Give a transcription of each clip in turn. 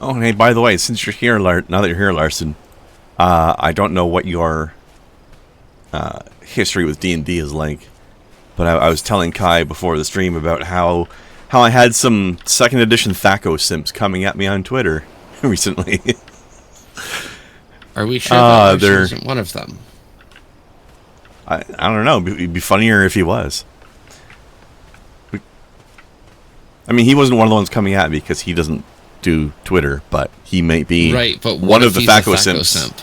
Oh, hey, by the way, since you're here, now that you're here, Larson, I don't know what your history with D&D is like, but I was telling Kai before the stream about how I had some second edition Thaco simps coming at me on Twitter recently. Are we sure that Larson isn't one of them? I don't know. It'd be funnier if he was. I mean, he wasn't one of the ones coming at me because he doesn't do Twitter, but he might be right. But one of the Thaco simps. Simp?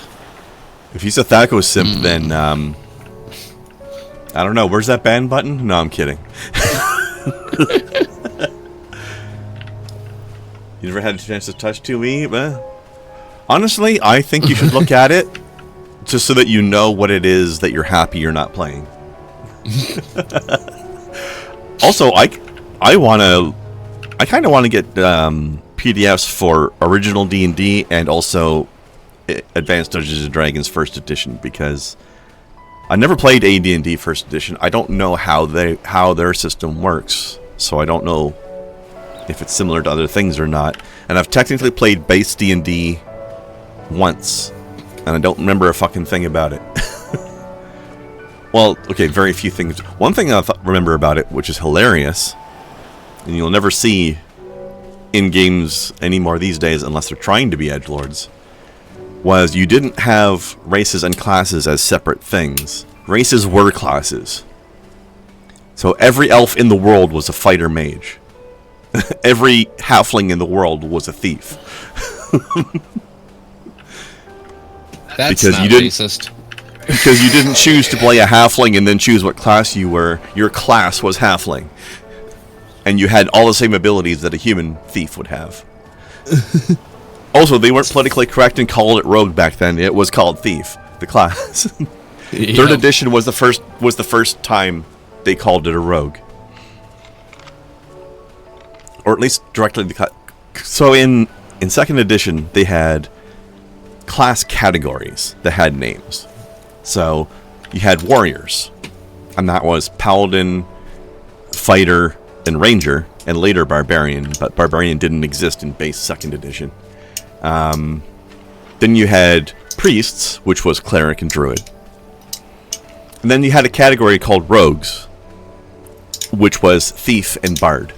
If he's a Thaco simp, then I don't know. Where's that ban button? No, I'm kidding. You never had a chance to touch 2E? Honestly, I think you should look at it just so that you know what it is that you're happy you're not playing. Also, I kind of want to get PDFs for original D&D and also Advanced Dungeons and Dragons First Edition, because I never played AD&D First Edition. I don't know how their system works, so I don't know if it's similar to other things or not. And I've technically played base D&D once, and I don't remember a fucking thing about it. Well, okay, very few things. One thing I remember about it, which is hilarious, and you'll never see in games anymore these days unless they're trying to be edgelords, was you didn't have races and classes as separate things. Races were classes. So every elf in the world was a fighter mage. Every halfling in the world was a thief. That's not racist. Because you didn't choose to play a halfling and then choose what class you were. Your class was halfling. And you had all the same abilities that a human thief would have. Also, they weren't politically correct and called it rogue back then. It was called thief, the class. Yep. Third edition was the first time they called it a rogue. Or at least directly so in second edition they had class categories that had names. So you had warriors, and that was paladin, fighter, and ranger, and later barbarian, but barbarian didn't exist in base second edition. Then you had priests, which was cleric and druid. And then you had a category called rogues, which was thief and bard.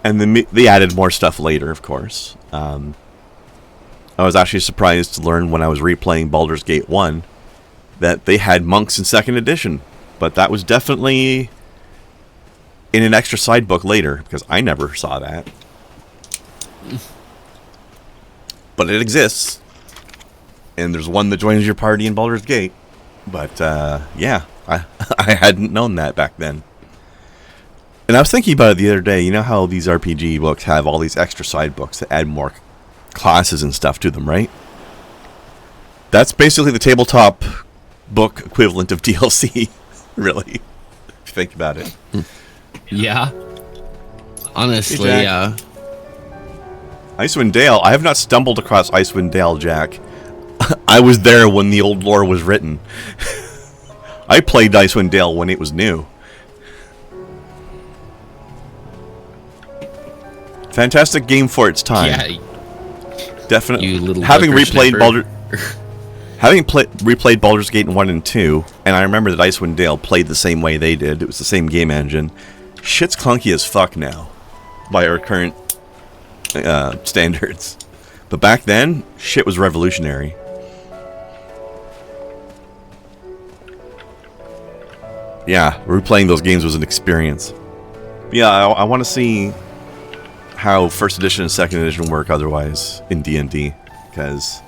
And then they added more stuff later, of course. I was actually surprised to learn when I was replaying Baldur's Gate 1 that they had monks in second edition. But that was definitely in an extra side book later, because I never saw that. But it exists. And there's one that joins your party in Baldur's Gate. But, yeah, I hadn't known that back then. And I was thinking about it the other day. You know how these RPG books have all these extra side books that add more classes and stuff to them, right? That's basically the tabletop book equivalent of DLC, really, if you think about it. Yeah. Honestly, hey, yeah. Icewind Dale. I have not stumbled across Icewind Dale, Jack. I was there when the old lore was written. I played Icewind Dale when it was new. Fantastic game for its time. Yeah. Definitely. You little having replayed Baldur's Gate 1 and 2, and I remember that Icewind Dale played the same way they did. It was the same game engine. Shit's clunky as fuck now, by our current standards. But back then, shit was revolutionary. Yeah, replaying those games was an experience. Yeah, I want to see how first edition and second edition work otherwise in D&D, because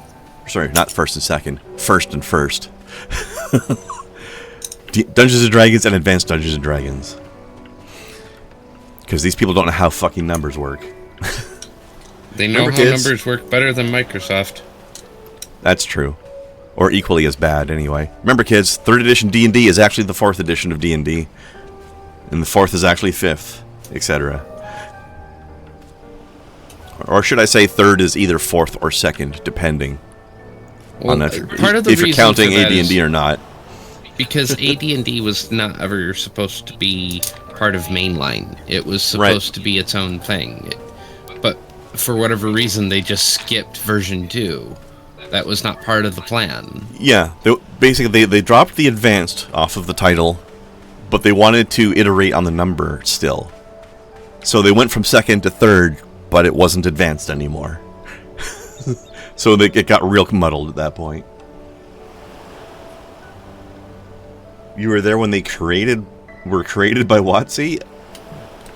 sorry, not first and second, first and first. Dungeons and Dragons and Advanced Dungeons and Dragons, because these people don't know how fucking numbers work. They know how numbers work better than Microsoft. That's true, or equally as bad anyway. Remember, kids, third edition D&D is actually the fourth edition of D&D, and the fourth is actually fifth, etc. Or should I say third is either fourth or second, depending on if you're counting AD&D or not. Because AD&D was not ever supposed to be part of mainline. It was supposed to be its own thing. for whatever reason, they just skipped version 2. That was not part of the plan. Yeah, basically they dropped the advanced off of the title, but they wanted to iterate on the number still. So they went from 2nd to 3rd, but it wasn't advanced anymore. So it got real muddled at that point. You were there when they were created by WotC?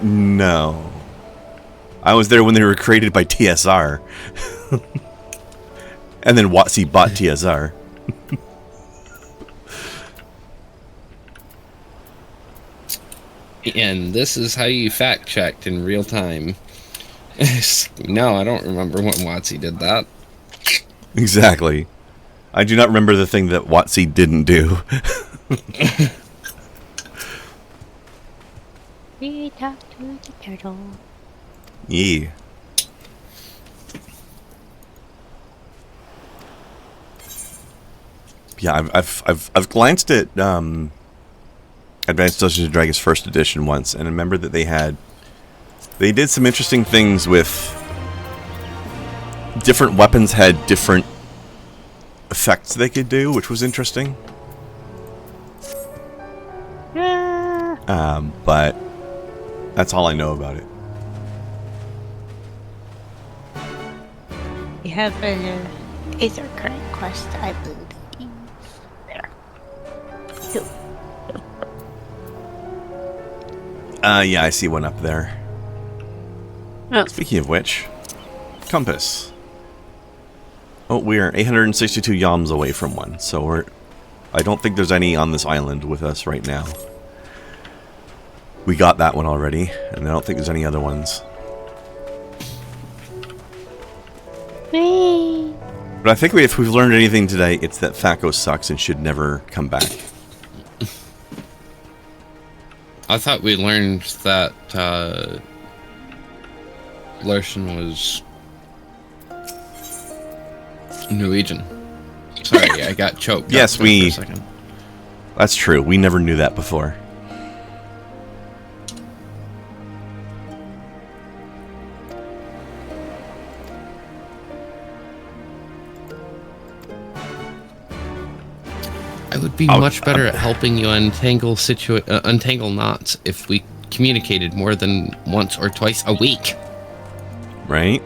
No. I was there when they were created by TSR. And then WotC bought TSR. And this is how you fact checked in real time. No, I don't remember when WotC did that. Exactly. I do not remember the thing that WotC didn't do. We talked to the turtle. Yeah. Yeah, I've glanced at Advanced Dungeons and Dragons First Edition once, and remember that they did some interesting things with different weapons had different effects they could do, which was interesting. But that's all I know about it. We have an Aether Current quest, I believe. There. Yeah, I see one up there. Oh. Speaking of which, compass. Oh, we are 862 yams away from one, so I don't think there's any on this island with us right now. We got that one already, and I don't think there's any other ones. Whee! But I think if we've learned anything today, it's that Thaco sucks and should never come back. I thought we learned that Larson was Norwegian. Sorry, I got choked. Yes, for a second. That's true. We never knew that before. I would be much better at helping you untangle knots if we communicated more than once or twice a week. Right?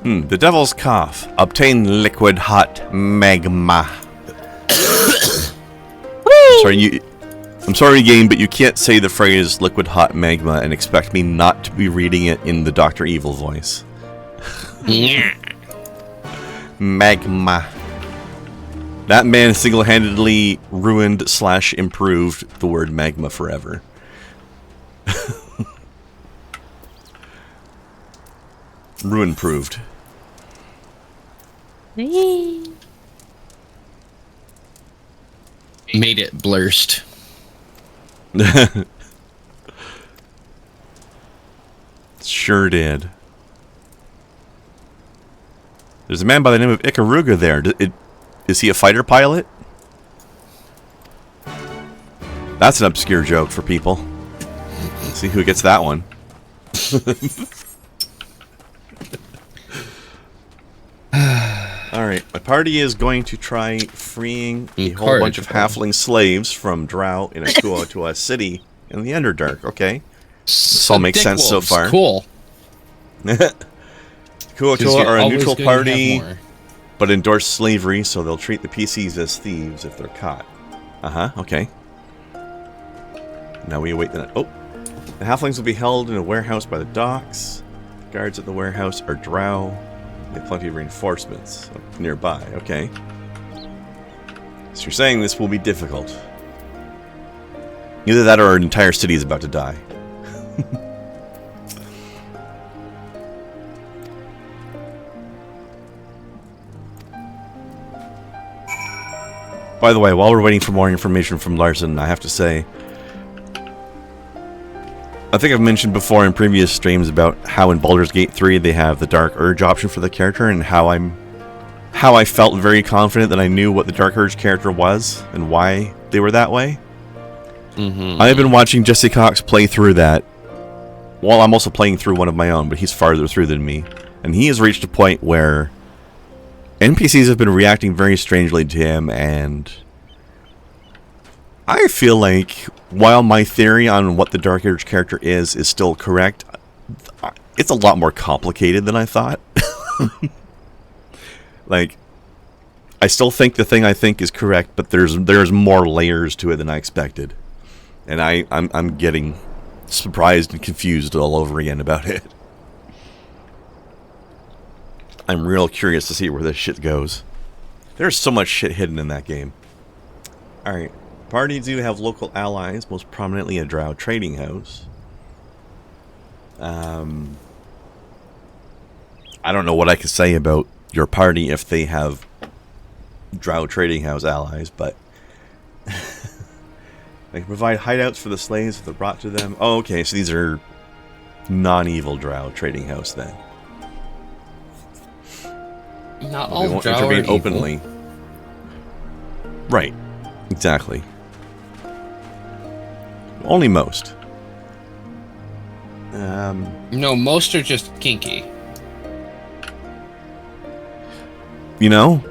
The Devil's Cough. Obtain liquid hot magma. I'm sorry, game, but you can't say the phrase liquid hot magma and expect me not to be reading it in the Dr. Evil voice. Magma. That man single-handedly ruined / improved the word magma forever. Ruin proved. Whee! Made it blurst. Sure did. There's a man by the name of Ikaruga there. Is he a fighter pilot? That's an obscure joke for people. Let's see who gets that one. Alright, my party is going to try freeing a whole bunch of halfling slaves from Drow in Akua to a city in the Underdark, okay? This all makes sense so far. Cool. Kuo are a neutral party, but endorse slavery, so they'll treat the PCs as thieves if they're caught. Okay. Now we await the... Oh! The halflings will be held in a warehouse by the docks. The guards at the warehouse are Drow. They have plenty of reinforcements nearby, okay. So you're saying this will be difficult. Either that or an entire city is about to die. By the way, while we're waiting for more information from Larson, I have to say, I think I've mentioned before in previous streams about how in Baldur's Gate 3 they have the Dark Urge option for the character, and how I felt very confident that I knew what the Dark Urge character was and why they were that way. I've been watching Jesse Cox play through that, Well, I'm also playing through one of my own, but he's farther through than me. And he has reached a point where NPCs have been reacting very strangely to him, and I feel like while my theory on what the Dark Age character is still correct, it's a lot more complicated than I thought. Like, I still think the thing I think is correct, but there's more layers to it than I expected. And I'm getting surprised and confused all over again about it. I'm real curious to see where this shit goes. There's so much shit hidden in that game. Alright. Parties do have local allies, most prominently a drow trading house. I don't know what I can say about your party if they have drow trading house allies, but they can provide hideouts for the slaves that are brought to them. Oh, okay, so these are non-evil drow trading house then. Not They all won't drow intervene are evil. openly. Right, exactly. Only most. No, most are just kinky. You know,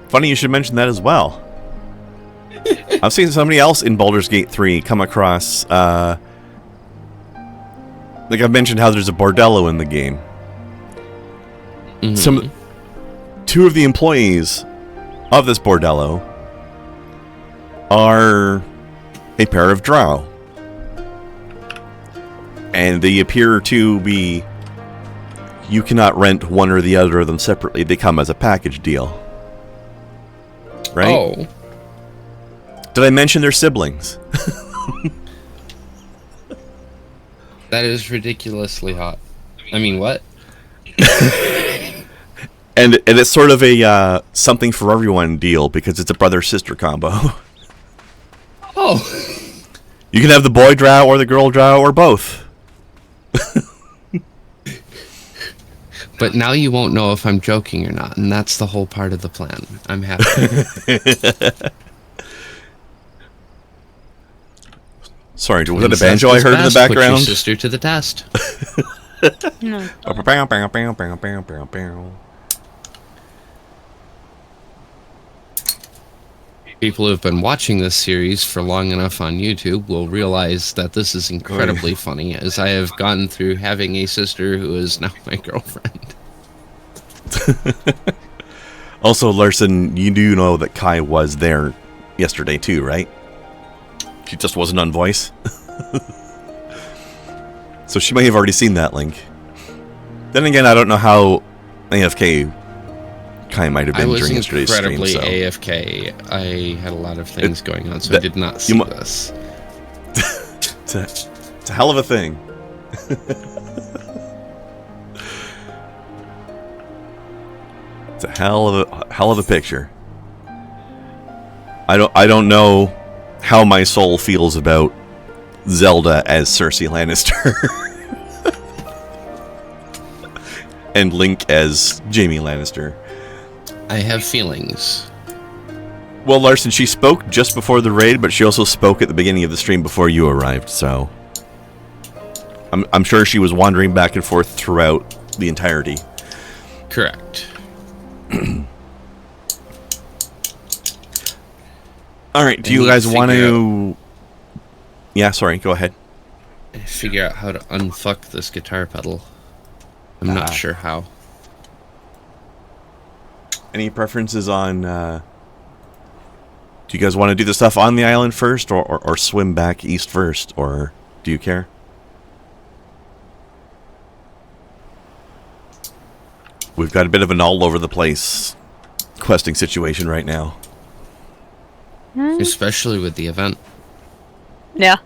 funny you should mention that as well. I've seen somebody else in Baldur's Gate 3 come across, like I've mentioned how there's a bordello in the game. Mm-hmm. Two of the employees of this bordello are a pair of drow. And they appear to be... You cannot rent one or the other of them separately. They come as a package deal. Right? Oh. Did I mention they're siblings? That is ridiculously hot. I mean, what? And it's sort of a something for everyone deal because it's a brother-sister combo. Oh. You can have the boy drow or the girl drow or both. But now you won't know if I'm joking or not, and that's the whole part of the plan. I'm happy. Sorry, was that a banjo I heard in the Put your background? sister to the test. No. People who have been watching this series for long enough on YouTube will realize that this is incredibly funny, as I have gone through having a sister who is now my girlfriend. Also, Larson, you do know that Kai was there yesterday too, right? She just wasn't on voice. So she may have already seen that link. Then again, I don't know how AFK Kai might have been during yesterday's stream. I was So. incredibly AFK. I had a lot of things going on, so I did not see this. It's a hell of a thing. It's a hell of a picture. I don't know how my soul feels about Zelda as Cersei Lannister. And Link as Jaime Lannister. I have feelings. Well, Larson, she spoke just before the raid, but she also spoke at the beginning of the stream before you arrived, so... I'm sure she was wandering back and forth throughout the entirety. Correct. Alright, do you guys want to... Yeah, sorry, go ahead. Figure out how to unfuck this guitar pedal. I'm not sure how. Any preferences on... Do you guys want to do the stuff on the island first, or swim back east first, or do you care? We've got a bit of an all-over-the-place questing situation right now. Especially with the event. Yeah.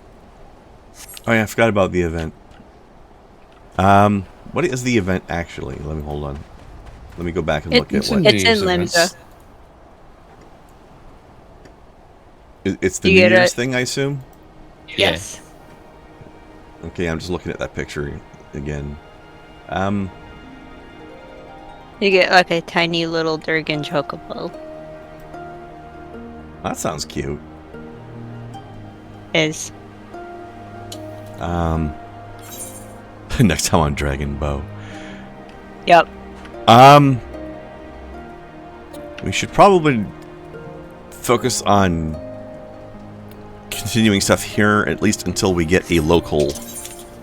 Oh yeah, I forgot about the event. What is the event actually? Let me hold on. Let me go back and look at what... It's in Limsa. It's the You New get Year's it? thing, I assume? Yes. Okay, I'm just looking at that picture again. You get like a tiny little Durgan chocobo. That sounds cute. Is Next time on Dragon Bow. Yep. We should probably focus on continuing stuff here, at least until we get a local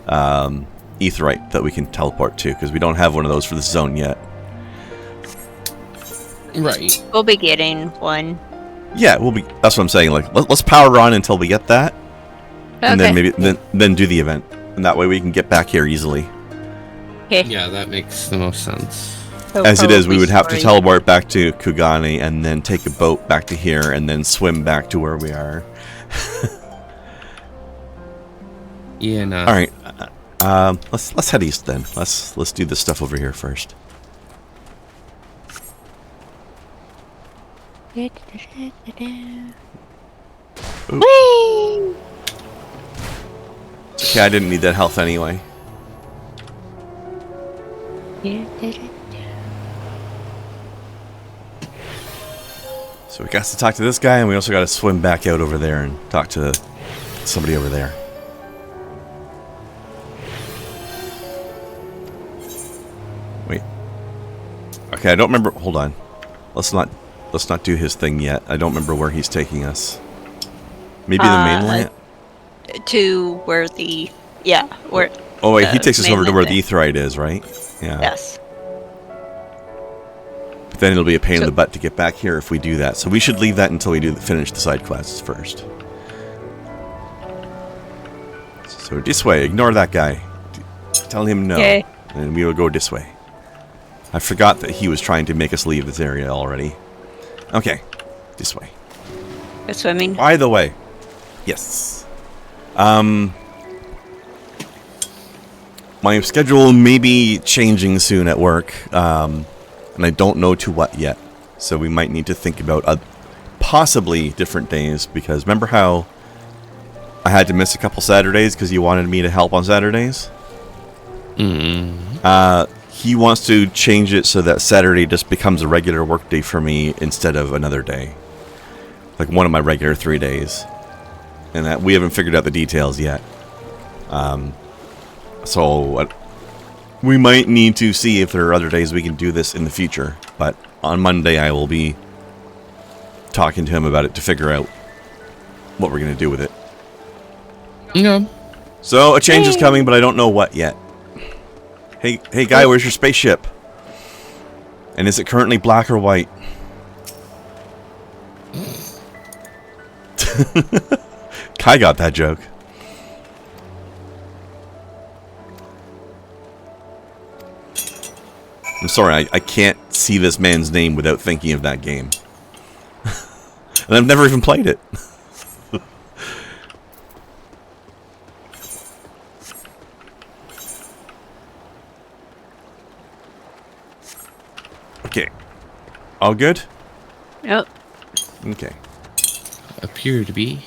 Aetheryte that we can teleport to, because we don't have one of those for this zone yet. Right. We'll be getting one. Yeah, we'll be. That's what I'm saying. Like, let's power on until we get that, and then maybe then do the event, and that way we can get back here easily. Okay. Yeah, that makes the most sense. As it is, we would have to teleport back to Kugane and then take a boat back to here and then swim back to where we are. Yeah, no. All right, let's head east then. Let's do this stuff over here first. Whee! Okay, I didn't need that health anyway. So we got to talk to this guy, and we also got to swim back out over there and talk to somebody over there. Wait. Okay, I don't remember. Hold on. Let's not do his thing yet. I don't remember where he's taking us. Maybe the mainland? To where the... Yeah, where... Oh wait, he takes us over to where the mainland Aetheryte is, right? Yeah. Yes. But then it'll be a pain in the butt to get back here if we do that. So we should leave that until we finish the side quests first. So this way, ignore that guy. Tell him no. Okay. And we will go this way. I forgot that he was trying to make us leave this area already. Okay, this way. Go swimming. By the way, yes. My schedule may be changing soon at work, and I don't know to what yet. So we might need to think about possibly different days, because remember how I had to miss a couple Saturdays because you wanted me to help on Saturdays? He wants to change it so that Saturday just becomes a regular work day for me instead of another day. Like one of my regular 3 days. And that we haven't figured out the details yet. So we might need to see if there are other days we can do this in the future. But on Monday I will be talking to him about it to figure out what we're going to do with it. Yeah. So a change is coming, but I don't know what yet. Hey guy, where's your spaceship? And is it currently black or white? Kai got that joke. I'm sorry, I can't see this man's name without thinking of that game. And I've never even played it. Okay. All good? Yep. Okay. Appear to be.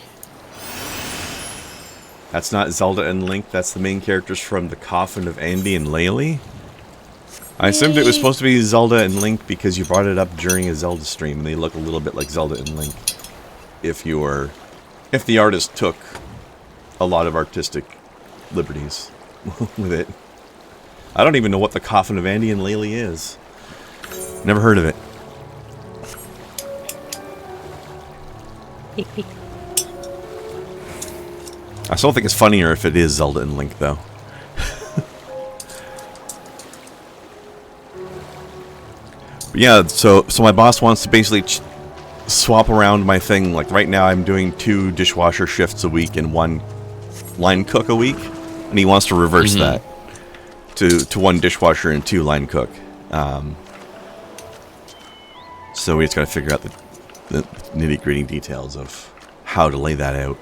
That's not Zelda and Link. That's the main characters from the Coffin of Andy and Laylee. I assumed it was supposed to be Zelda and Link because you brought it up during a Zelda stream. And they look a little bit like Zelda and Link. If the artist took a lot of artistic liberties with it. I don't even know what the Coffin of Andy and Laylee is. Never heard of it. I still think it's funnier if it is Zelda and Link, though. But yeah, so my boss wants to basically swap around my thing. Like right now, I'm doing 2 dishwasher shifts a week and 1 line cook a week, and he wants to reverse that to 1 dishwasher and 2 line cook. So we just got to figure out the nitty-gritty details of how to lay that out.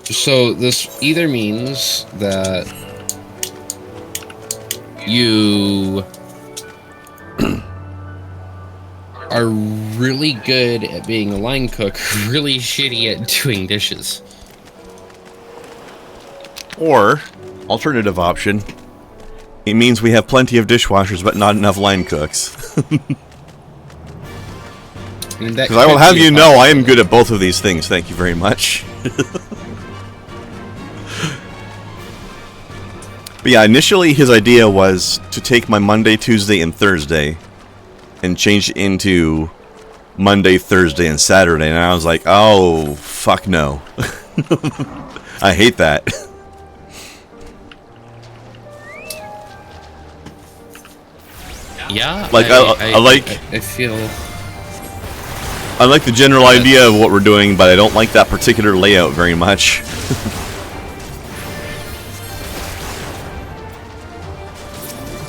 So this either means that you are really good at being a line cook, really shitty at doing dishes. Or, alternative option, it means we have plenty of dishwashers but not enough line cooks. Because I will have you know I am good at both of these things, thank you very much. But yeah, initially his idea was to take my Monday, Tuesday, and Thursday and change it into Monday, Thursday, and Saturday. And I was like, oh, fuck no. I hate that. Yeah, Like, I feel... I like the general idea of what we're doing, but I don't like that particular layout very much.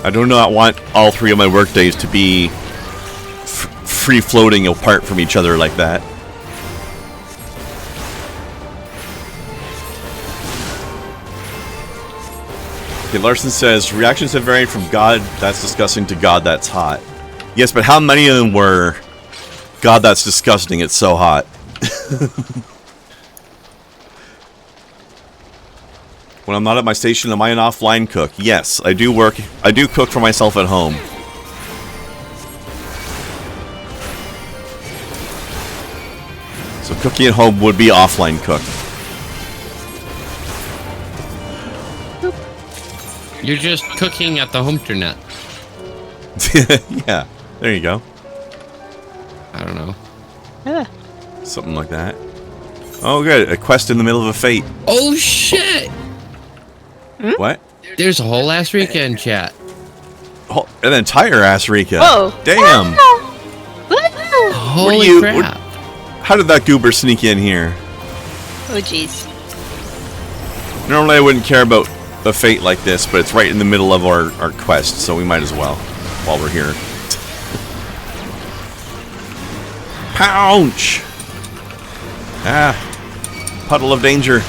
I do not want all 3 of my work days to be free-floating apart from each other like that. Okay, Larson says, reactions have varied from God that's disgusting to God that's hot. Yes, but how many of them were God that's disgusting, it's so hot? When I'm not at my station, am I an offline cook? Yes, I do work. I do cook for myself at home. So cooking at home would be offline cook. You're just cooking at the home internet. Yeah, there you go. I don't know. Yeah. Something like that. Oh, good. A quest in the middle of a fate. Oh, shit! What? There's a whole ass Rika in chat. Oh, an entire ass Rika. Whoa. Damn. Woo! Holy you- crap. How did that goober sneak in here? Oh, jeez. Normally I wouldn't care about a fate like this, but it's right in the middle of our quest, so we might as well, while we're here. Pounce! Ah. Puddle of danger.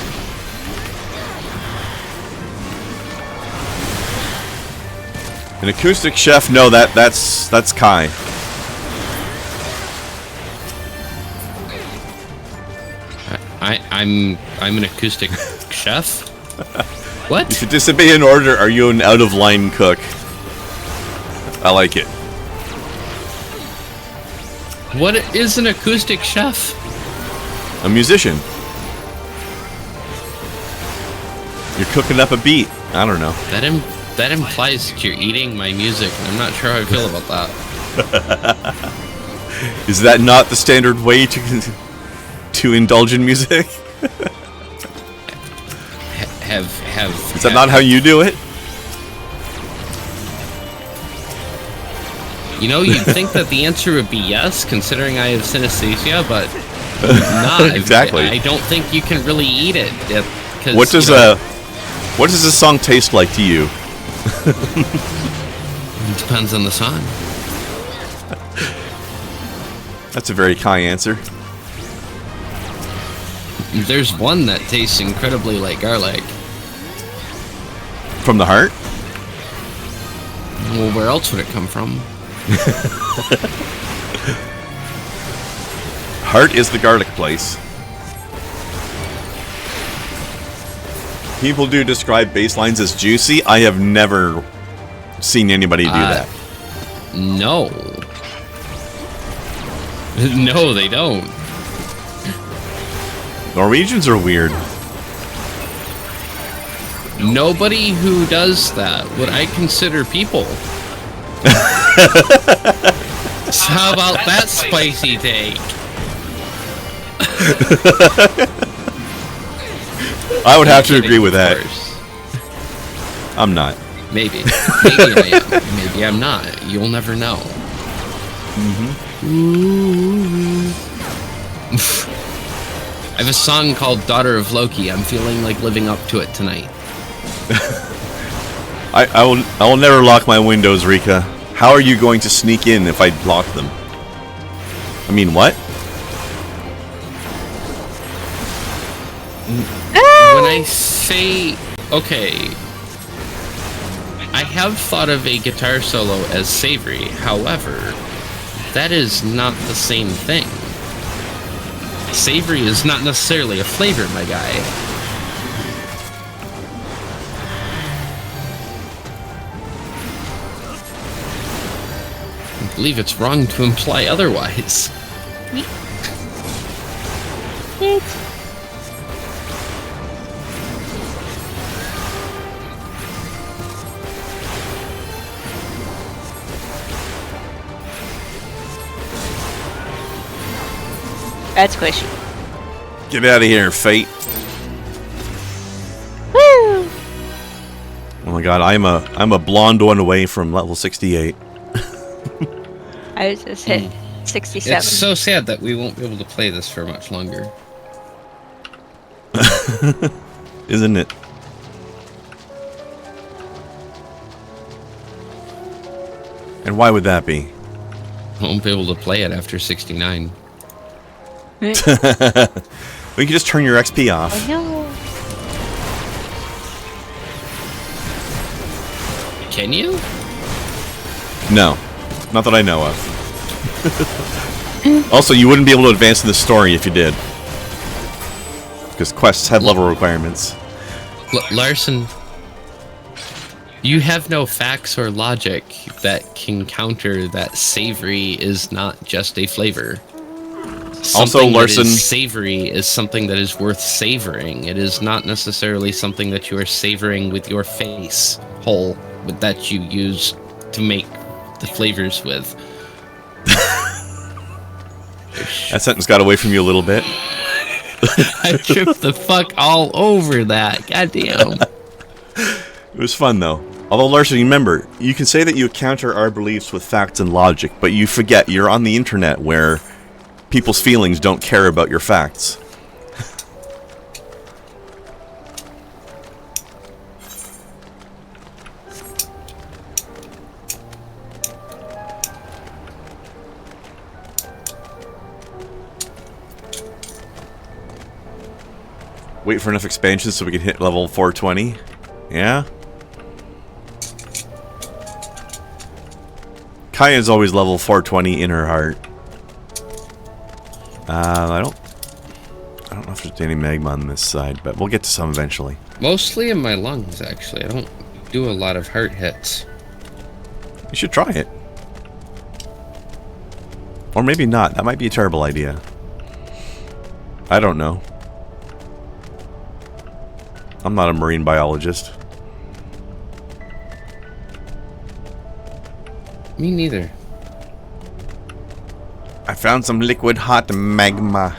An acoustic chef? No, that's Kai. I'm an acoustic chef? What? If you disobey an order, are you an out-of-line cook? I like it. What is an acoustic chef? A musician. You're cooking up a beat. I don't know. That implies that you're eating my music, and I'm not sure how I feel about that. Is that not the standard way to indulge in music? Is that not how you do it? You know, you'd think that the answer would be yes, considering I have synesthesia, but not. Exactly. I don't think you can really eat it. What does this song taste like to you? It depends on the song. That's a very Kai answer. There's one that tastes incredibly like garlic. From the heart? Well, where else would it come from? Heart is the garlic place. People do describe bass lines as juicy. I have never seen anybody do that. No. No, they don't. Norwegians are weird. Nobody who does that would I consider people. So how about that spicy take? I would have to agree with that. Course. I'm not. Maybe. Maybe I am. Maybe I'm not. You'll never know. I have a song called Daughter of Loki. I'm feeling like living up to it tonight. I will never lock my windows, Rika. How are you going to sneak in if I lock them? I mean, what? When I say... Okay. I have thought of a guitar solo as savory. However, that is not the same thing. Savory is not necessarily a flavor, my guy. I believe it's wrong to imply otherwise. That's squishy. Get out of here, Fate. Woo! Oh my god, I'm a blonde one away from level 68. I was just hit 67. It's so sad that we won't be able to play this for much longer. Isn't it? And why would that be? Won't be able to play it after 69. We can just turn your XP off. I know. Can you? No. Not that I know of. Also, you wouldn't be able to advance in the story if you did. Because quests have level requirements. Larson, you have no facts or logic that can counter that savory is not just a flavor. Something Larson, that is savory is something that is worth savoring. It is not necessarily something that you are savoring with your face whole that you use to make the flavors with. that sentence got away from you a little bit. I tripped the fuck all over that. Goddamn. It was fun, though. Although, Larson, remember, you can say that you counter our beliefs with facts and logic, but you forget you're on the internet where people's feelings don't care about your facts. Wait for enough expansions so we can hit level 420. Yeah? Kaya's always level 420 in her heart. I don't know if there's any magma on this side, but we'll get to some eventually. Mostly in my lungs, actually. I don't do a lot of heart hits. You should try it. Or maybe not. That might be a terrible idea. I don't know. I'm not a marine biologist. Me neither. I found some liquid hot magma.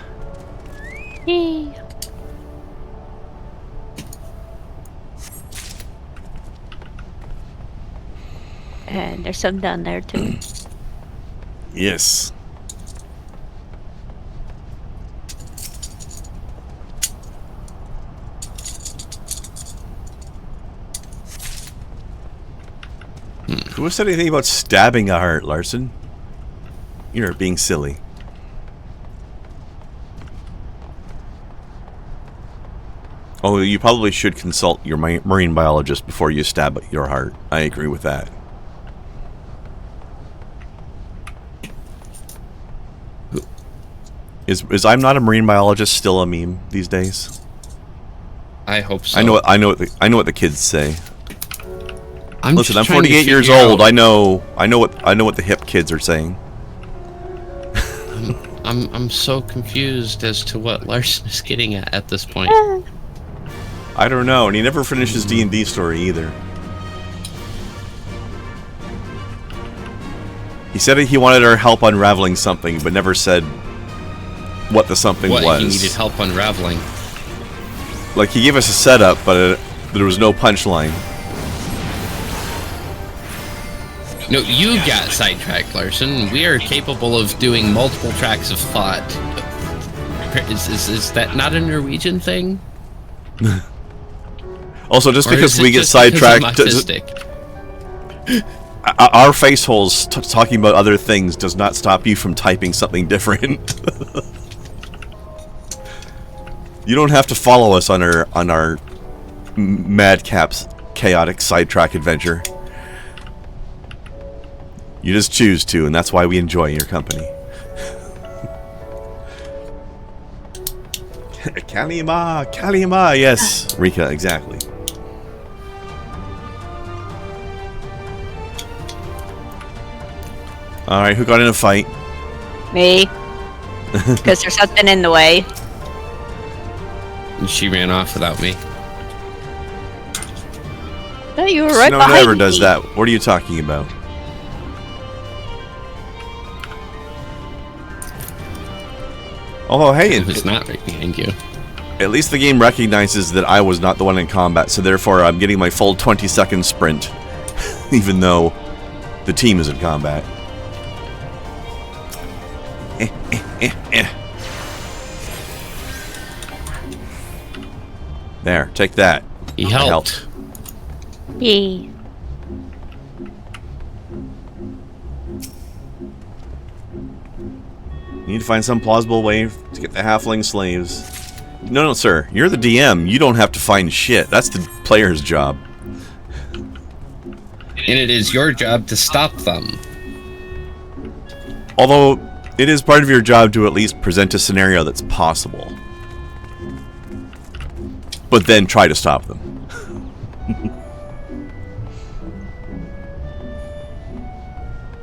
Yay. And there's some down there too. Yes. Who said anything about stabbing a heart, Larson? You're being silly. Oh, you probably should consult your marine biologist before you stab your heart. I agree with that. Is I'm not a marine biologist still a meme these days? I hope so. I know what the kids say. Listen, I'm trying to 48 years figure old. out- I know what the hip kids are saying. I'm so confused as to what Larson is getting at this point. I don't know, and he never finishes D&D story either. He said he wanted our help unraveling something, but never said what the something What was. he needed help unraveling. Like, he gave us a setup, but there was no punchline. No, you got sidetracked, Larson. We are capable of doing multiple tracks of thought. Is that not a Norwegian thing? Also, just Or because is it we get just because I'm sidetracked, autistic? our face holes talking about other things does not stop you from typing something different. You don't have to follow us on our madcap's chaotic sidetrack adventure. You just choose to, and that's why we enjoy your company. Kalima, yes, Rika, exactly. All right, who got in a fight? Me. Because there's something in the way. And she ran off without me. No, you were right Snow behind never me. does that. What are you talking about? Although, hey, It's not right behind you. at least the game recognizes that I was not the one in combat, so therefore I'm getting my full 20-second sprint, even though the team is in combat. There, take that. He I helped. Yay. You need to find some plausible way to get the halfling slaves. No, sir. You're the DM. You don't have to find shit. That's the player's job. And it is your job to stop them. Although, it is part of your job to at least present a scenario that's possible. But then try to stop them.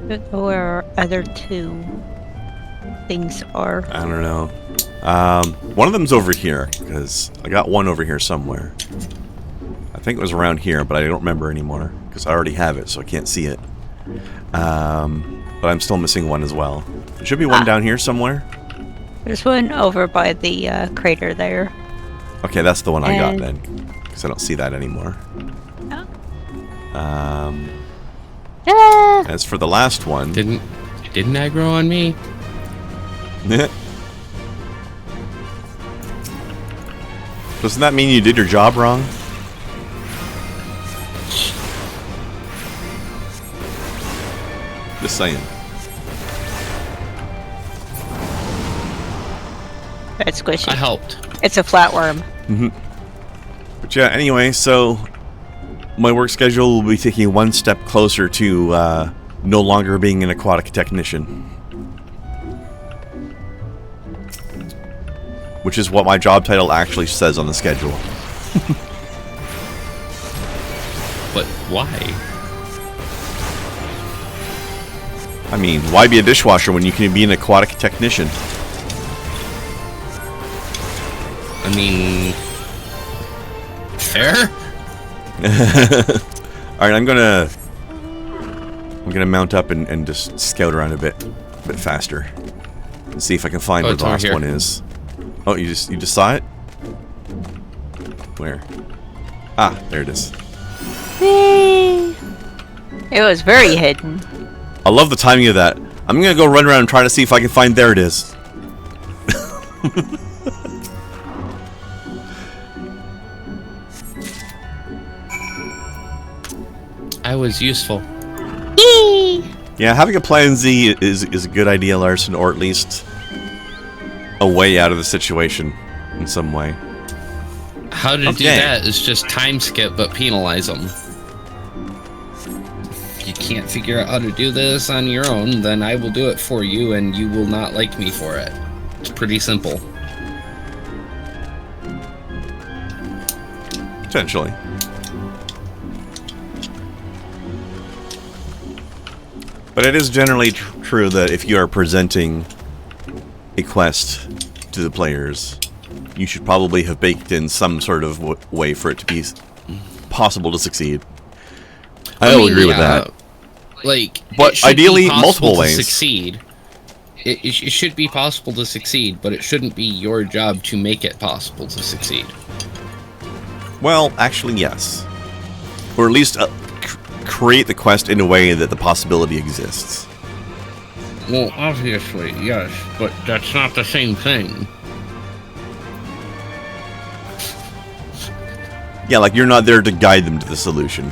Don't know where our other two things are. I don't know. One of them's over here, because I got one over here somewhere. I think it was around here, but I don't remember anymore, because I already have it, so I can't see it. But I'm still missing one as well. There should be one down here somewhere. There's one over by the crater there. Okay, that's the one I got then, because I don't see that anymore. Ah! As for the last one... Didn't aggro on me? Doesn't that mean you did your job wrong? Just saying. That's squishy. I helped. It's a flatworm. But yeah, anyway, so my work schedule will be taking one step closer to no longer being an aquatic technician. Which is what my job title actually says on the schedule. But why? I mean, why be a dishwasher when you can be an aquatic technician? I mean... fair? Alright, I'm gonna mount up and just scout around a bit faster. And see if I can find where it's the over last here. one is. Oh, you just saw it? Where? Ah, there it is. It was very hidden. I love the timing of that. I'm gonna go run around and try to see if I can find... There it is. I was useful. Yee! Yeah, having a plan Z is a good idea, Larson, or at least a way out of the situation in some way. How to do Okay. that is just time skip, but penalize them. If you can't figure out how to do this on your own, then I will do it for you, and you will not like me for it. It's pretty simple. Potentially. But it is generally true that if you are presenting a quest to the players, you should probably have baked in some sort of way for it to be possible to succeed. I will agree with that. Like, But it should ideally, be possible multiple to ways. Succeed. It should be possible to succeed, but it shouldn't be your job to make it possible to succeed. Well, actually, yes. Or at least create the quest in a way that the possibility exists. Well, obviously, yes, but that's not the same thing. Yeah, like you're not there to guide them to the solution.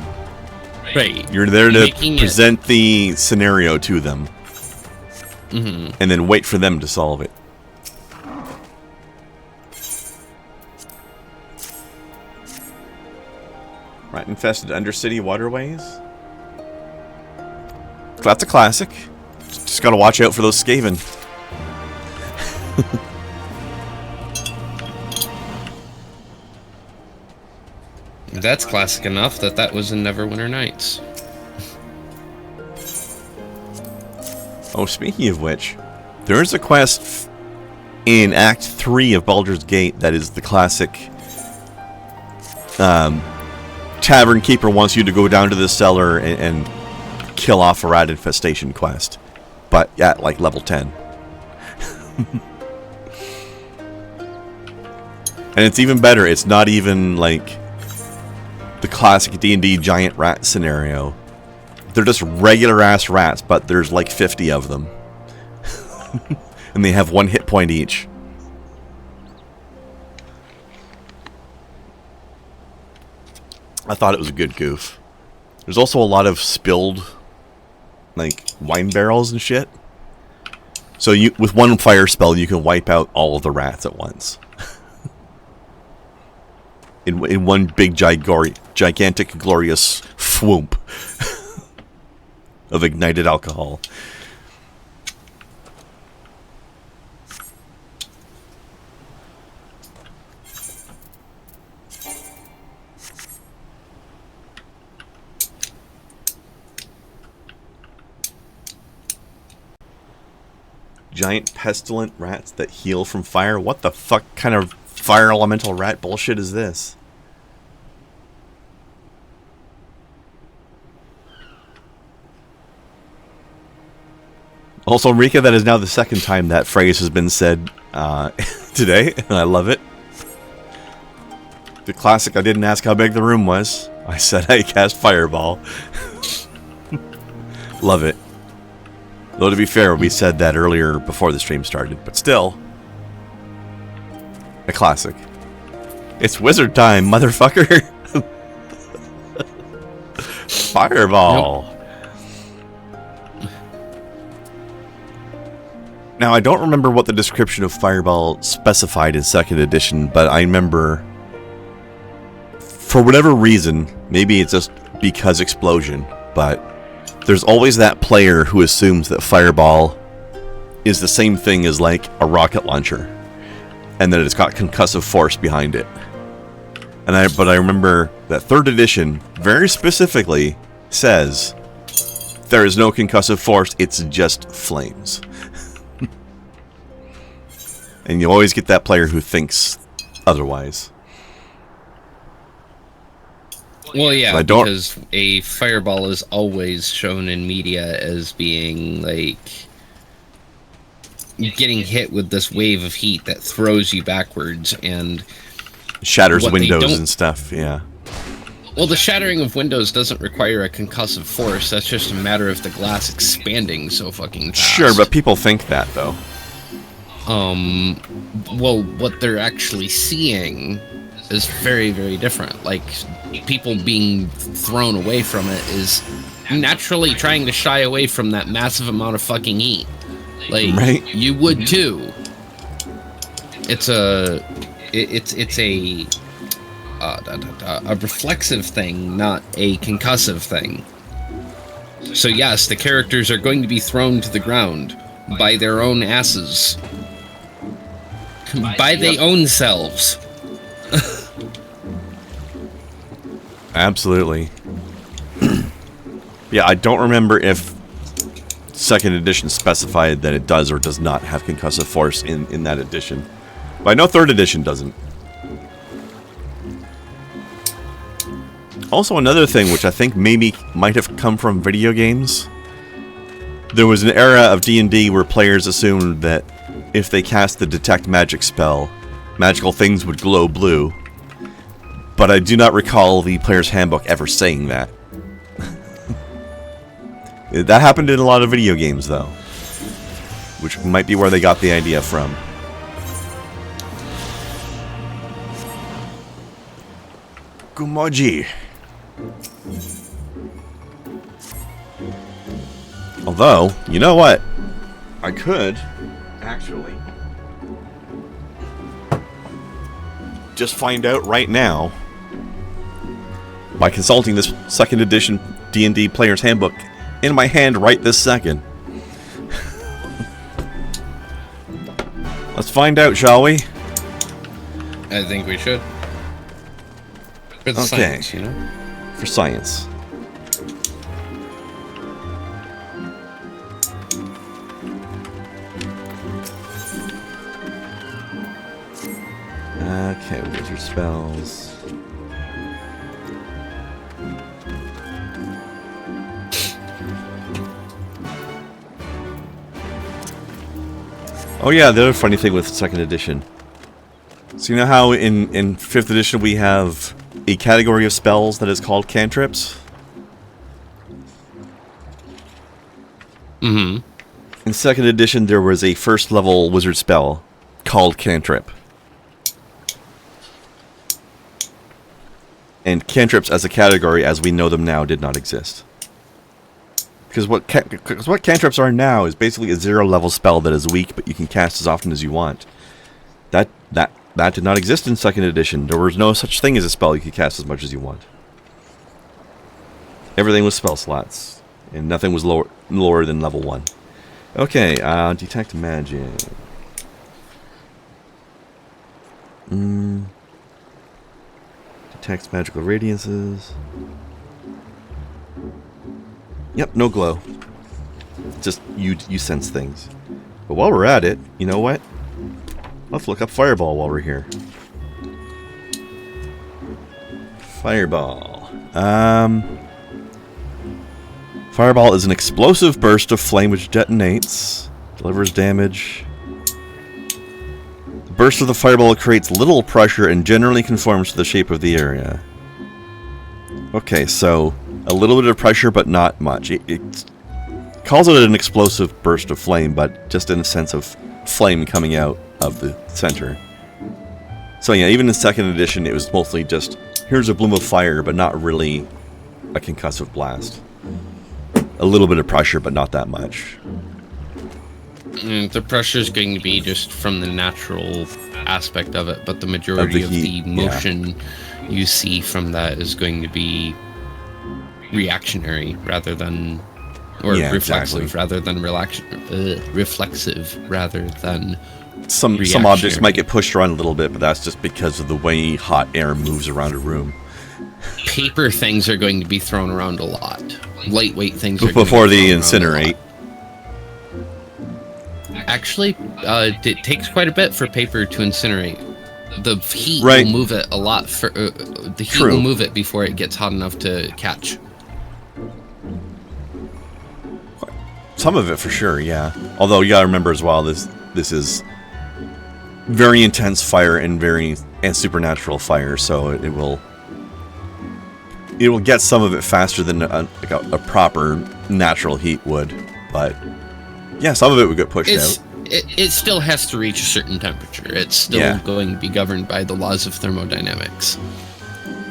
Right. You're there to Making it- present the scenario to them. And then wait for them to solve it. Rat-infested undercity waterways? That's a classic. Just gotta watch out for those Skaven. That's classic enough that was in Neverwinter Nights. Oh, speaking of which, there is a quest in Act 3 of Baldur's Gate that is the classic Tavern Keeper wants you to go down to the cellar and kill off a rat infestation quest. But at like level 10. And it's even better. It's not even like the classic D&D giant rat scenario. They're just regular ass rats, but there's like 50 of them. And they have 1 hit point each. I thought it was a good goof. There's also a lot of spilled, like, wine barrels and shit. So you, with one fire spell, you can wipe out all of the rats at once. in one big, gigantic, glorious swoop of ignited alcohol. Giant pestilent rats that heal from fire? What the fuck kind of fire elemental rat bullshit is this? Also, Rika, that is now the second time that phrase has been said today, and I love it. The classic, I didn't ask how big the room was. I said I cast Fireball. Love it. Though to be fair, we said that earlier before the stream started, but still. A classic. It's wizard time, motherfucker! Fireball! Nope. Now, I don't remember what the description of Fireball specified in 2nd edition, but I remember, for whatever reason, maybe it's just because explosion, but there's always that player who assumes that Fireball is the same thing as, like, a rocket launcher, and that it's got concussive force behind it. But I remember that 3rd edition very specifically says there is no concussive force, it's just flames. And you always get that player who thinks otherwise. Well, yeah, because a fireball is always shown in media as being, like, getting hit with this wave of heat that throws you backwards and shatters windows and stuff, yeah. Well, the shattering of windows doesn't require a concussive force. That's just a matter of the glass expanding so fucking fast. Sure, but people think that, though. Well, what they're actually seeing is very, very different. Like, people being thrown away from it is naturally trying to shy away from that massive amount of fucking heat. Like, right? You would too. It's a reflexive thing, not a concussive thing. So yes, the characters are going to be thrown to the ground by their own asses. By their own selves. Absolutely. Yeah, I don't remember if 2nd edition specified that it does or does not have concussive force in that edition. But I know 3rd edition doesn't. Also, another thing which I think maybe might have come from video games. There was an era of D&D where players assumed that if they cast the Detect Magic spell, magical things would glow blue. But I do not recall the player's handbook ever saying that. That happened in a lot of video games, though. Which might be where they got the idea from. Gumoji. Although, you know what? I could, actually, just find out right now by consulting this 2nd edition D&D Player's Handbook in my hand right this second. Let's find out, shall we? I think we should. For the science, you know? For science. Okay, wizard spells. Oh yeah, the other funny thing with 2nd edition. So you know how in 5th edition we have a category of spells that is called cantrips? Mm-hmm. In 2nd edition there was a 1st level wizard spell called cantrip. And cantrips as a category, as we know them now, did not exist. Because what cantrips are now is basically a 0 level spell that is weak, but you can cast as often as you want. That did not exist in 2nd edition. There was no such thing as a spell you could cast as much as you want. Everything was spell slots, and nothing was lower than level 1. Okay, detect magic. Detects magical radiances. Yep, no glow. Just you sense things. But while we're at it, you know what? Let's look up Fireball while we're here. Fireball. Fireball is an explosive burst of flame which detonates, delivers damage. The burst of the fireball creates little pressure and generally conforms to the shape of the area. Okay, so a little bit of pressure, but not much. It calls it an explosive burst of flame, but just in a sense of flame coming out of the center. So yeah, even in 2nd edition, it was mostly just, here's a bloom of fire, but not really a concussive blast. A little bit of pressure, but not that much. The pressure is going to be just from the natural aspect of it, but the majority of the motion you see from that is going to be reactionary rather than, or reflexive rather than reflexive rather than. Some objects might get pushed around a little bit, but that's just because of the way hot air moves around a room. Paper things are going to be thrown around a lot. Lightweight things are before they incinerate. Actually, it takes quite a bit for paper to incinerate. The heat will move it a lot. The heat will move it before it gets hot enough to catch. Some of it for sure, yeah. Although you gotta remember as well, this is very intense fire and supernatural fire, so it will get some of it faster than a proper natural heat would, but yeah, some of it would get pushed out. It still has to reach a certain temperature. It's still going to be governed by the laws of thermodynamics.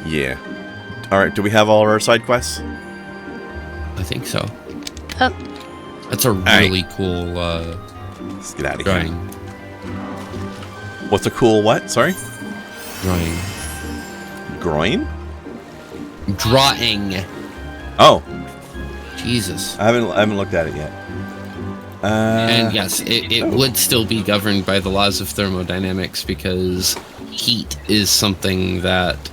Yeah. Alright, do we have all our side quests? I think so. Oh. That's a really cool let's get out of drawing. Here. What's a cool what? Sorry? Drawing. Groin? Drawing. Oh. Jesus. I haven't looked at it yet. And yes, it would still be governed by the laws of thermodynamics because heat is something that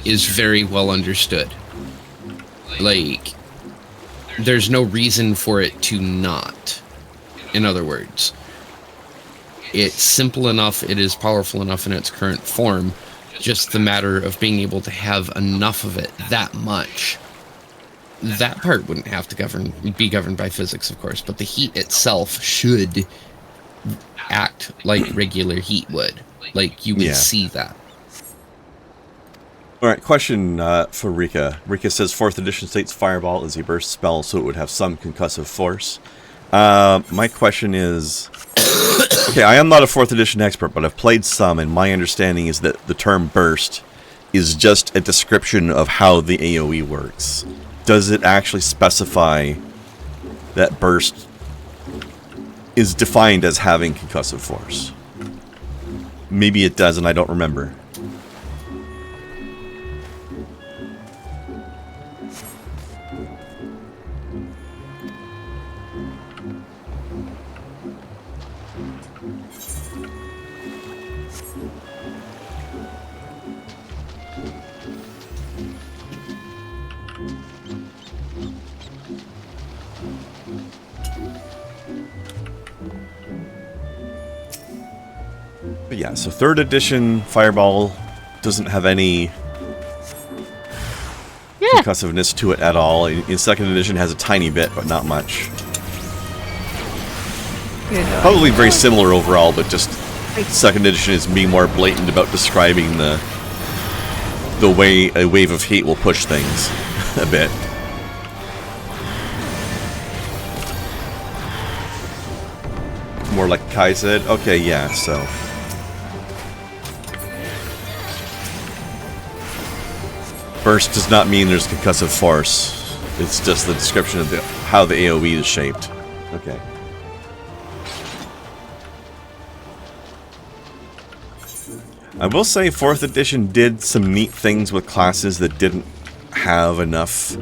is very well understood. Like, there's no reason for it to not. In other words, it's simple enough, it is powerful enough in its current form, just the matter of being able to have enough of it that much. That part wouldn't have to be governed by physics, of course, but the heat itself should act like regular heat would. Like, you would see that. Alright, question for Rika. Rika says 4th edition states Fireball is a burst spell, so it would have some concussive force. My question is... Okay, I am not a 4th edition expert, but I've played some, and my understanding is that the term burst is just a description of how the AoE works. Does it actually specify that burst is defined as having concussive force? Maybe it does, and I don't remember. But yeah, so 3rd edition Fireball doesn't have any concussiveness to it at all. In 2nd edition has a tiny bit, but not much. Probably very similar overall, but just second edition is being more blatant about describing the way a wave of hate will push things a bit. More like Kai said. Okay, yeah, so. Burst does not mean there's concussive force. It's just the description of how the AoE is shaped. Okay. I will say 4th edition did some neat things with classes that didn't have enough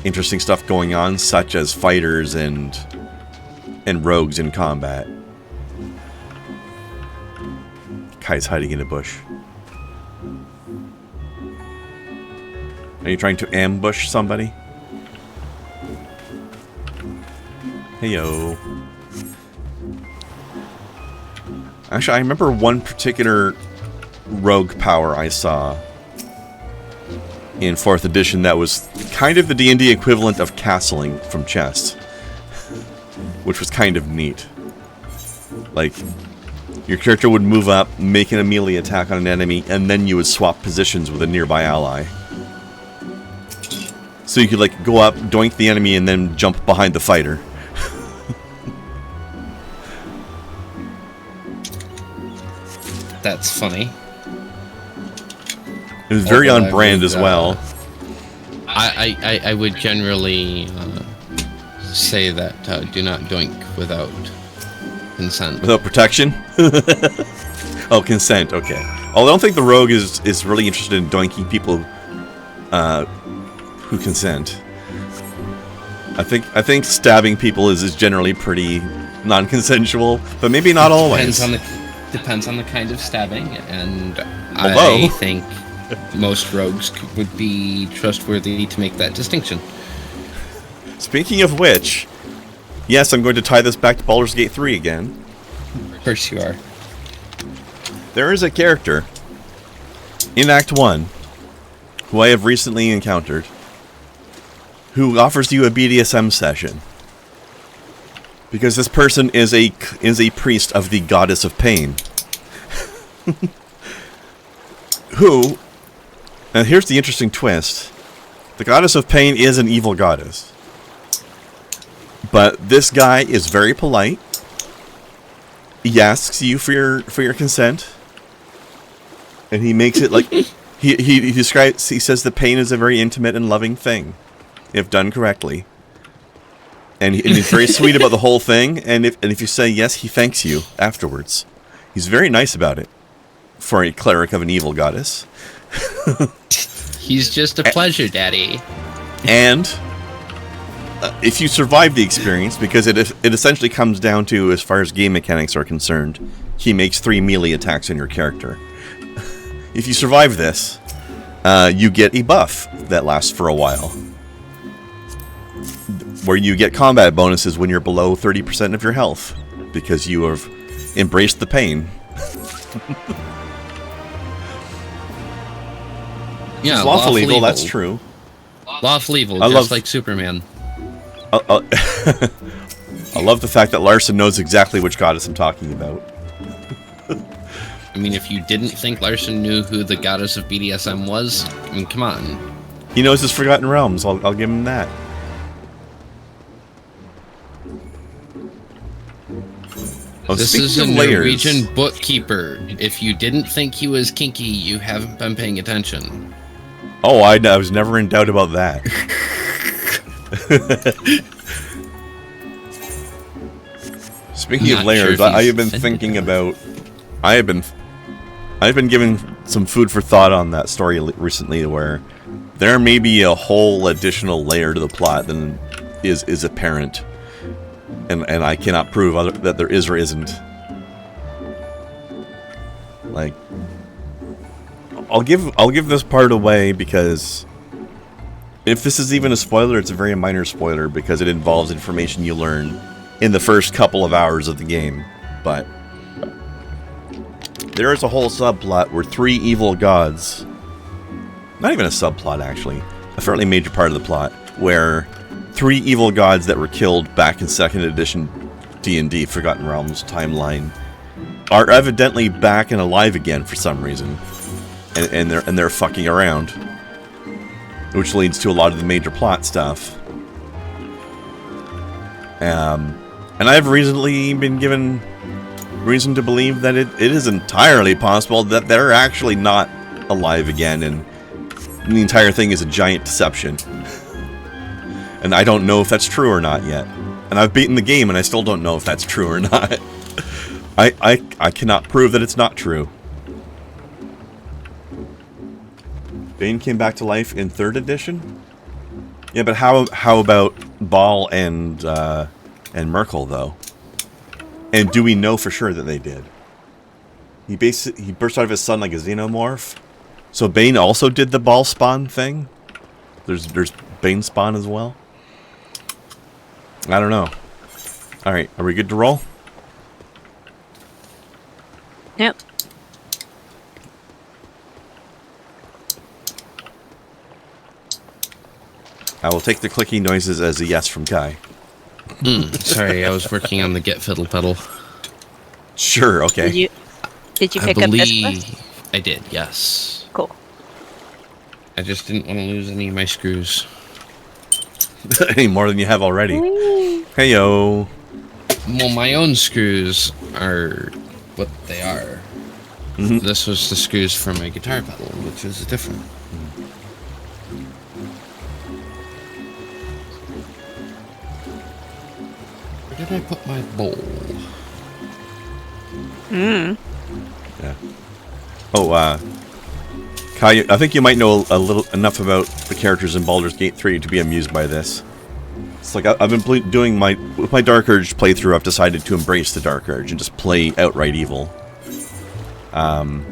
interesting stuff going on, such as fighters and rogues in combat. Kai's hiding in a bush. Are you trying to ambush somebody? Heyo. Actually, I remember one particular rogue power I saw in 4th edition that was kind of the D&D equivalent of castling from chess, which was kind of neat. Like, your character would move up, make an melee attack on an enemy, and then you would swap positions with a nearby ally. So you could, like, go up, doink the enemy, and then jump behind the fighter. That's funny. It was very on brand as well. I would generally say that do not doink without consent. Without protection? Oh, consent, okay. Although I don't think the rogue is really interested in doinking people who consent. I think stabbing people is generally pretty non-consensual, but maybe not always. Depends on the kind of stabbing, and Although, I think most rogues would be trustworthy to make that distinction. Speaking of which, yes, I'm going to tie this back to Baldur's Gate 3 again. Of course you are. There is a character in Act 1 who I have recently encountered who offers you a BDSM session. Because this person is a priest of the goddess of pain. Who, and here's the interesting twist, the goddess of pain is an evil goddess. But this guy is very polite. He asks you for your consent. And he makes it like he says that pain is a very intimate and loving thing, if done correctly. And he's very sweet about the whole thing, and if you say yes, he thanks you afterwards. He's very nice about it for a cleric of an evil goddess. He's just a pleasure, daddy. And if you survive the experience, because it essentially comes down to, as far as game mechanics are concerned, he makes 3 melee attacks on your character. If you survive this, you get a buff that lasts for a while, where you get combat bonuses when you're below 30% of your health, because you have embraced the pain. Yeah, lawful evil, that's true. Lawful evil, just like Superman. I love the fact that Larson knows exactly which goddess I'm talking about. I mean, if you didn't think Larson knew who the goddess of BDSM was, I mean, come on. He knows his Forgotten Realms, I'll give him that. Oh, this is a Norwegian bookkeeper. If you didn't think he was kinky, you haven't been paying attention. Oh, I was never in doubt about that. Speaking of layers, I have been thinking about... I've been given some food for thought on that story recently, where there may be a whole additional layer to the plot than is apparent. And I cannot prove that there is or isn't. Like, I'll give this part away because if this is even a spoiler, it's a very minor spoiler because it involves information you learn in the first couple of hours of the game. But there is a whole subplot where 3 evil gods, not even a subplot actually, a fairly major part of the plot, where 3 evil gods that were killed back in 2nd edition D&D Forgotten Realms timeline are evidently back and alive again for some reason, and they're fucking around, which leads to a lot of the major plot stuff. And I've recently been given reason to believe that it is entirely possible that they're actually not alive again, and the entire thing is a giant deception. And I don't know if that's true or not yet. And I've beaten the game, and I still don't know if that's true or not. I cannot prove that it's not true. Bane came back to life in 3rd edition? Yeah, but how about Ball and Merkel, though? And do we know for sure that they did? He burst out of his sun like a xenomorph. So Bane also did the Ball spawn thing? There's Bane spawn as well? I don't know. Alright, are we good to roll? Yep. I will take the clicking noises as a yes from Kai. Sorry, I was working on the Get Fiddle Pedal. Sure, okay. Did you pick up this quest? I did, yes. Cool. I just didn't want to lose any of my screws. Any more than you have already. Whee! Heyo. Well, my own screws are what they are. Mm-hmm. This was the screws for my guitar pedal, which is different. Where did I put my bowl? Mm. Yeah. Oh, Kai, I think you might know enough about the characters in Baldur's Gate 3 to be amused by this. It's like I've been doing with my Dark Urge playthrough. I've decided to embrace the Dark Urge and just play outright evil. And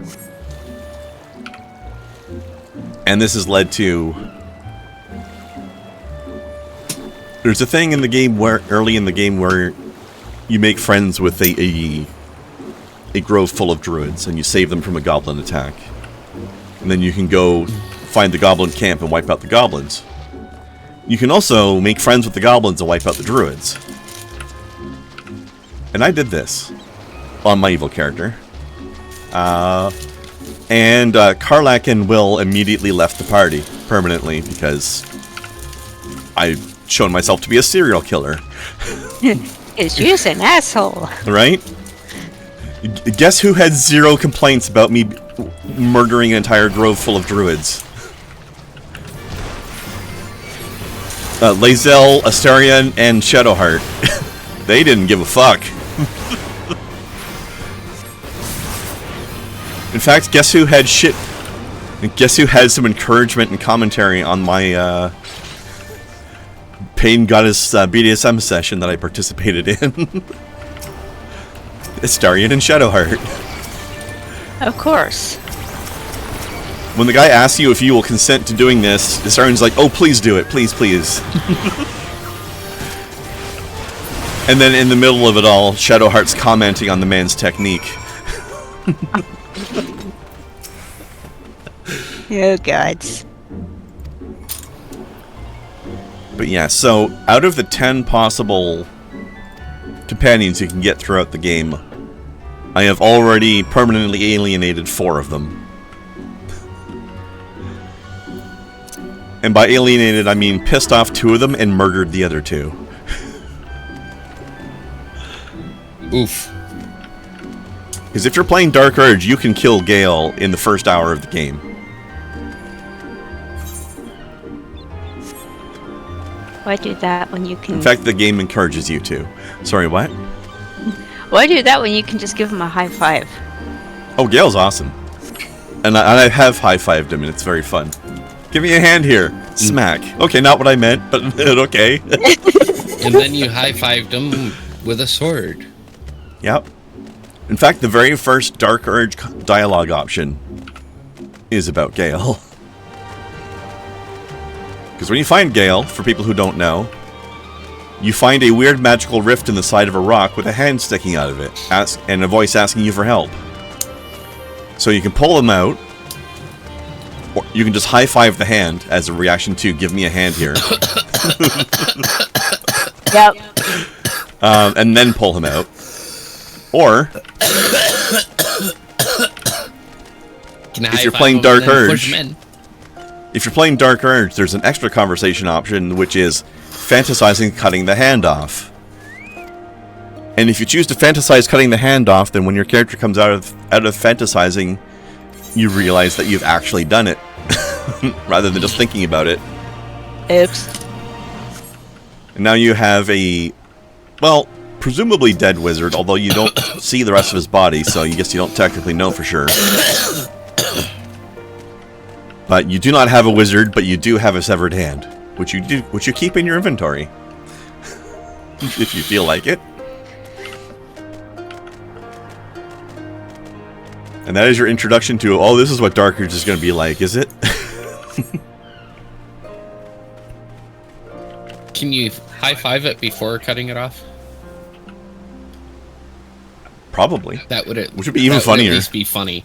this has led to... There's a thing in the game early in the game where you make friends with a grove full of druids, and you save them from a goblin attack. And then you can go find the goblin camp and wipe out the goblins. You can also make friends with the goblins and wipe out the druids. And I did this on my evil character. And Karlak and Will immediately left the party permanently because I've shown myself to be a serial killer. It's just an asshole. Right? Guess who had 0 complaints about me murdering an entire grove full of druids? Lae'zel, Astarion, and Shadowheart. They didn't give a fuck. In fact, guess who had Guess who had some encouragement and commentary on my Pain Goddess BDSM session that I participated in? Astarion and Shadowheart. Of course. When the guy asks you if you will consent to doing this, Astarion's like, oh, please do it. Please, please. And then in the middle of it all, Shadowheart's commenting on the man's technique. Oh, gods. But yeah, so out of the 10 possible companions you can get throughout the game, I have already permanently alienated 4 of them. And by alienated, I mean pissed off 2 of them and murdered the other 2. Oof. Because if you're playing Dark Urge, you can kill Gale in the first hour of the game. Why do that when you can... In fact, the game encourages you to. Sorry, what? Why do that when you can just give him a high five? Oh, Gale's awesome. And I have high-fived him, and it's very fun. Give me a hand here. Smack. Okay, not what I meant, but okay. And then you high-fived him with a sword. Yep. In fact, the very first Dark Urge dialogue option is about Gale. Because when you find Gale, for people who don't know, you find a weird magical rift in the side of a rock with a hand sticking out of it, and a voice asking you for help. So you can pull him out, or you can just high-five the hand as a reaction to give me a hand here. Yep. And then pull him out. Or If you're playing Dark Urge, there's an extra conversation option, which is fantasizing cutting the hand off. And if you choose to fantasize cutting the hand off, then when your character comes out of fantasizing, you realize that you've actually done it, rather than just thinking about it. Oops. And now you have a, well, presumably dead wizard, although you don't see the rest of his body, so I guess you don't technically know for sure. But you do not have a wizard, but you do have a severed hand, which you keep in your inventory, if you feel like it. And that is your introduction to, oh, this is what Dark Urge is going to be like, is it? Can you high-five it before cutting it off? Probably. Which would be even funnier. Would at least be funny.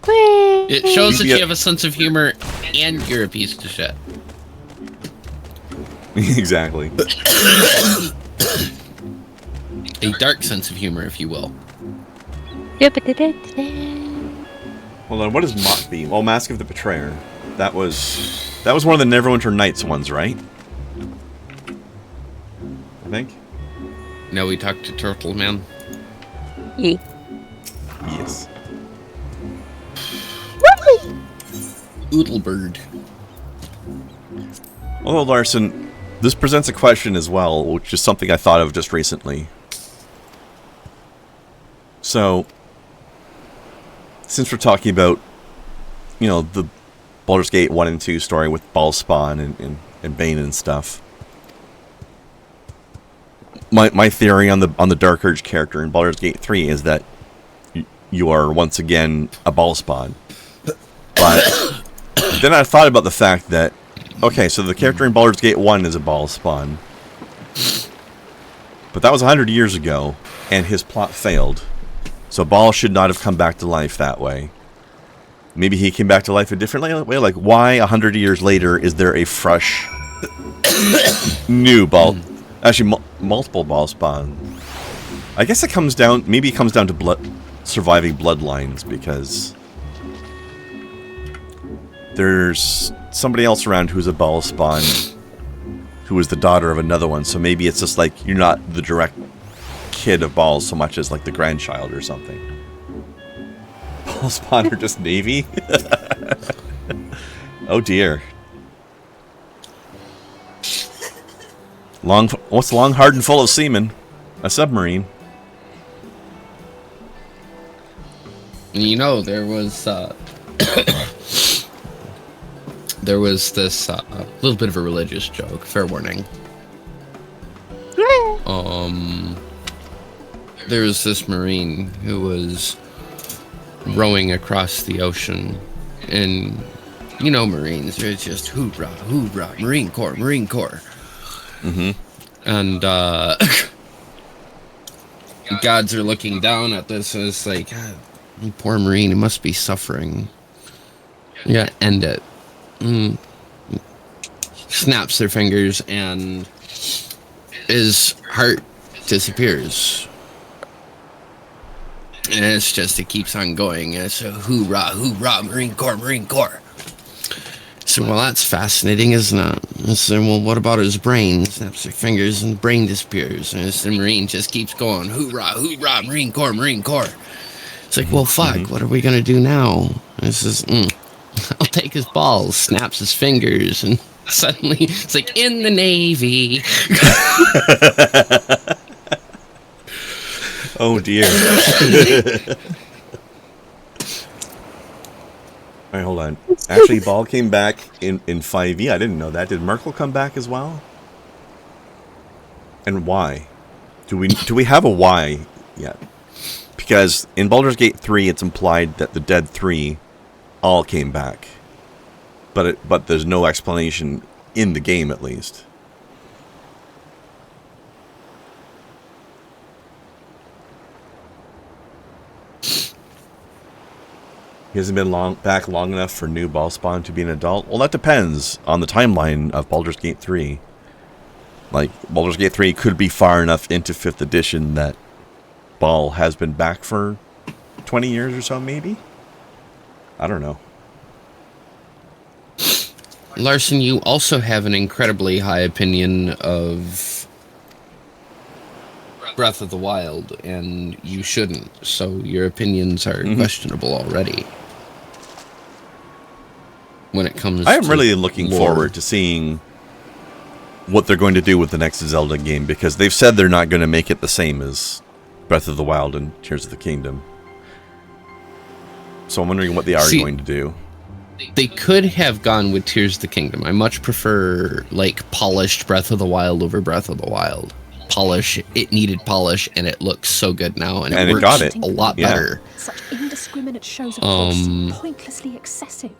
It shows that you have a sense of humor and you're a piece of shit. Exactly. A dark sense of humor, if you will. Hold on, what is Mock Beam? Oh, Mask of the Betrayer. That was one of the Neverwinter Nights ones, right? I think. Now we talked to Turtle Man. Yeah. Yes. Oodlebird. Although, Larson, this presents a question as well, which is something I thought of just recently. So, since we're talking about, you know, the Baldur's Gate 1 and 2 story with Ballspawn and Bane and stuff, my theory on the Dark Urge character in Baldur's Gate 3 is that you are once again a Ballspawn. But then I thought about the fact that, okay, so the character in Baldur's Gate 1 is a Ballspawn, but that was 100 years ago, and his plot failed. So Ball should not have come back to life that way. Maybe he came back to life a different way. Like, why 100 years later is there a fresh, new Ball? Actually, multiple Ballspawn. I guess it comes down. Maybe it comes down to surviving bloodlines, because there's somebody else around who's a Ballspawn, who is the daughter of another one. So maybe it's just like you're not the direct kid of Balls so much as like the grandchild or something. Ballspawn are just Navy? Oh dear. What's long, hard, and full of semen? A submarine. You know, there was there was this little bit of a religious joke. Fair warning. There was this Marine who was rowing across the ocean, and you know, Marines, they're just hoorah, hoorah, Marine Corps, Marine Corps. Mm-hmm. And gods are looking down at this, and it's like, God, poor Marine, he must be suffering. Yeah, end it. Snaps their fingers, and his heart disappears. And it's just, it keeps on going. It's a hoorah, hoorah, Marine Corps, Marine Corps. So, well, that's fascinating, isn't it? I said, well, what about his brain? Snaps their fingers and the brain disappears. And the Marine just keeps going, hoorah, hoorah, Marine Corps, Marine Corps. It's like, well, fuck, what are we going to do now? And it says, I'll take his balls, snaps his fingers, and suddenly it's like, in the Navy. Oh dear. Alright, hold on. Actually, Ball came back in 5e. I didn't know that. Did Merkel come back as well? And why? Do we have a why yet? Because in Baldur's Gate 3, it's implied that the Dead 3 all came back. But there's no explanation in the game, at least. He hasn't been back long enough for new Ballspawn to be an adult? Well, that depends on the timeline of Baldur's Gate 3. Like, Baldur's Gate 3 could be far enough into 5th edition that ball has been back for 20 years or so, maybe? I don't know. Larson, you also have an incredibly high opinion of Breath of the Wild, and you shouldn't. So your opinions are questionable already. When it comes I am to really looking lore. forward to seeing what they're going to do with the next Zelda game, because they've said they're not going to make it the same as Breath of the Wild and Tears of the Kingdom. So I'm wondering what they are going to do. They could have gone with Tears of the Kingdom. I much prefer, like, polished Breath of the Wild over Breath of the Wild. Polish, it needed polish, and it looks so good now, and it works got it. a lot better. Such indiscriminate shows of force, pointlessly excessive.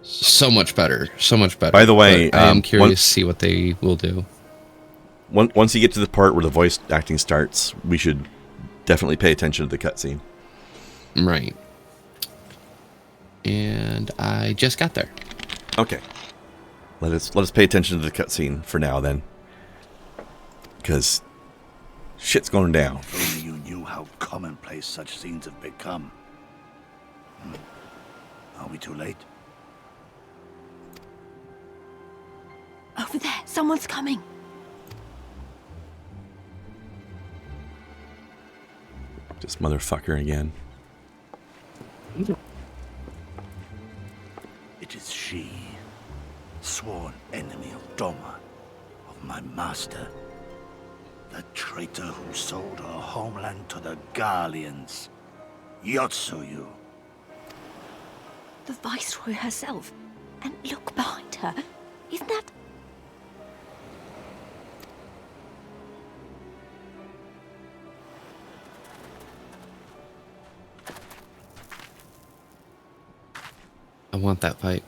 So much better. So much better. By the way, But I am curious to see what they will do. Once you get to the part where the voice acting starts, we should definitely pay attention to the cutscene. Right. And I just got there. Okay. Let us pay attention to the cutscene for now, then. Because shit's going down. If only you knew how commonplace such scenes have become. Are we too late? Over there, someone's coming. This motherfucker again. It is she, sworn enemy of Doma, of my master. The traitor who sold her homeland to the Garleans. Yotsuyu. The Viceroy herself. And look behind her. Isn't that... I want that pipe.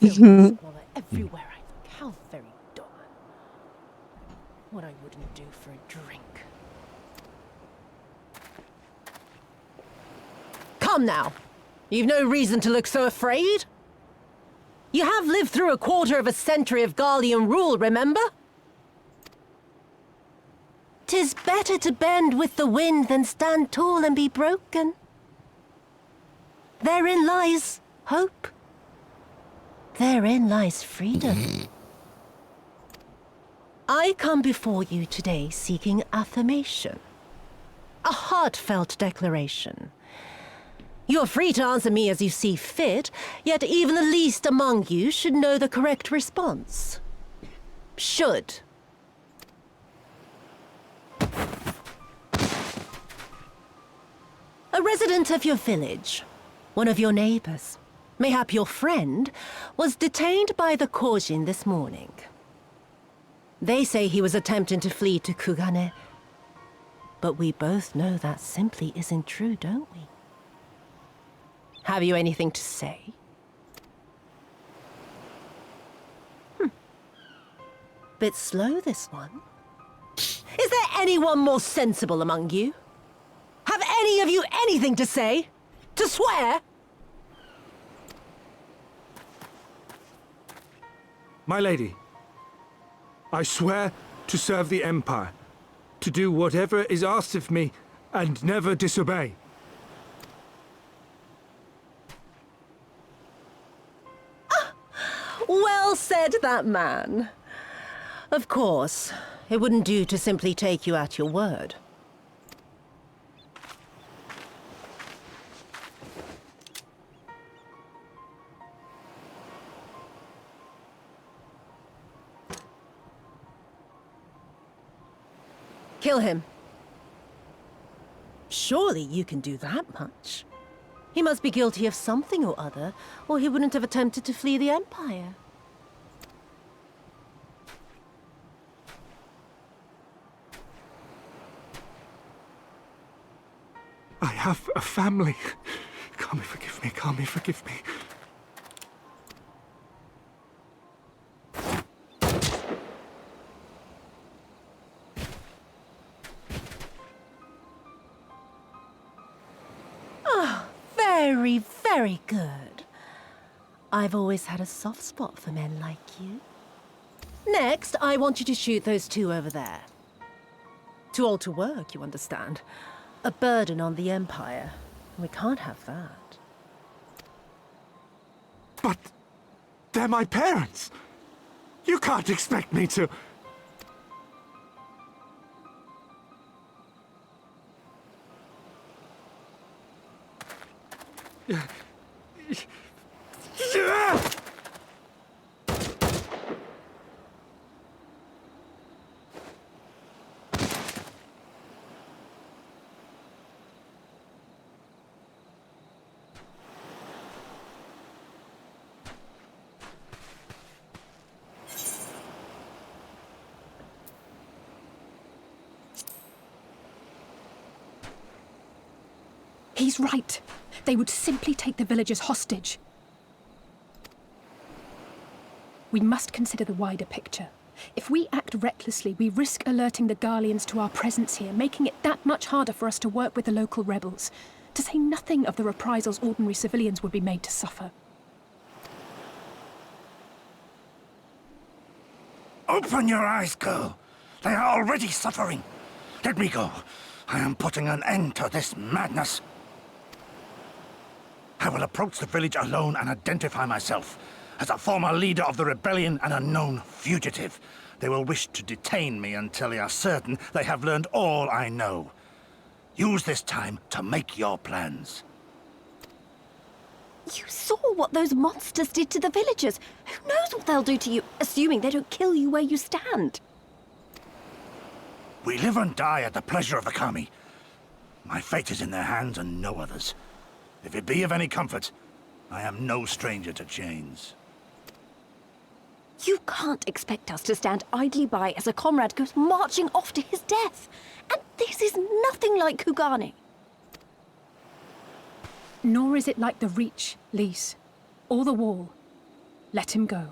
Squalor everywhere I look. How very Doma. What I wouldn't do for a drink. Come now. You've no reason to look so afraid. You have lived through a quarter of a century of Garlean rule, remember? 'Tis better to bend with the wind than stand tall and be broken. Therein lies hope. Therein lies freedom. I come before you today seeking affirmation. A heartfelt declaration. You are free to answer me as you see fit, yet even the least among you should know the correct response. Should. A resident of your village, one of your neighbors, mayhap your friend, was detained by the Korjin this morning. They say he was attempting to flee to Kugane, but we both know that simply isn't true, don't we? Have you anything to say? Bit slow, this one. Is there anyone more sensible among you? Have any of you anything to say? To swear? My lady, I swear to serve the Empire, to do whatever is asked of me, and never disobey. Well said, that man. Of course, it wouldn't do to simply take you at your word. Kill him. Surely you can do that much. He must be guilty of something or other, or he wouldn't have attempted to flee the Empire. I have a family. Kami, forgive me. Kami, forgive me. Very, very good. I've always had a soft spot for men like you. Next, I want you to shoot those two over there. Too old to work, you understand. A burden on the Empire. We can't have that. But they're my parents. You can't expect me to... He's right. They would simply take the villagers hostage. We must consider the wider picture. If we act recklessly, we risk alerting the Garleans to our presence here, making it that much harder for us to work with the local rebels. To say nothing of the reprisals ordinary civilians would be made to suffer. Open your eyes, girl. They are already suffering. Let me go. I am putting an end to this madness. I will approach the village alone and identify myself as a former leader of the rebellion and a known fugitive. They will wish to detain me until they are certain they have learned all I know. Use this time to make your plans. You saw what those monsters did to the villagers. Who knows what they'll do to you, assuming they don't kill you where you stand? We live and die at the pleasure of the Kami. My fate is in their hands and no others. If it be of any comfort, I am no stranger to chains. You can't expect us to stand idly by as a comrade goes marching off to his death. And this is nothing like Kugani. Nor is it like the Reach, Lise, or the Wall. Let him go.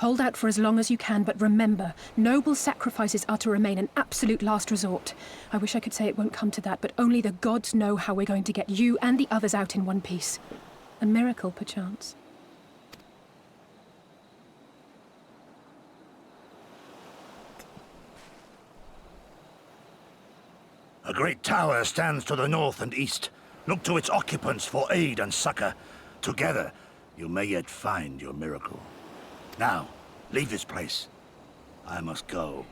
Hold out for as long as you can, but remember, noble sacrifices are to remain an absolute last resort. I wish I could say it won't come to that, but only the gods know how we're going to get you and the others out in one piece. A miracle, perchance. A great tower stands to the north and east. Look to its occupants for aid and succor. Together, you may yet find your miracle. Now, leave this place. I must go.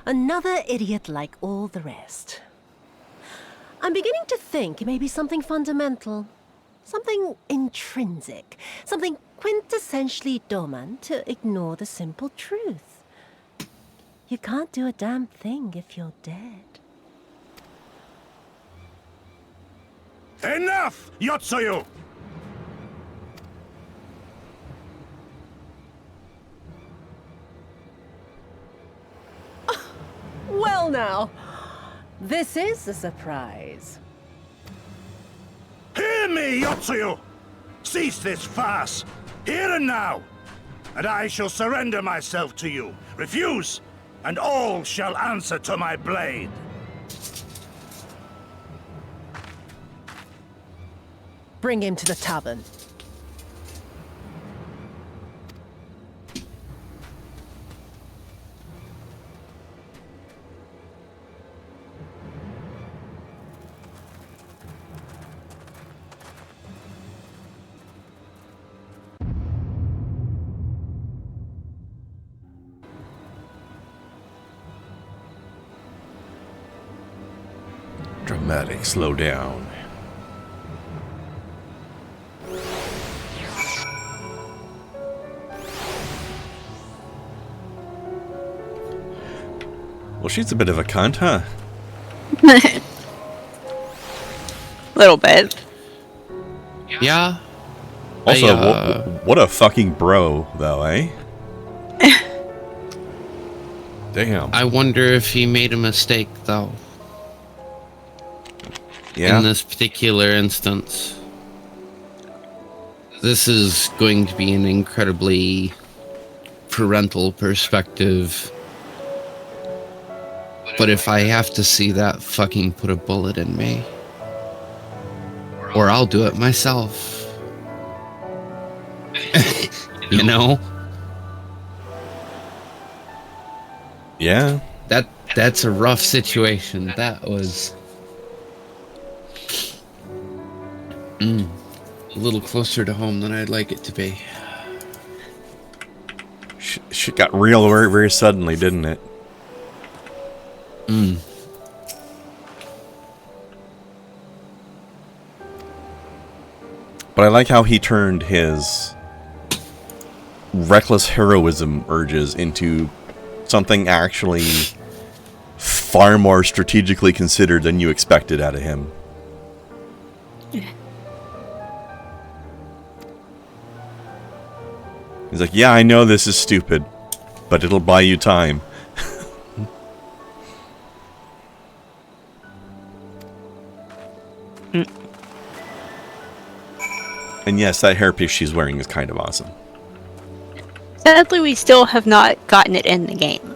Another idiot like all the rest. I'm beginning to think it may be something fundamental. Something intrinsic. Something quintessentially Doman to ignore the simple truth. You can't do a damn thing if you're dead. Enough, Yotsuyu! Well now, this is a surprise. Hear me, Yotsuyu! Cease this farce, here and now, and I shall surrender myself to you. Refuse, and all shall answer to my blade. Bring him to the tavern. Dramatic slow down. Well, she's a bit of a cunt, huh? Little bit. Yeah. Also, what a fucking bro, though, eh? Damn. I wonder if he made a mistake, though. Yeah. In this particular instance. This is going to be an incredibly parental perspective But if I have to see that fucking put a bullet in me, or I'll do it myself. You know? Yeah. That's a rough situation. That was a little closer to home than I'd like it to be. Shit got real very, very suddenly, didn't it? But I like how he turned his reckless heroism urges into something actually far more strategically considered than you expected out of him. He's like, yeah, I know this is stupid, but it'll buy you time. And yes, that hairpiece she's wearing is kind of awesome. Sadly, we still have not gotten it in the game.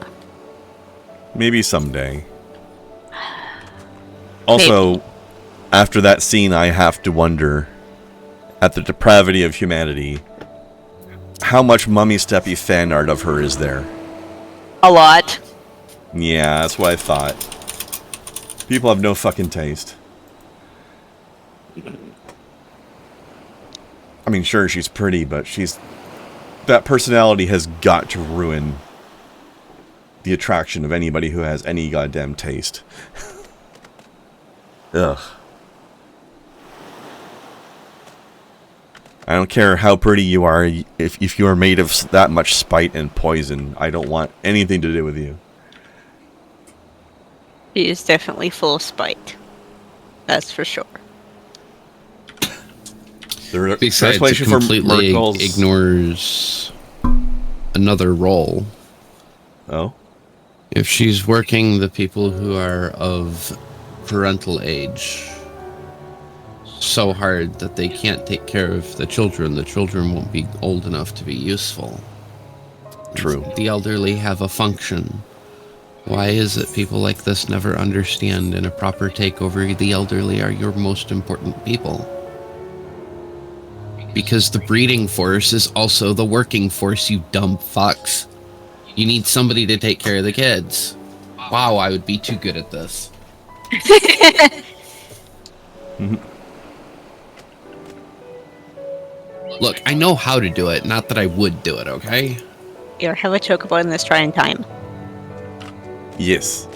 Maybe someday. Also, Maybe. After that scene, I have to wonder, at the depravity of humanity, how much Mummy Steppy fan art of her is there? A lot. Yeah, that's what I thought. People have no fucking taste. I mean, sure, she's pretty, but that personality has got to ruin the attraction of anybody who has any goddamn taste. Ugh. I don't care how pretty you are, if you are made of that much spite and poison, I don't want anything to do with you. She is definitely full of spite. That's for sure. Besides, it completely ignores another role. Oh? If she's working the people who are of parental age so hard that they can't take care of the children won't be old enough to be useful. True. The elderly have a function. Why is it people like this never understand in a proper takeover the elderly are your most important people? Because the breeding force is also the working force, you dumb fucks. You need somebody to take care of the kids. Wow, I would be too good at this. Look, I know how to do it, not that I would do it, okay? You have a chocobo in this trying time. Yes.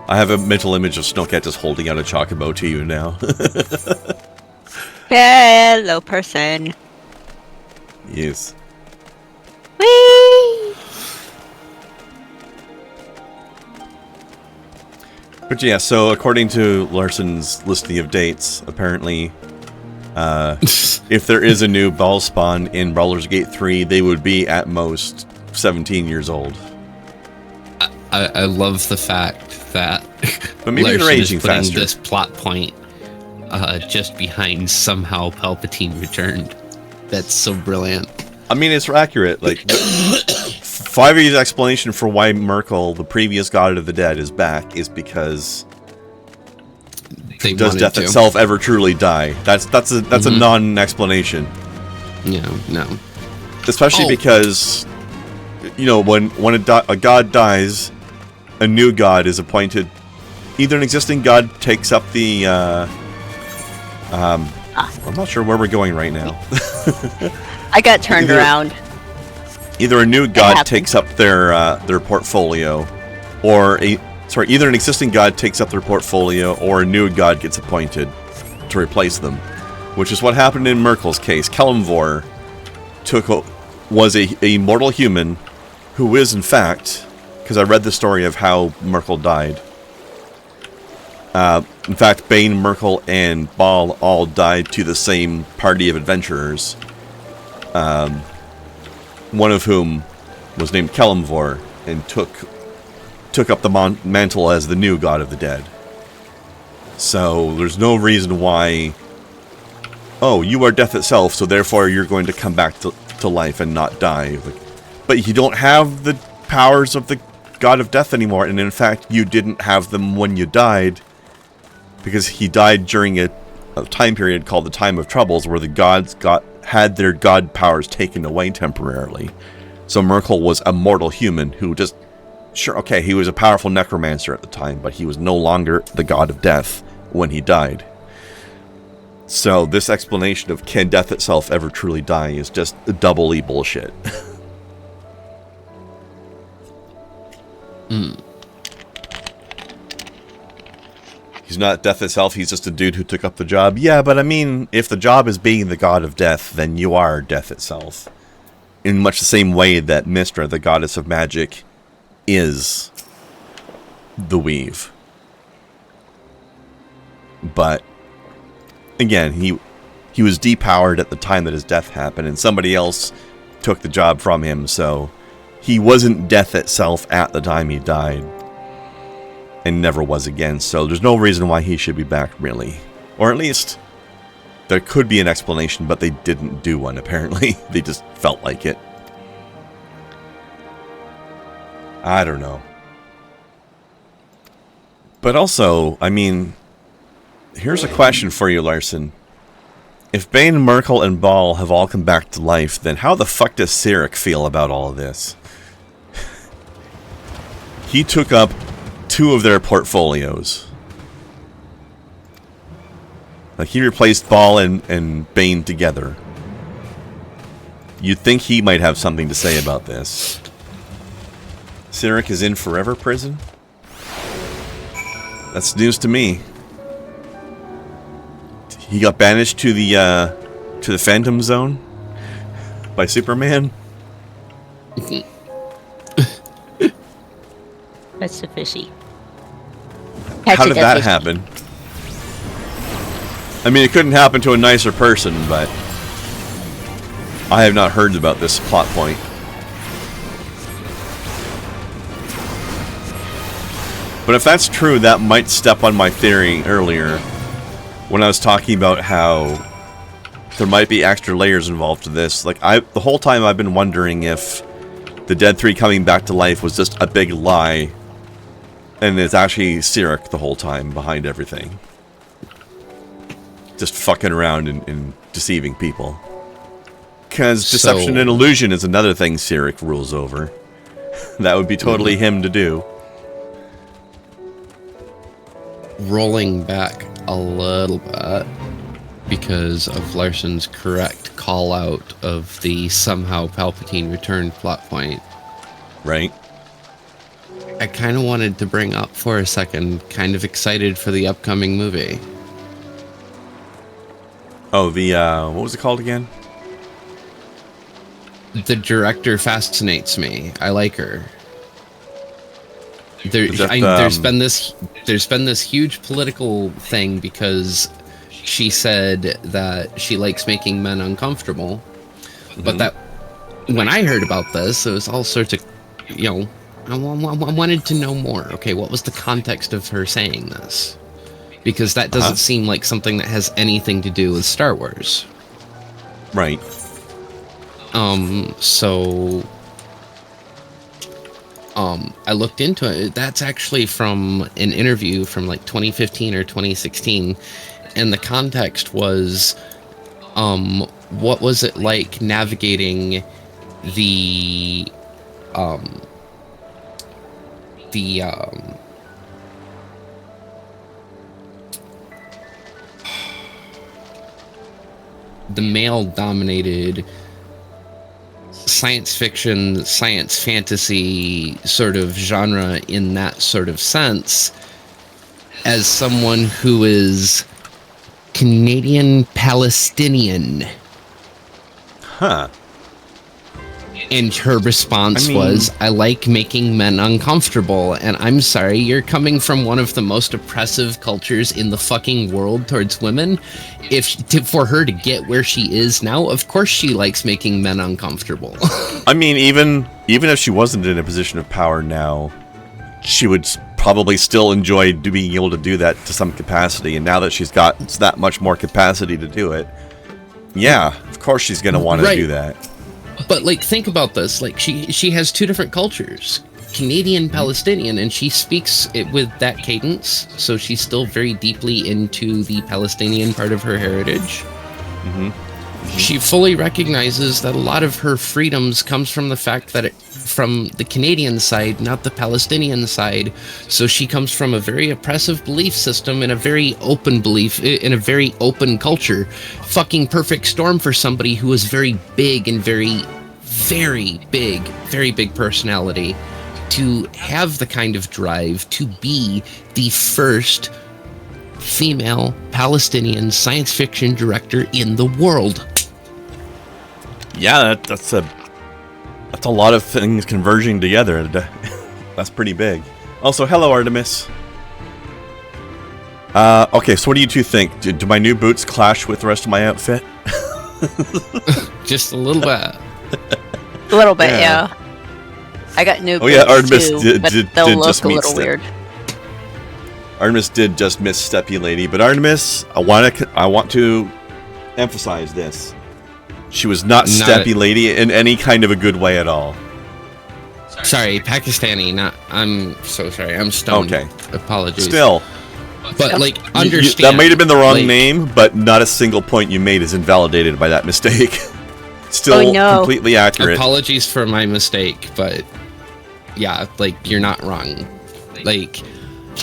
I have a mental image of Snowcat just holding out a chocobo to you now. Hello, person. Yes. Whee! But yeah, so according to Larson's listing of dates, apparently, if there is a new ball spawn in Brawler's Gate 3, they would be at most 17 years old. I love the fact that But maybe they're Larson aging is putting faster. this plot point just behind somehow Palpatine returned. That's so brilliant. I mean, it's accurate. Like, 5E's explanation for why Merkel, the previous god of the dead, is back is because They does wanted death to. itself ever truly die? That's a non-explanation. Yeah, no. Especially because, you know, when a god dies, a new god is appointed. Either an existing god takes up the. I'm not sure where we're going right now. I got turned around. Either a new god takes up their portfolio, or either an existing god takes up their portfolio, or a new god gets appointed to replace them, which is what happened in Merkel's case. Kelemvor was a mortal human who is, in fact, because I read the story of how Merkel died. In fact, Bane, Merkel, and Ball all died to the same party of adventurers. One of whom was named Kelemvor and took up the mantle as the new god of the dead. So there's no reason why. Oh, you are death itself, so therefore you're going to come back to life and not die. But you don't have the powers of the god of death anymore, and in fact, you didn't have them when you died, because he died during a time period called the Time of Troubles, where the gods had their god powers taken away temporarily. So Merkel was a mortal human who just... Sure, okay, he was a powerful necromancer at the time, but he was no longer the god of death when he died. So this explanation of can death itself ever truly die is just doubly bullshit. He's not death itself, he's just a dude who took up the job. Yeah, but I mean, if the job is being the god of death, then you are death itself. In much the same way that Mystra, the goddess of magic, is the weave. But again, he was depowered at the time that his death happened, and somebody else took the job from him, so he wasn't death itself at the time he died, and never was again, so there's no reason why he should be back, really. Or at least, there could be an explanation, but they didn't do one, apparently. They just felt like it. I don't know. But also, I mean, here's a question for you, Larson. If Bane, Merkel, and Ball have all come back to life, then how the fuck does Cyric feel about all of this? He took up 2 of their portfolios. Like, he replaced Ball and Bane together. You'd think he might have something to say about this. Cyric is in forever prison? That's news to me. He got banished to the Phantom Zone by Superman. That's the fishy. How did that happen? I mean, it couldn't happen to a nicer person, but I have not heard about this plot point. But if that's true, that might step on my theory earlier when I was talking about how there might be extra layers involved to this. Like, the whole time I've been wondering if the Dead 3 coming back to life was just a big lie, and it's actually Cyric the whole time behind everything. Just fucking around and deceiving people. Because deception and illusion is another thing Cyric rules over. That would be totally him to do. Rolling back a little bit, because of Larson's correct call out of the somehow Palpatine returned plot point. Right. I kind of wanted to bring up for a second, kind of excited for the upcoming movie. Oh, the, what was it called again? The director fascinates me. I like her. There's been this huge political thing because she said that she likes making men uncomfortable. But that when I heard about this, it was all sorts of, I wanted to know more. Okay, what was the context of her saying this? Because that doesn't seem like something that has anything to do with Star Wars. Right. I looked into it. That's actually from an interview from like 2015 or 2016. And the context was, what was it like navigating the male-dominated science fiction, science fantasy sort of genre in that sort of sense, as someone who is Canadian Palestinian. Huh. And her response was, I like making men uncomfortable. And I'm sorry, you're coming from one of the most oppressive cultures in the fucking world towards women. For her to get where she is now, of course she likes making men uncomfortable. I mean, even if she wasn't in a position of power now, she would probably still enjoy being able to do that to some capacity. And now that she's got that much more capacity to do it, yeah, of course she's going to want to do that. But, like, think about this. Like, she has 2 different cultures. Canadian Palestinian, and she speaks it with that cadence, so she's still very deeply into the Palestinian part of her heritage. She fully recognizes that a lot of her freedoms comes from the fact that from the Canadian side, not the Palestinian side. So she comes from a very oppressive belief system and a very open belief in a very open culture. Fucking perfect storm for somebody who is very big and very big personality to have the kind of drive to be the first female Palestinian science fiction director in the world. Yeah, that's a lot of things converging together. That's pretty big. Also, hello, Artemis. Okay, so what do you two think? Do my new boots clash with the rest of my outfit? Just a little bit. A little bit, yeah. I got new boots Artemis too, but they'll did look just a meet little weird. Artemis did just miss Steppy Lady, but Artemis, I want to emphasize this. She was not Steppy Lady in any kind of a good way at all. Sorry, Pakistani, I'm so sorry. I'm stoned. Okay. Apologies. Still. But, like, understand. That might have been the wrong name, but not a single point you made is invalidated by that mistake. Still completely accurate. Apologies for my mistake, but yeah, like, you're not wrong. Like,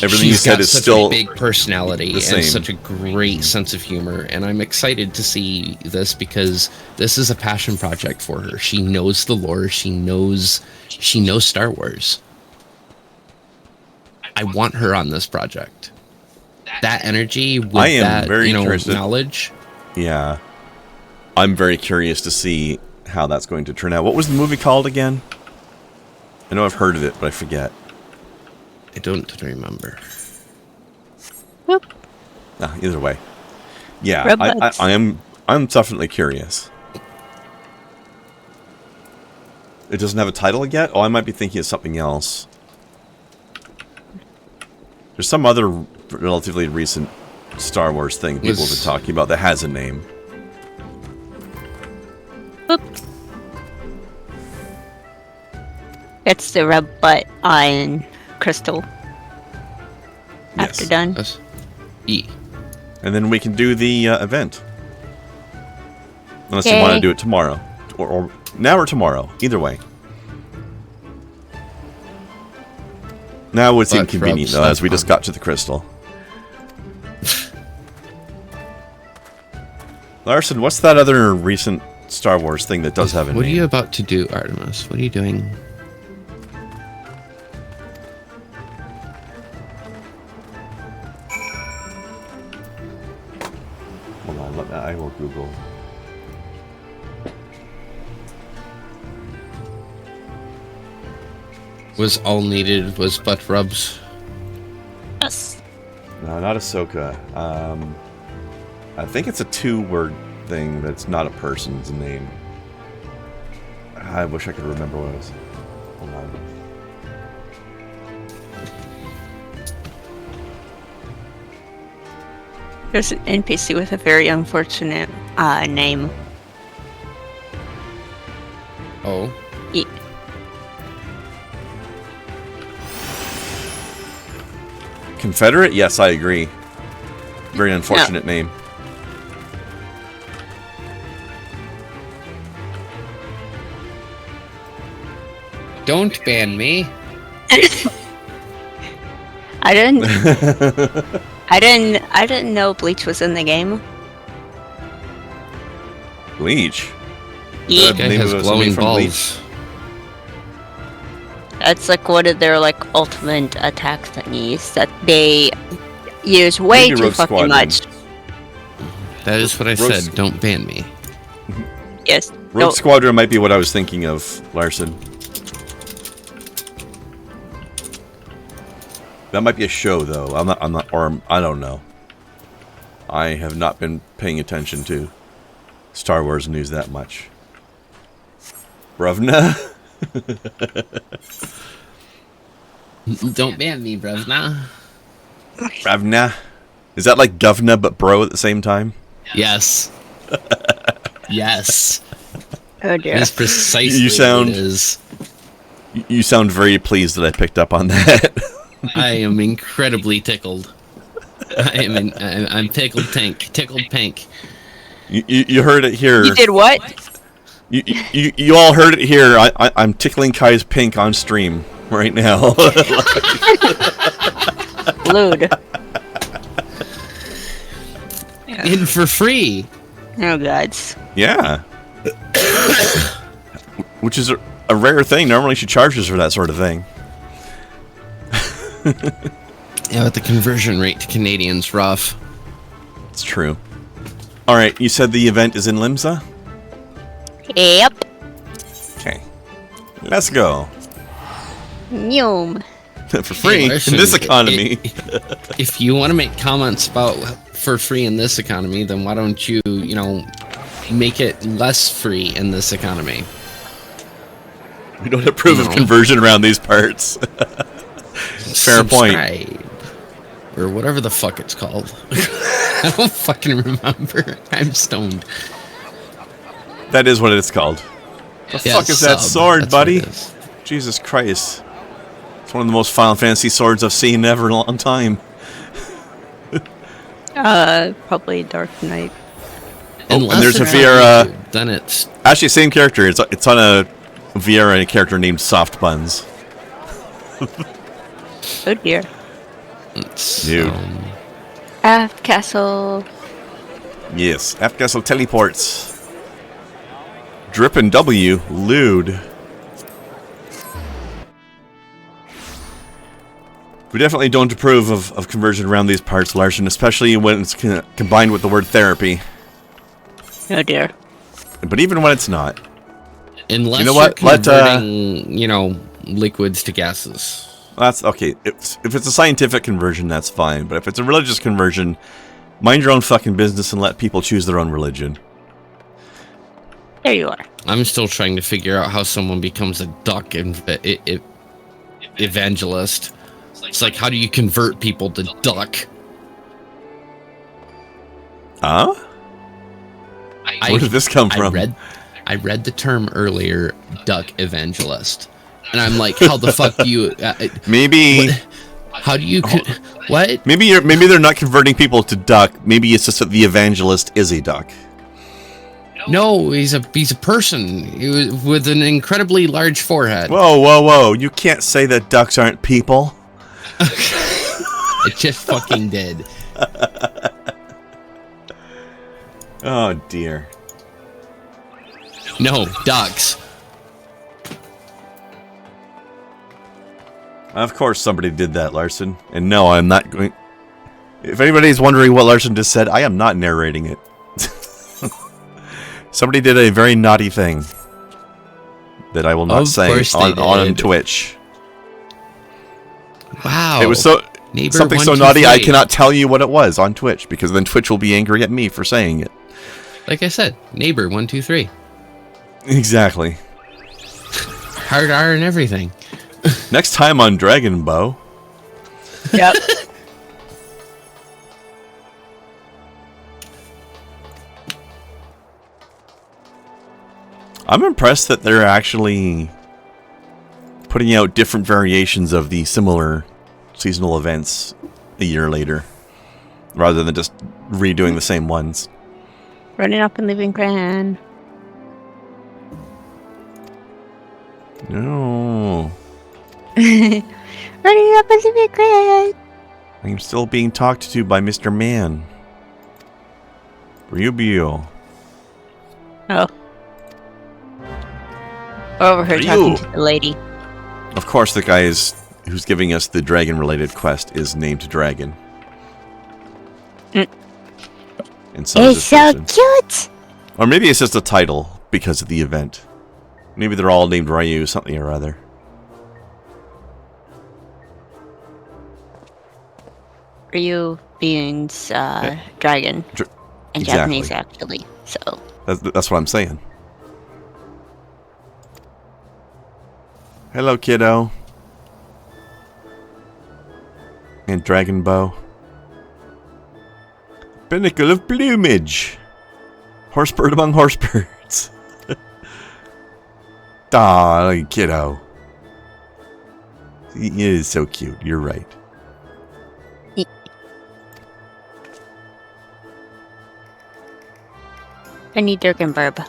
everything you said is still a big personality and such a great sense of humor, and I'm excited to see this because this is a passion project for her. She knows the lore. She knows Star Wars. I want her on this project. That energy with that knowledge. Yeah. I'm very curious to see how that's going to turn out. What was the movie called again? I know I've heard of it, but I forget. I don't remember. Whoop. Either way. Yeah, I'm definitely curious. It doesn't have a title yet? Oh, I might be thinking of something else. There's some other relatively recent Star Wars thing people have been talking about that has a name. Boop. It's the red butt on Crystal. After done. Yes. E. And then we can do the event. Unless you want to do it tomorrow. Or now or tomorrow. Either way. Now it's inconvenient, though, as we just got to the crystal. Larson, what's that other recent Star Wars thing that does have a name? What are you about to do, Artemis? What are you doing? Hold on, I will Google. Was all needed was butt rubs. Yes. No, not Ahsoka. I think it's a 2-word thing that's not a person's name. I wish I could remember what it was. Hold on. There's an NPC with a very unfortunate name. Oh. Yeah. Confederate? Yes, I agree. Very unfortunate name. Don't ban me. I didn't know Bleach was in the game. Bleach? Yeah. That guy has glowing balls. That's like one of their like ultimate attack thingies that they use way too fucking much. That is what I said. Don't ban me. Yes. Rogue Squadron might be what I was thinking of, Larson. That might be a show, though. I don't know. I have not been paying attention to Star Wars news that much. Brevna? Don't ban me, Brevna. Brevna? Is that like govna but bro at the same time? Yes. Yes. Oh dear. That's precisely You sound, what it is. You sound very pleased that I picked up on that. I am incredibly tickled. I'm tickled pink. You heard it here. You did what? You all heard it here. I'm tickling Kai's pink on stream right now. Lewd. In for free. Oh, gods. Yeah. Which is a rare thing. Normally she charges for that sort of thing. Yeah, but the conversion rate to Canadian's rough. It's true. Alright, you said the event is in Limsa? Yep. Okay. Let's go. Yum. For free Hey, listen, in this economy. If you want to make comments about for free in this economy, then why don't you, make it less free in this economy? We don't approve of conversion around these parts. Fair point. Or whatever the fuck it's called. I don't fucking remember. I'm stoned. That is what it's called. The Yeah, fuck is that sub. sword, That's what buddy? it is. Jesus Christ. It's one of the most Final Fantasy swords I've seen ever in a long time. Probably Dark Knight. And there's a it's on Viera. YouTube, then it's Actually, same character. It's on a Viera and a character named Soft Buns. Oh dear. Dude. Aft Castle. Yes, F Castle teleports. Drippin' W, lewd. We definitely don't approve of conversion around these parts, Larson, especially when it's combined with the word therapy. Oh dear. But even when it's not. Unless You know you're what? Let, converting, liquids to gases. That's okay. If it's a scientific conversion, that's fine. But if it's a religious conversion, mind your own fucking business and let people choose their own religion. There you are. I'm still trying to figure out how someone becomes a duck evangelist. It's like, how do you convert people to duck? Huh? Where did this come from? I read the term earlier, duck evangelist. And I'm like, how the fuck do you... Maybe... How do you... What? Maybe they're not converting people to duck. Maybe it's just that the evangelist is a duck. No, he's a person with an incredibly large forehead. Whoa. You can't say that ducks aren't people. It just fucking did. Oh, dear. No, ducks. Of course somebody did that, Larson. And no, I'm not going... If anybody's wondering what Larson just said, I am not narrating it. Somebody did a very naughty thing that I will not say on Twitch. Wow. It was something so naughty I cannot tell you what it was on Twitch, because then Twitch will be angry at me for saying it. Like I said, neighbor 123. Exactly. Hard R and everything. Next time on Dragon Bow. Yep. I'm impressed that they're actually putting out different variations of the similar seasonal events a year later, rather than just redoing the same ones. Running up and leaving Gran. No. Running up and leaving Gran. I'm still being talked to by Mr. Man. Rubio. Oh. Over her talking to the lady. Of course, the guy who's giving us the dragon-related quest is named Dragon. And so It's so cute! Or maybe it's just a title because of the event. Maybe they're all named Ryu something or other. Ryu means dragon in Japanese, actually. So that's what I'm saying. Hello, kiddo. And Dragon Bow. Pinnacle of plumage. Horsebird among horsebirds. Aw, kiddo. It is so cute. You're right. I need Durgenburb.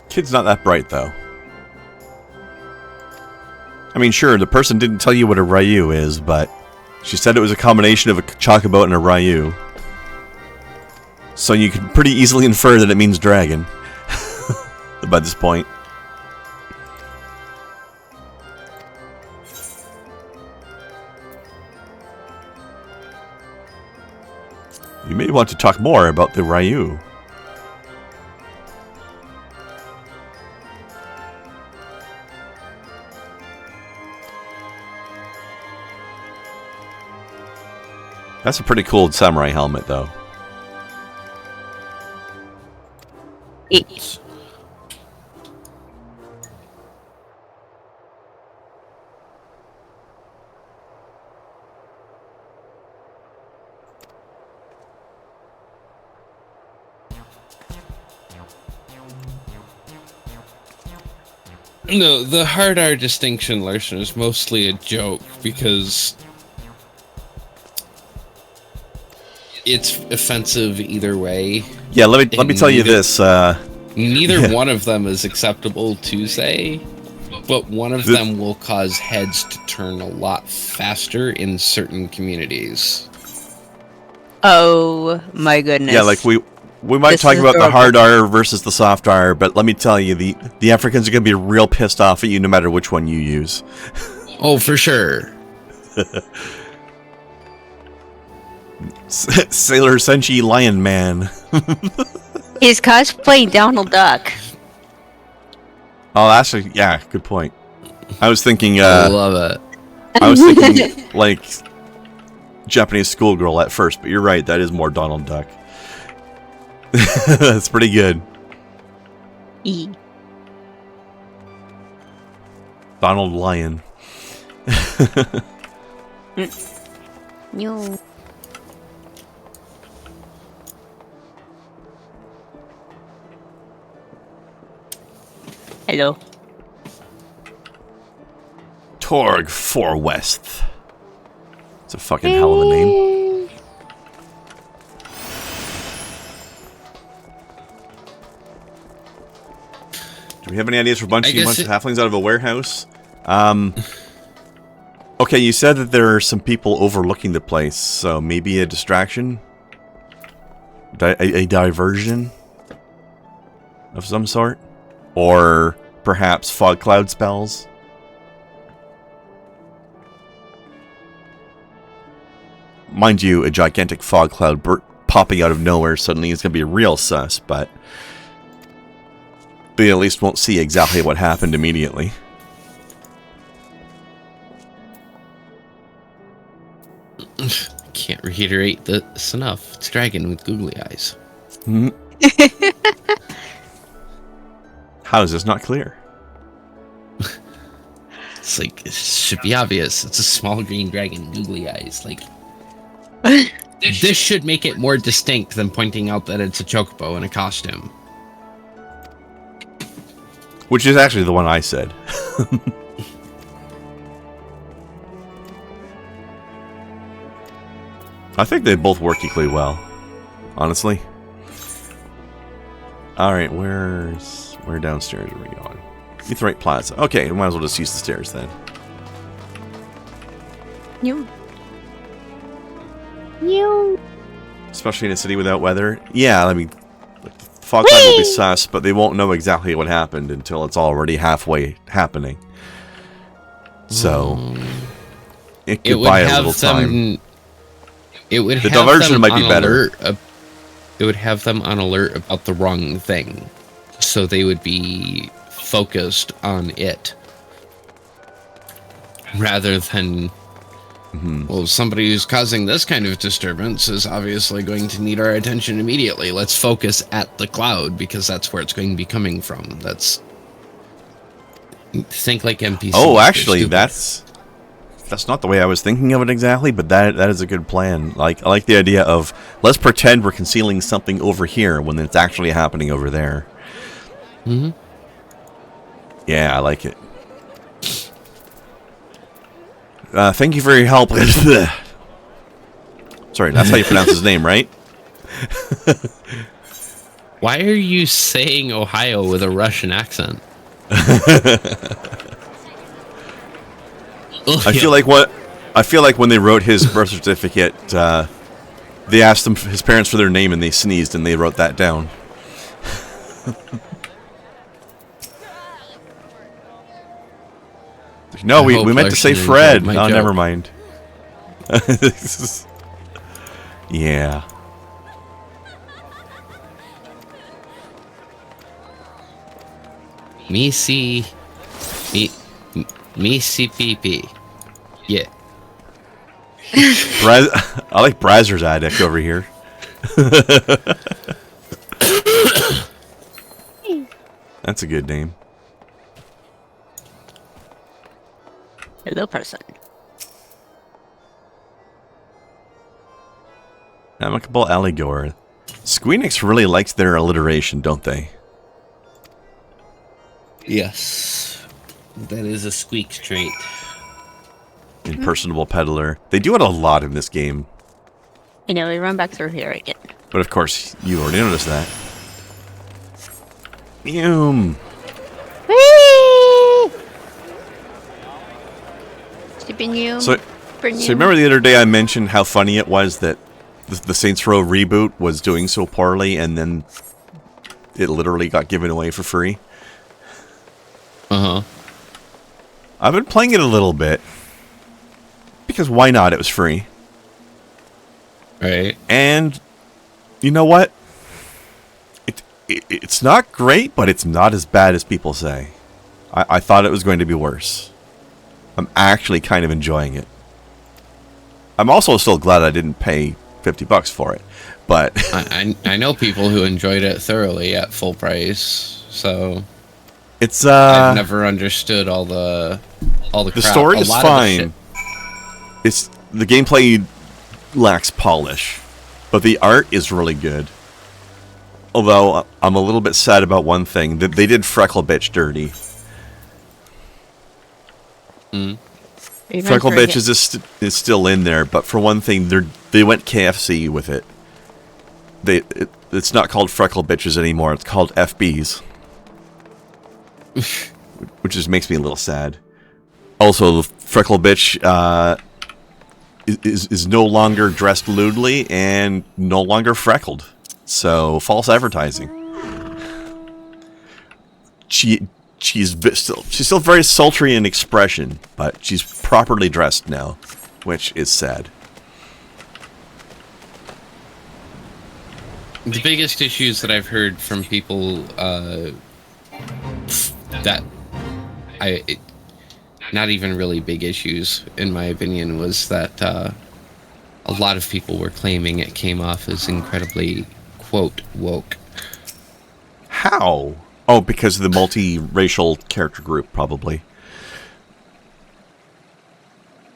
Kid's not that bright, though. I mean, sure, the person didn't tell you what a Ryu is, but she said it was a combination of a Chocobo and a Ryu. So you can pretty easily infer that it means dragon by this point. You may want to talk more about the Ryu. That's a pretty cool samurai helmet, though. Each. No, the hard R distinction, Larson, is mostly a joke because it's offensive either way. Yeah, let me tell you this. Neither one of them is acceptable to say, but one of them will cause heads to turn a lot faster in certain communities. Oh my goodness. Yeah, like we might talk about the hard R versus the soft R, but let me tell you, the Africans are going to be real pissed off at you no matter which one you use. Oh, for sure. Sailor Senshi Lion Man. He's cosplaying Donald Duck. Oh, actually, yeah, good point. I was thinking, I love it. I was thinking, like, Japanese schoolgirl at first, but you're right, that is more Donald Duck. That's pretty good. Donald Lion. No. Hello. Torg 4 West. It's a fucking hell of a name. Do we have any ideas for a bunch of halflings out of a warehouse? Okay, you said that there are some people overlooking the place, so maybe a distraction? A diversion? Of some sort? Or perhaps fog cloud spells? Mind you, a gigantic fog cloud popping out of nowhere suddenly is going to be real sus, but they at least won't see exactly what happened immediately. Can't reiterate this enough. It's dragon with googly eyes. How is this not clear? It's like, it should be obvious. It's a small green dragon, googly eyes. Like, this should make it more distinct than pointing out that it's a chocobo in a costume. Which is actually the one I said. I think they both work equally well, honestly. Alright, where downstairs are we going? Etherite Plaza. Okay, we might as well just use the stairs then. You. Especially in a city without weather. Yeah, I mean, fog cloud will be sus, but they won't know exactly what happened until it's already halfway happening. So, it could buy a little time. It would the have diversion them might be on better. It would have them on alert about the wrong thing, so they would be focused on it rather than Well, somebody who's causing this kind of disturbance is obviously going to need our attention immediately. Let's focus at the cloud, because that's where it's going to be coming from. That's... Think like NPCs. Oh, actually, that's not the way I was thinking of it exactly, but that is a good plan. Like, I like the idea of, let's pretend we're concealing something over here when it's actually happening over there. Mm-hmm. Yeah, I like it. Thank you for your help. Sorry, that's how you pronounce his name, right? Why are you saying Ohio with a Russian accent? I feel like when they wrote his birth certificate, they asked him his parents for their name and they sneezed and they wrote that down. No, we meant to say Fred. Oh, never mind. Yeah. Me see PP. Yeah. I like Brazzers Addict over here. That's a good name. Hello, person. Amicable Alligor. Squeenix really likes their alliteration, don't they? Yes. That is a squeak trait. Impersonable Peddler. They do it a lot in this game. You know, we run back through here again. But of course, you already noticed that. Whee! So remember the other day I mentioned how funny it was that the Saints Row reboot was doing so poorly and then it literally got given away for free? Uh-huh. I've been playing it a little bit. Because why not? It was free. Right. And you know what? It's not great, but it's not as bad as people say. I thought it was going to be worse. I'm actually kind of enjoying it. I'm also still glad I didn't pay $50 for it, but I know people who enjoyed it thoroughly at full price, so it's I've never understood all the crap. The story is fine. It's the gameplay lacks polish, but the art is really good. Although I'm a little bit sad about one thing, that they did Freckle Bitch dirty. Freckle Bitch is still in there, but for one thing, they went KFC with it. It's not called Freckle Bitches anymore. It's called FBs, which just makes me a little sad. Also, the Freckle Bitch is no longer dressed lewdly and no longer freckled. So false advertising. She's still very sultry in expression, but she's properly dressed now, which is sad. The biggest issues that I've heard from people not even really big issues, in my opinion, was that a lot of people were claiming it came off as incredibly, quote, woke. How? Oh, because of the multi-racial character group, probably.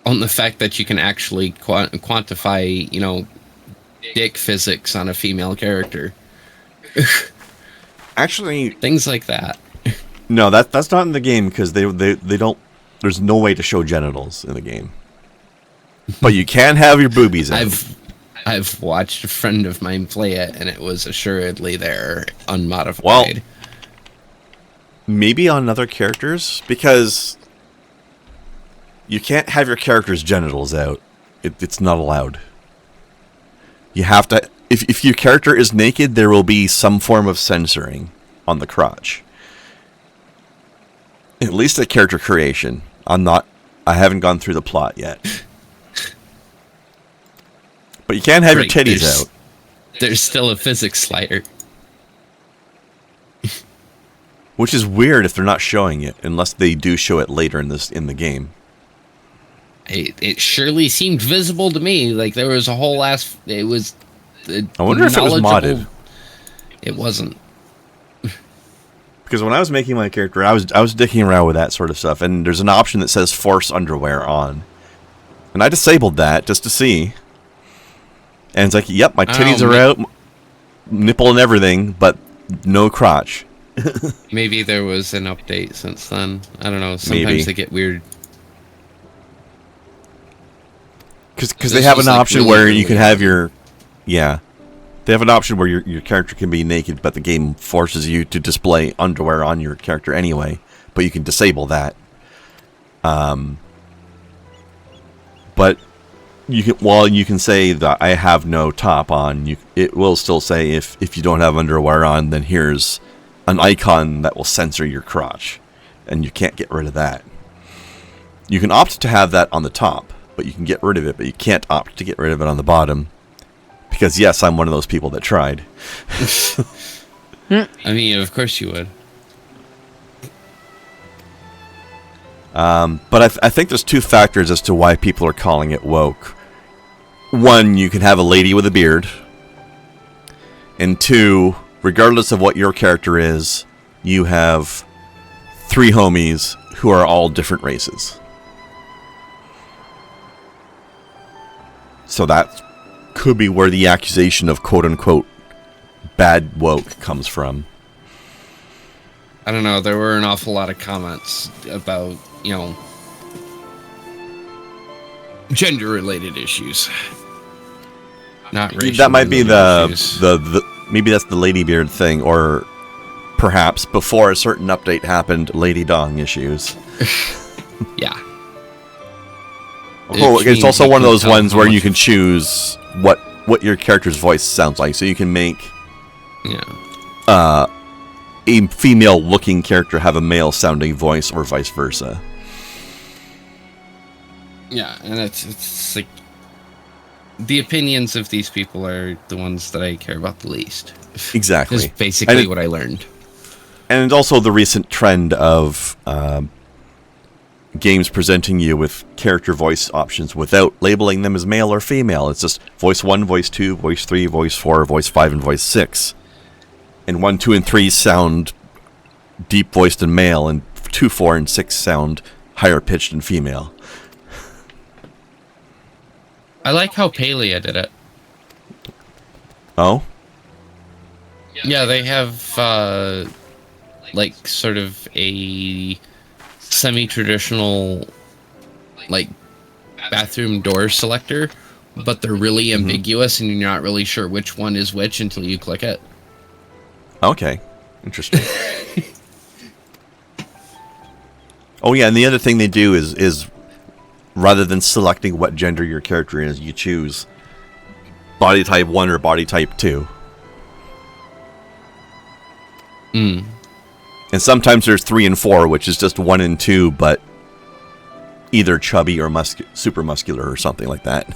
On the fact that you can actually quantify, dick physics on a female character. Actually, things like that. No, that's not in the game because they don't. There's no way to show genitals in the game. But you can have your boobies out. I've watched a friend of mine play it, and it was assuredly there, unmodified. Well, maybe on other characters, because you can't have your character's genitals out. It's not allowed. You have to... If your character is naked, there will be some form of censoring on the crotch. At least at character creation. I haven't gone through the plot yet. But you can't have your titties out. There's still a physics slider. Which is weird if they're not showing it, unless they do show it later in the game. It surely seemed visible to me. Like there was a whole ass. It was. I wonder if it was modded. It wasn't. Because when I was making my character, I was dicking around with that sort of stuff, and there's an option that says force underwear on, and I disabled that just to see. And it's like, yep, my titties are out, nipple and everything, but no crotch. Maybe there was an update since then. I don't know. Sometimes they get weird. Because they have an option where you can have your... Yeah. They have an option where your character can be naked, but the game forces you to display underwear on your character anyway. But you can disable that. But you can, while you can say that I have no top on, it will still say if you don't have underwear on, then here's an icon that will censor your crotch. And you can't get rid of that. You can opt to have that on the top, but you can get rid of it, but you can't opt to get rid of it on the bottom. Because, yes, I'm one of those people that tried. I mean, of course you would. But I think there's two factors as to why people are calling it woke. One, you can have a lady with a beard. And two, regardless of what your character is, you have 3 homies who are all different races. So that could be where the accusation of quote-unquote bad woke comes from. I don't know. There were an awful lot of comments about, gender-related issues. Not racial. That might be the maybe that's the ladybeard thing, or perhaps before a certain update happened, lady dong issues. Yeah. Oh, it's also one of those ones where you can choose what your character's voice sounds like, so you can make a female-looking character have a male-sounding voice, or vice versa. Yeah, and it's like the opinions of these people are the ones that I care about the least. Exactly. Is basically what I learned. And also the recent trend of games presenting you with character voice options without labeling them as male or female. It's just voice 1, voice 2, voice 3, voice 4, voice 5, and voice 6. And 1, 2, and 3 sound deep-voiced and male, and 2, 4, and 6 sound higher-pitched and female. I like how Palia did it. Oh? Yeah, they have, sort of a semi-traditional, bathroom door selector, but they're really ambiguous, and you're not really sure which one is which until you click it. Okay. Interesting. Oh, yeah, and the other thing they do is rather than selecting what gender your character is, you choose body type 1 or body type 2. Mm. And sometimes there's 3 and 4, which is just 1 and 2, but either chubby or super muscular or something like that.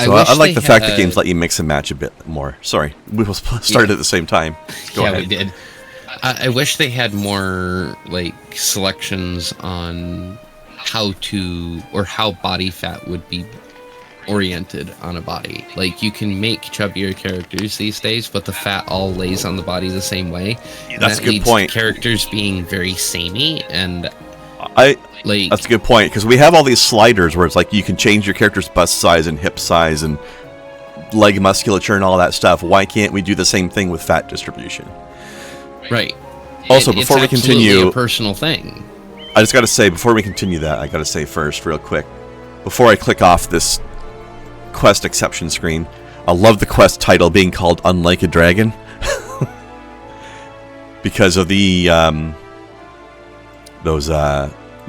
So I like the fact that games let you mix and match a bit more. Sorry, we both started at the same time. Go ahead. We did. I wish they had more selections on how body fat would be oriented on a body. Like, you can make chubbier characters these days, but the fat all lays on the body the same way. That's a good point. Characters being very samey, and that's a good point, because we have all these sliders where it's like you can change your character's bust size and hip size and leg musculature and all that stuff. Why can't we do the same thing with fat distribution? Right. Also, before we continue, a personal thing. I just got to say, before we continue that, I got to say first, real quick, before I click off this quest exception screen, I love the quest title being called Unlike a Dragon. Because of the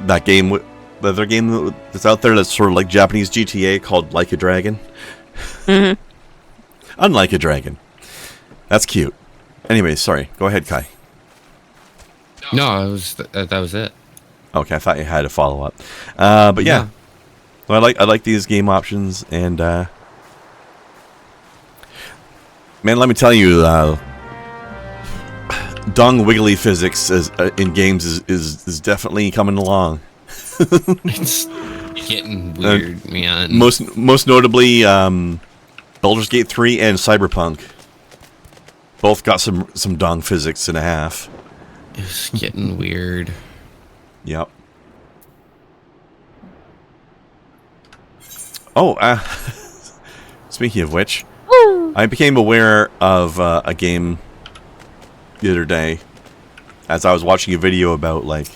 that game, the other game that's out there that's sort of like Japanese GTA called Like a Dragon. Mm-hmm. Unlike a Dragon. That's cute. Anyway, sorry. Go ahead, Kai. No, that was it. Okay, I thought you had a follow up. But yeah, well, I like these game options, and man, let me tell you, dung wiggly physics in games is definitely coming along. It's getting weird, man. Most notably, Baldur's Gate 3 and Cyberpunk both got some dung physics and a half. It's getting weird. Yep. Oh, speaking of which, I became aware of a game the other day as I was watching a video about, like,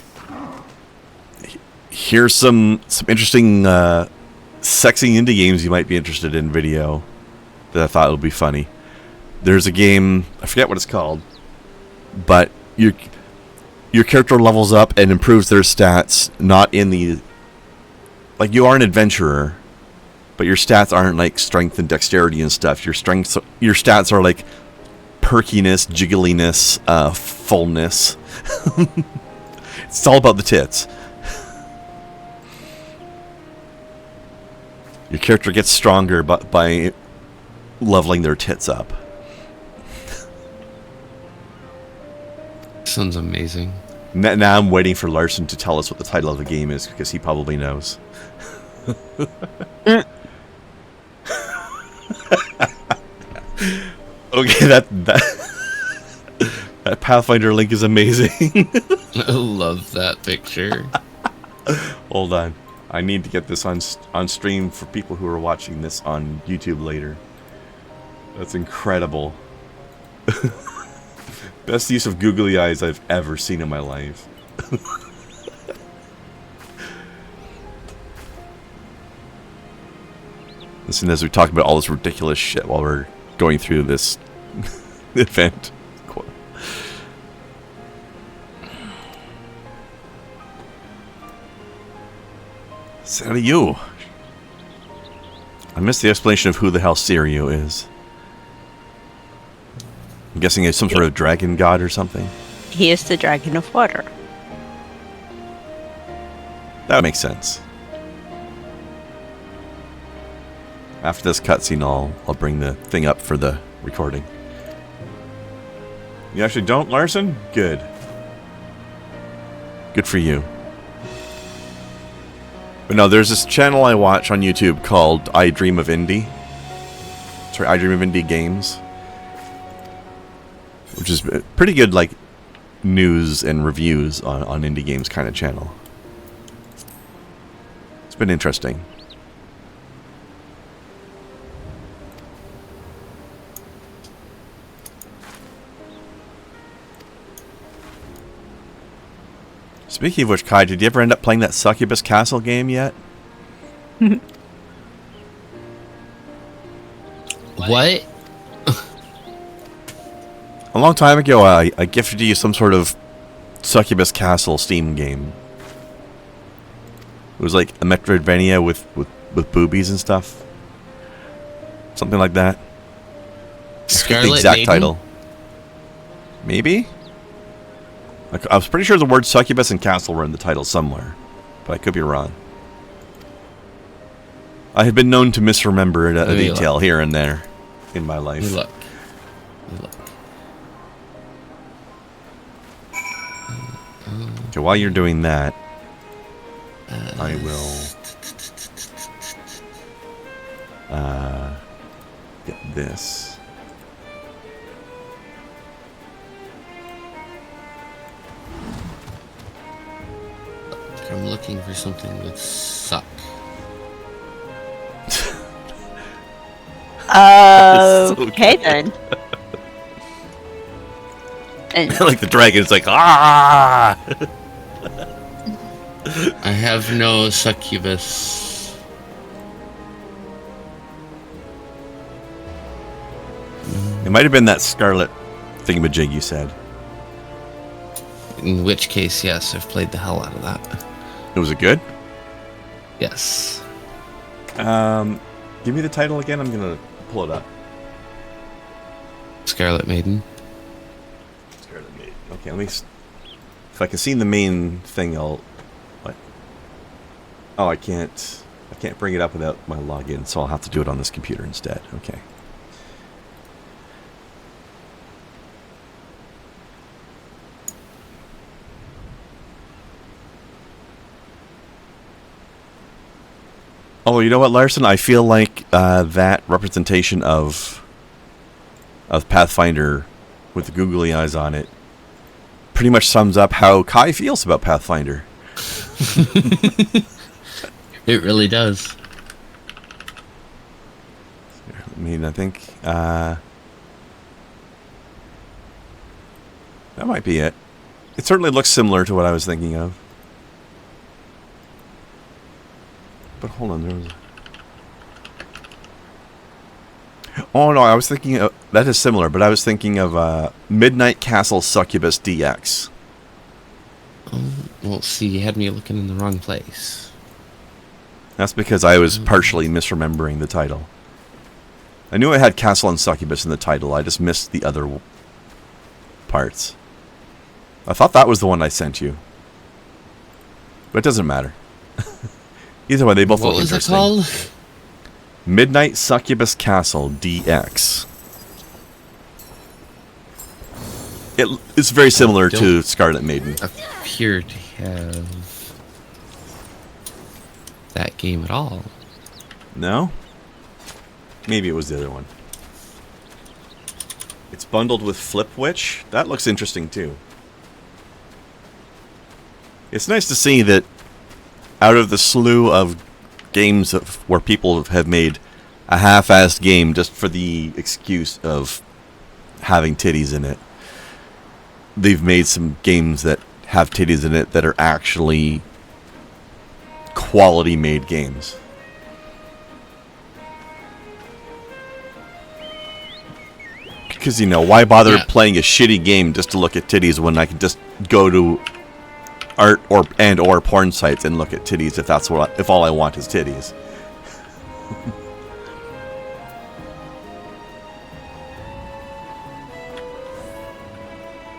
here's some interesting sexy indie games you might be interested in video that I thought would be funny. There's a game, I forget what it's called, but your character levels up and improves their stats, not in the... Like, you are an adventurer, but your stats aren't like strength and dexterity and stuff. Your stats are like perkiness, jiggliness, fullness. It's all about the tits. Your character gets stronger by leveling their tits up. Sounds amazing. Now I'm waiting for Larson to tell us what the title of the game is, because he probably knows. Okay, that Pathfinder link is amazing. I love that picture. Hold on. I need to get this on stream for people who are watching this on YouTube later. That's incredible. Best use of googly eyes I've ever seen in my life. Listen, as we talk about all this ridiculous shit while we're going through this event. So do you. I missed the explanation of who the hell Sirio is. I'm guessing it's some sort of dragon god or something. He is the dragon of water. That makes sense. After this cutscene, I'll bring the thing up for the recording. You actually don't, Larson? Good. Good for you. But no, there's this channel I watch on YouTube called I Dream of Indie. Sorry, I Dream of Indie Games. Which is pretty good, like, news and reviews on indie games kind of channel. It's been interesting. Speaking of which, Kai, did you ever end up playing that Succubus Castle game yet? What? A long time ago, I gifted you some sort of Succubus Castle Steam game. It was like a Metroidvania with boobies and stuff. Something like that. Scarlet the exact Maiden? title. Maybe? I was pretty sure the words Succubus and Castle were in the title somewhere. But I could be wrong. I have been known to misremember a detail here and there in my life. Look. Okay, while you're doing that, I will get this. I'm looking for something with suck. Okay then. And Like the dragon's like, ah! I have no succubus. It might have been that scarlet thingamajig you said. In which case, yes, I've played the hell out of that. Was it good? Yes. Give me the title again. I'm gonna pull it up. Scarlet Maiden. Scarlet Maiden. Okay, let me If I can see the main thing, I'll... What? Oh, I can't bring it up without my login, so I'll have to do it on this computer instead. Okay. Oh, you know what, Larson? I feel like that representation of Pathfinder with the googly eyes on it pretty much sums up how Kai feels about Pathfinder. It really does. I mean, I think that might be it. It certainly looks similar to what I was thinking of. But hold on, there was... Oh no, I was thinking of... That is similar, but I was thinking of Midnight Castle Succubus DX. Well, see, you had me looking in the wrong place. That's because I was partially misremembering the title. I knew I had Castle and Succubus in the title, I just missed the other parts. I thought that was the one I sent you. But it doesn't matter. Either way, they both look interesting. What was it called? Midnight Succubus Castle DX. It's very similar to Scarlet Maiden. Appear to have that game at all. No? Maybe it was the other one. It's bundled with Flip Witch. That looks interesting too. It's nice to see that out of the slew of games where people have made a half-assed game just for the excuse of having titties in it, they've made some games that have titties in it that are actually quality-made games. Because, you know, why bother playing a shitty game just to look at titties when I can just go to art or porn sites and look at titties if all I want is titties.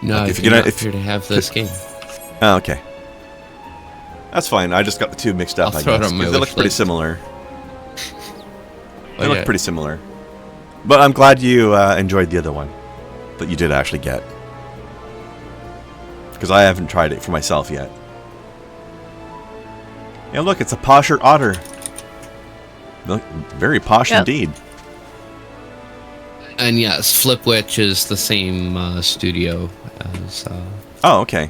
No, if you're not here to have this game. Oh, okay. That's fine. I just got the two mixed up, I guess. They look pretty similar. They look pretty similar. But I'm glad you enjoyed the other one that you did actually get. Because I haven't tried it for myself yet. Yeah, look, it's a posher otter. Look, very posh indeed. And yes, Flip Witch is the same studio as... Oh, okay.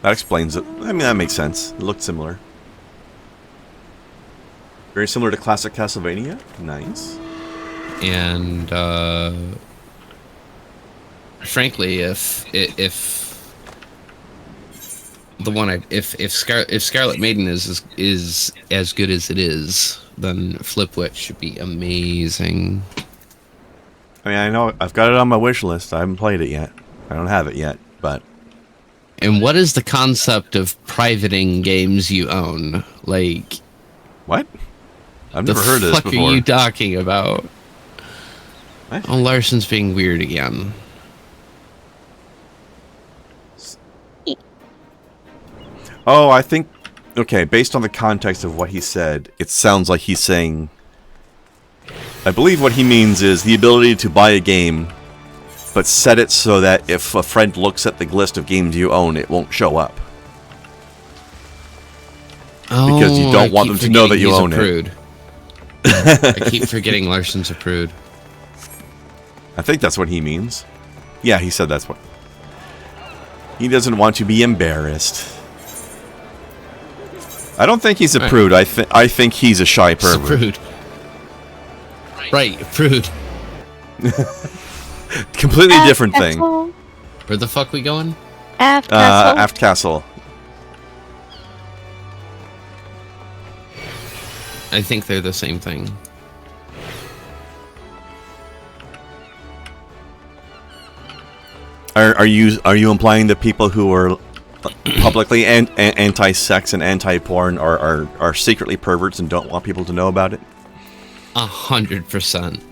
That explains it. I mean, that makes sense. It looked similar. Very similar to classic Castlevania. Nice. And, frankly, if Scarlet Maiden is as good as it is, then Flip Witch should be amazing. I mean, I know I've got it on my wish list. I haven't played it yet. I don't have it yet, but... And what is the concept of privating games you own? Like... What? I've never heard of this before. What the fuck are you talking about? What? Oh, Larson's being weird again. Oh, I think... Okay, based on the context of what he said, it sounds like he's saying... I believe what he means is the ability to buy a game, but set it so that if a friend looks at the list of games you own, it won't show up. Oh, because you don't want them to know that you own it. I keep forgetting Larson's a prude. I think that's what he means. Yeah, he said that's what... He doesn't want to be embarrassed. I don't think he's a prude. I think he's a shy pervert. He's a prude. Right, prude. Completely different thing. Where the fuck we going? Aft Castle. Aft Castle. I think they're the same thing. Are you implying that people who are publicly anti-sex and anti-porn are secretly perverts and don't want people to know about it? 100%.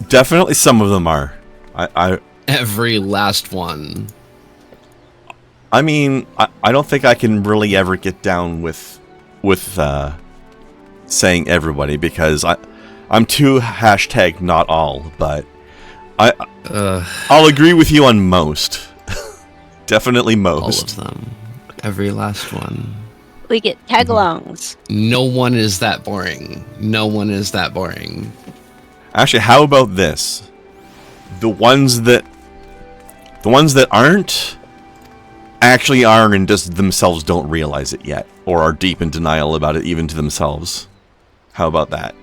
Definitely, some of them are. Every last one. I mean, I don't think I can really ever get down with saying everybody, because I'm too hashtag not all, but I'll agree with you on most. Definitely most. All of them. Every last one. We get tag-alongs. No one is that boring. No one is that boring. Actually, how about this? The ones that aren't actually are, and just themselves don't realize it yet, or are deep in denial about it even to themselves. How about that?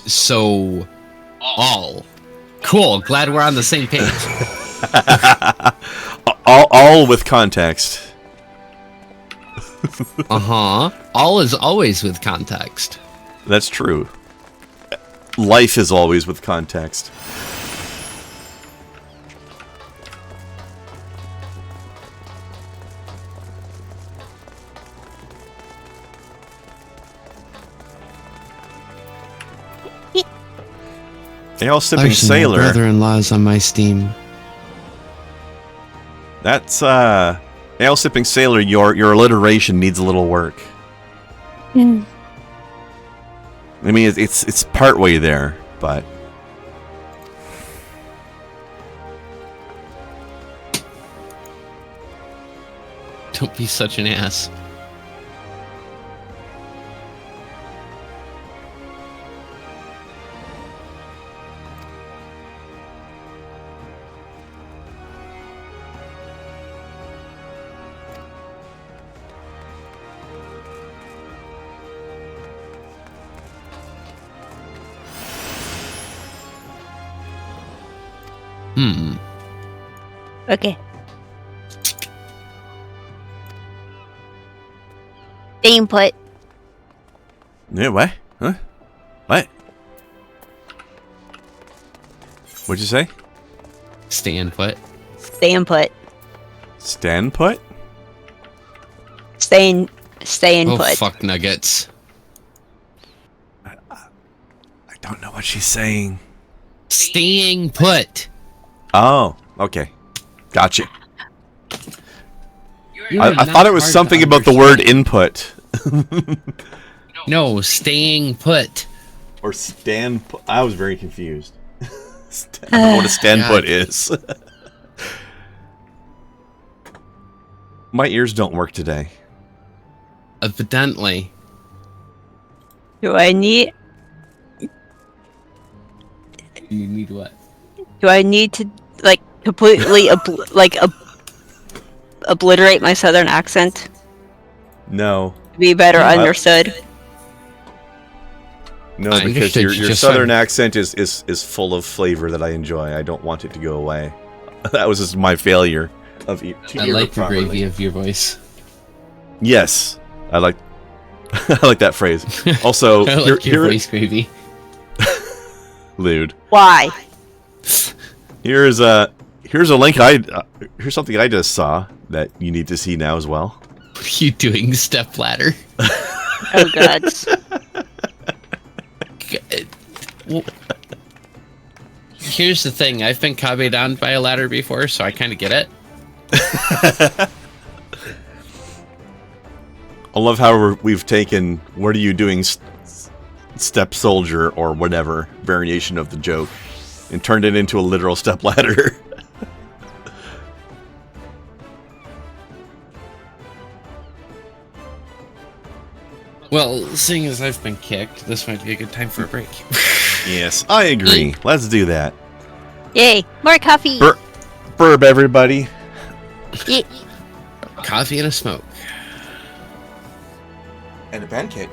So, all. Cool. Glad we're on the same page. all with context. All is always with context. That's true. Life is always with context. Ale Sipping Sailor. My brother-in-law's on my Steam. That's Ale Sipping Sailor. Your alliteration needs a little work. I mean, it's part way there, but Don't be such an ass. Okay. Input. yeah, what? Huh? What? What'd you say? Stand put. Stay input. Stand put? Stay input. Oh, fuck nuggets. I don't know what she's saying. Staying put. Oh, okay. Gotcha. You I are thought it was not something hard to about the word understand. input. No, staying put. Or stand put. I was very confused. I don't know what a stand God. put is. My ears don't work today. Evidently. Do I need You need what? to like completely obliterate my southern accent No. to be better understood? No, I because understood your you just southern said- accent is full of flavor that I enjoy. I don't want it to go away. That was just my failure of to I hear like it the properly. gravy of your voice. Yes, I like I like that phrase. Also, I like your voice gravy. lewd. Why? Here's a link. Here's something I just saw that you need to see now as well. What are you doing, step ladder? Oh god. Well, here's the thing. I've been copied on by a ladder before, so I kind of get it. I love how we've taken "What are you doing, step soldier" or whatever variation of the joke and turned it into a literal step ladder. Well, seeing as I've been kicked, this might be a good time for a break. Yes, I agree. Let's do that. Yay! More coffee. Burb, everybody. Yay. Coffee and a smoke. And a pancake.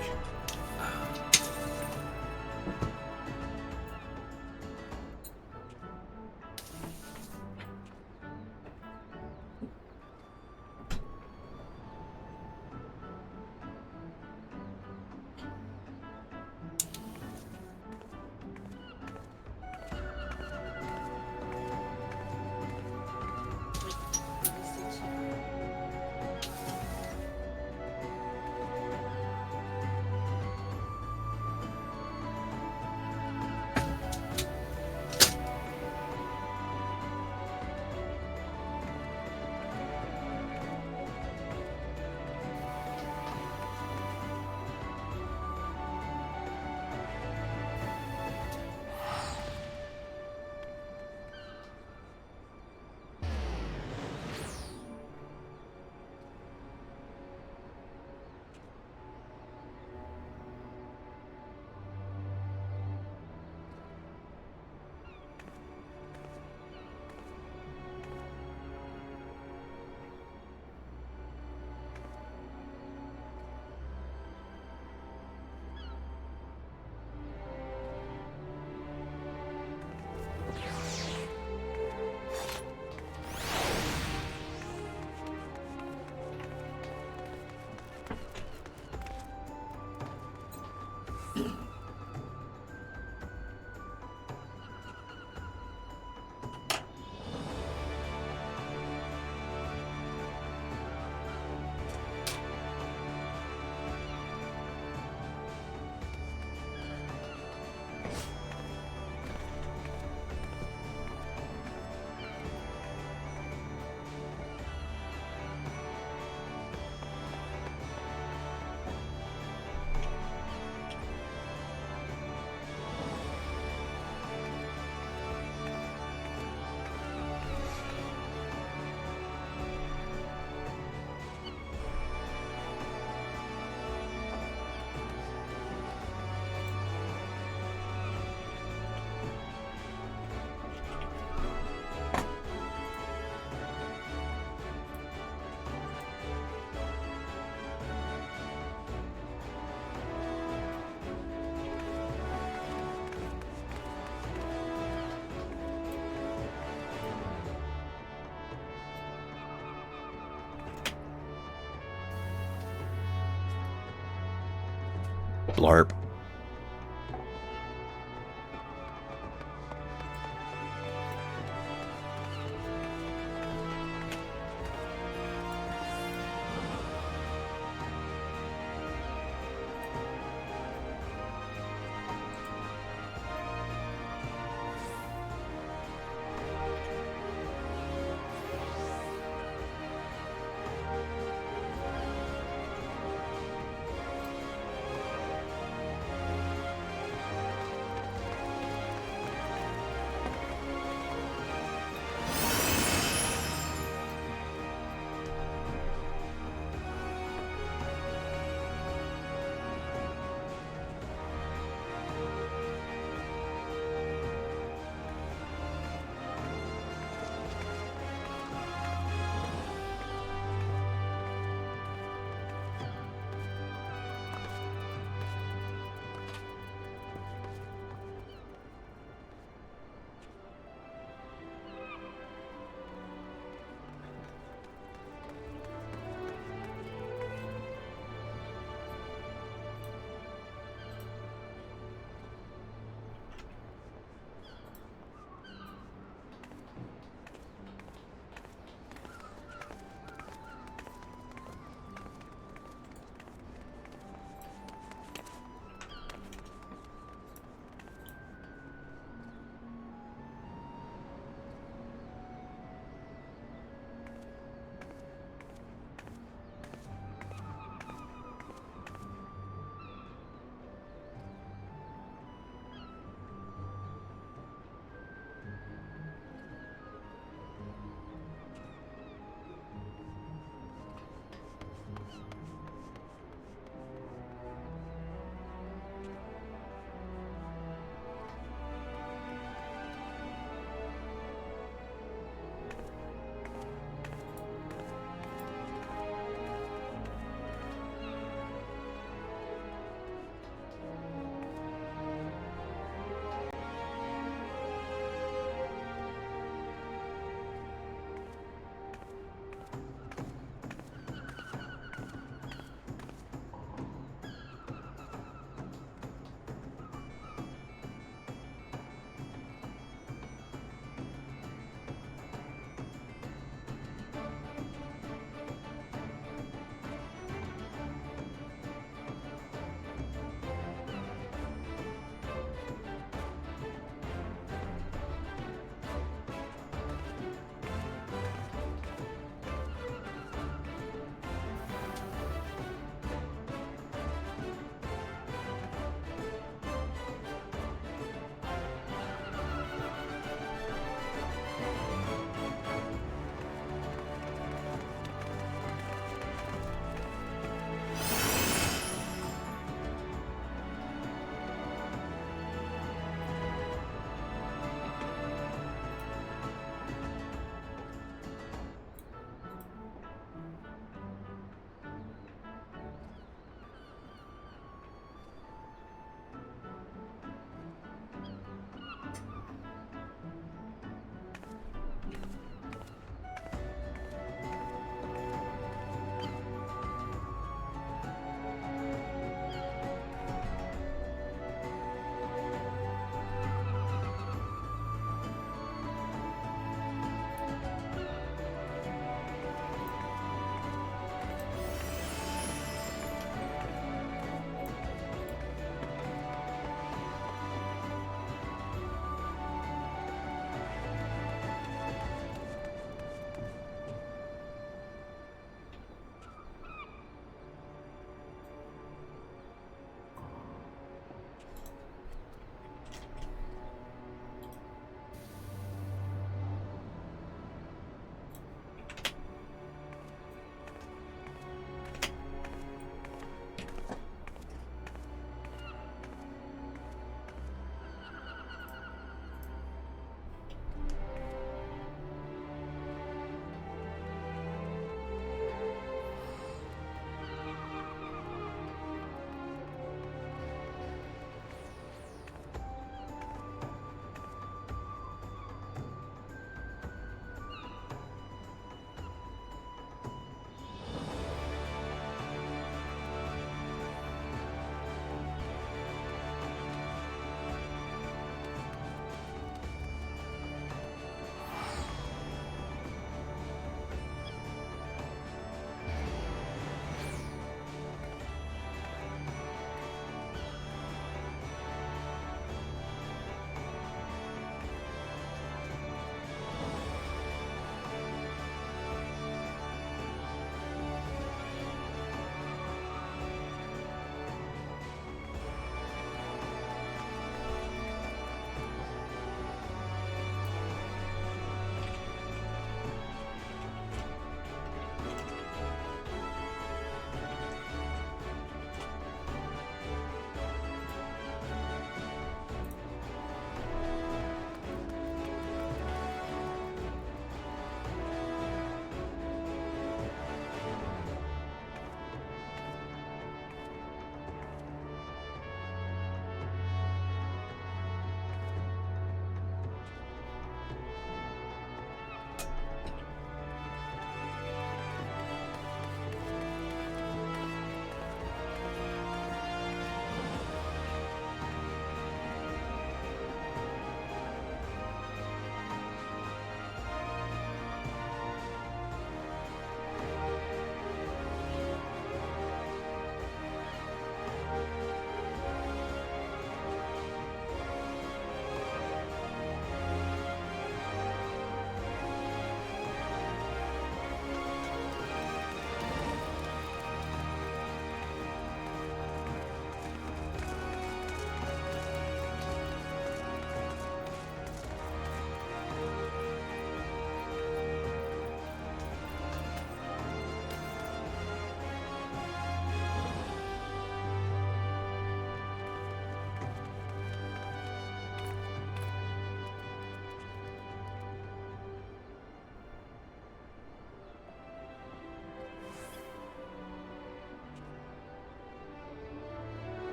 Blarp.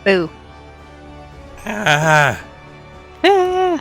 Boo. Ah. Ah.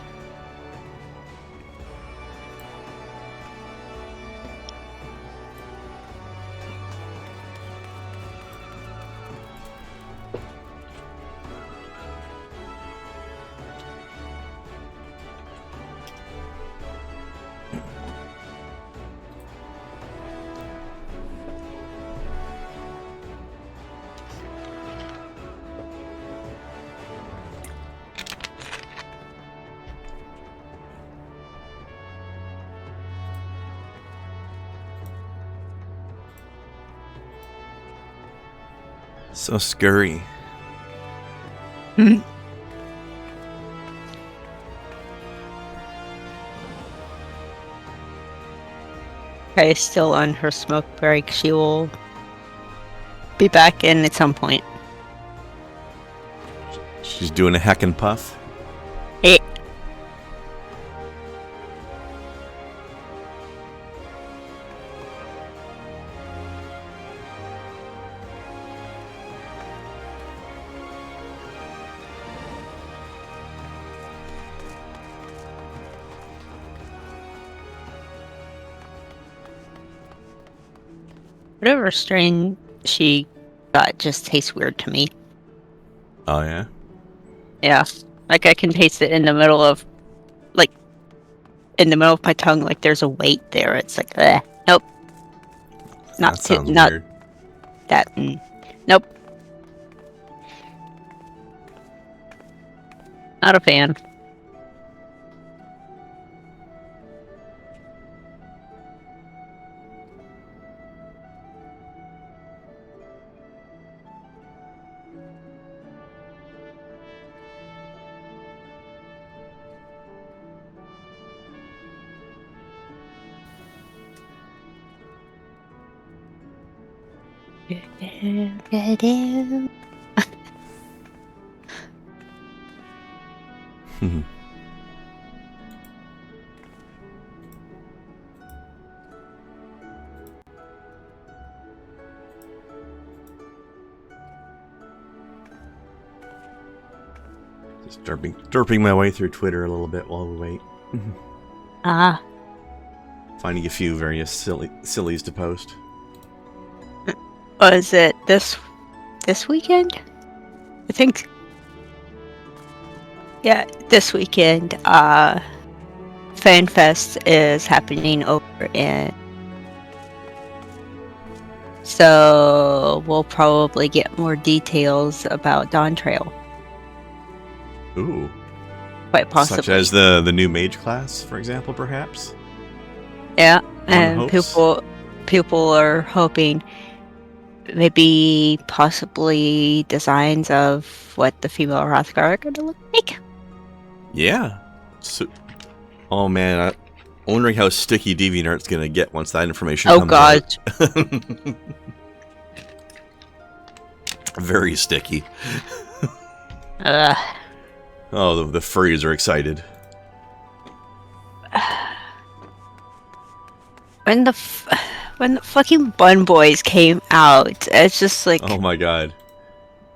So scurry. Kay is still on her smoke break. She will be back in at some point. She's doing a heck and puff. Hey. Whatever strain she got just tastes weird to me. Oh yeah. Yeah, like I can taste it in the middle of, like, in the middle of my tongue. Like there's a weight there. It's like, nope, not That sounds not weird. that. Nope, not a fan. Just derping my way through Twitter a little bit while we wait. Ah, Finding a few various sillies to post. was it this weekend? I think. Yeah, this weekend. FanFest is happening over in. So we'll probably get more details about Dawn Trail. Ooh. Quite possibly. Such as the new mage class, for example, perhaps? Yeah, One and hopes. people are hoping maybe possibly designs of what the female Hrothgar are going to look like. Yeah. So, oh man, I'm wondering how sticky DeviantArt's gonna get once that information comes God. out. Very sticky. Oh, the furries are excited. When the fucking Bun Boys came out, it's just like, Oh my god.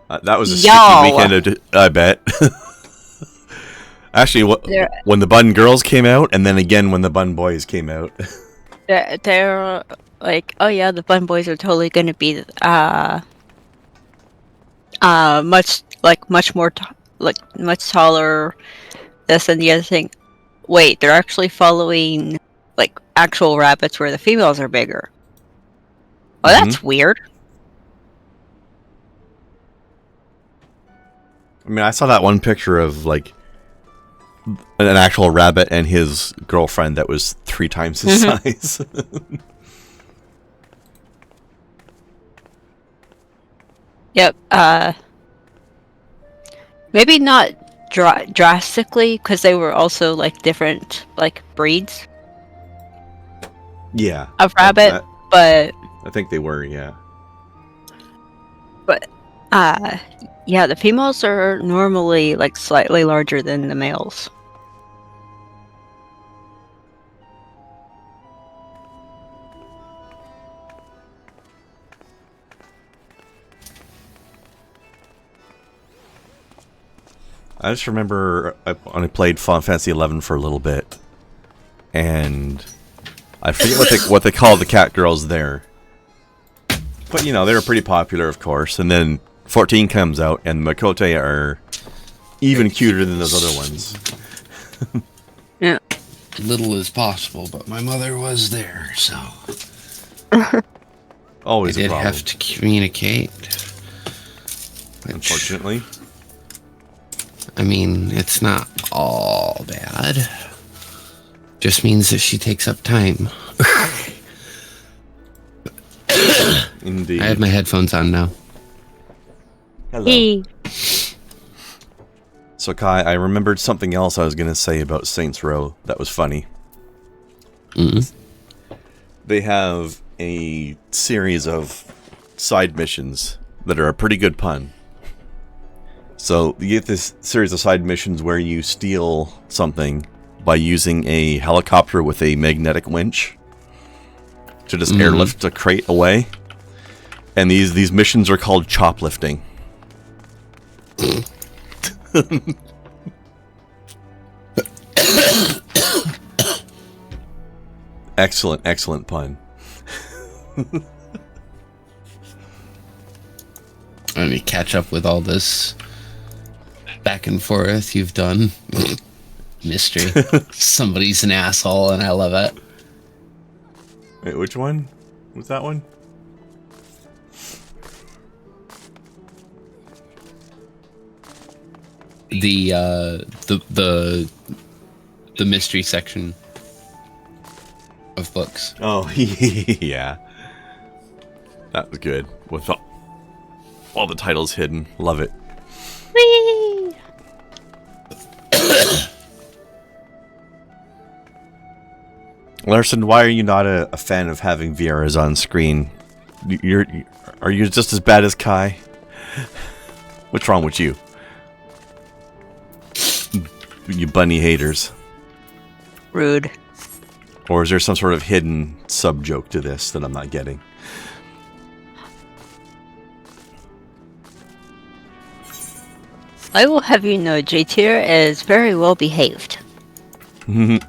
That was a Yo. sticky weekend, I bet. Actually, when the Bun Girls came out, and then again when the Bun Boys came out. they're like, oh yeah, the Bun Boys are totally going to be much more much taller, this and the other thing. Wait, they're actually following like actual rabbits where the females are bigger. Oh, that's weird. I mean, I saw that one picture of like an actual rabbit and his girlfriend that was 3 times his size. Yep. Maybe not drastically, because they were also like different like breeds Yeah. of rabbit, but I think they were, yeah. yeah, the females are normally like slightly larger than the males. I just remember when I played Final Fantasy XI for a little bit, and I forget what they call the cat girls there. But, you know, they were pretty popular, of course. And then 14 comes out, and the Makote are even cuter than those other ones. Yeah. Little as possible, but my mother was there, so... Always I a did problem. have to communicate. Which, unfortunately. I mean, it's not all bad. Just means that she takes up time. Indeed. I have my headphones on now. Hello. Hey. So, Kai, I remembered something else I was going to say about Saints Row that was funny. They have a series of side missions that are a pretty good pun. So, you get this series of side missions where you steal something by using a helicopter with a magnetic winch to just airlift a crate away. And these missions are called choplifting. Excellent pun. Let me catch up with all this back and forth you've done. Mystery. Somebody's an asshole and I love it. Wait, which one? What's that one? The mystery section of books. Oh, yeah. That was good. With all the titles hidden. Love it. Whee! Larson, why are you not a fan of having Vieras on screen? Are you just as bad as Kai? What's wrong with you? You bunny haters. Rude. Or is there some sort of hidden sub-joke to this that I'm not getting? I will have you know, J-Tier is very well behaved. Even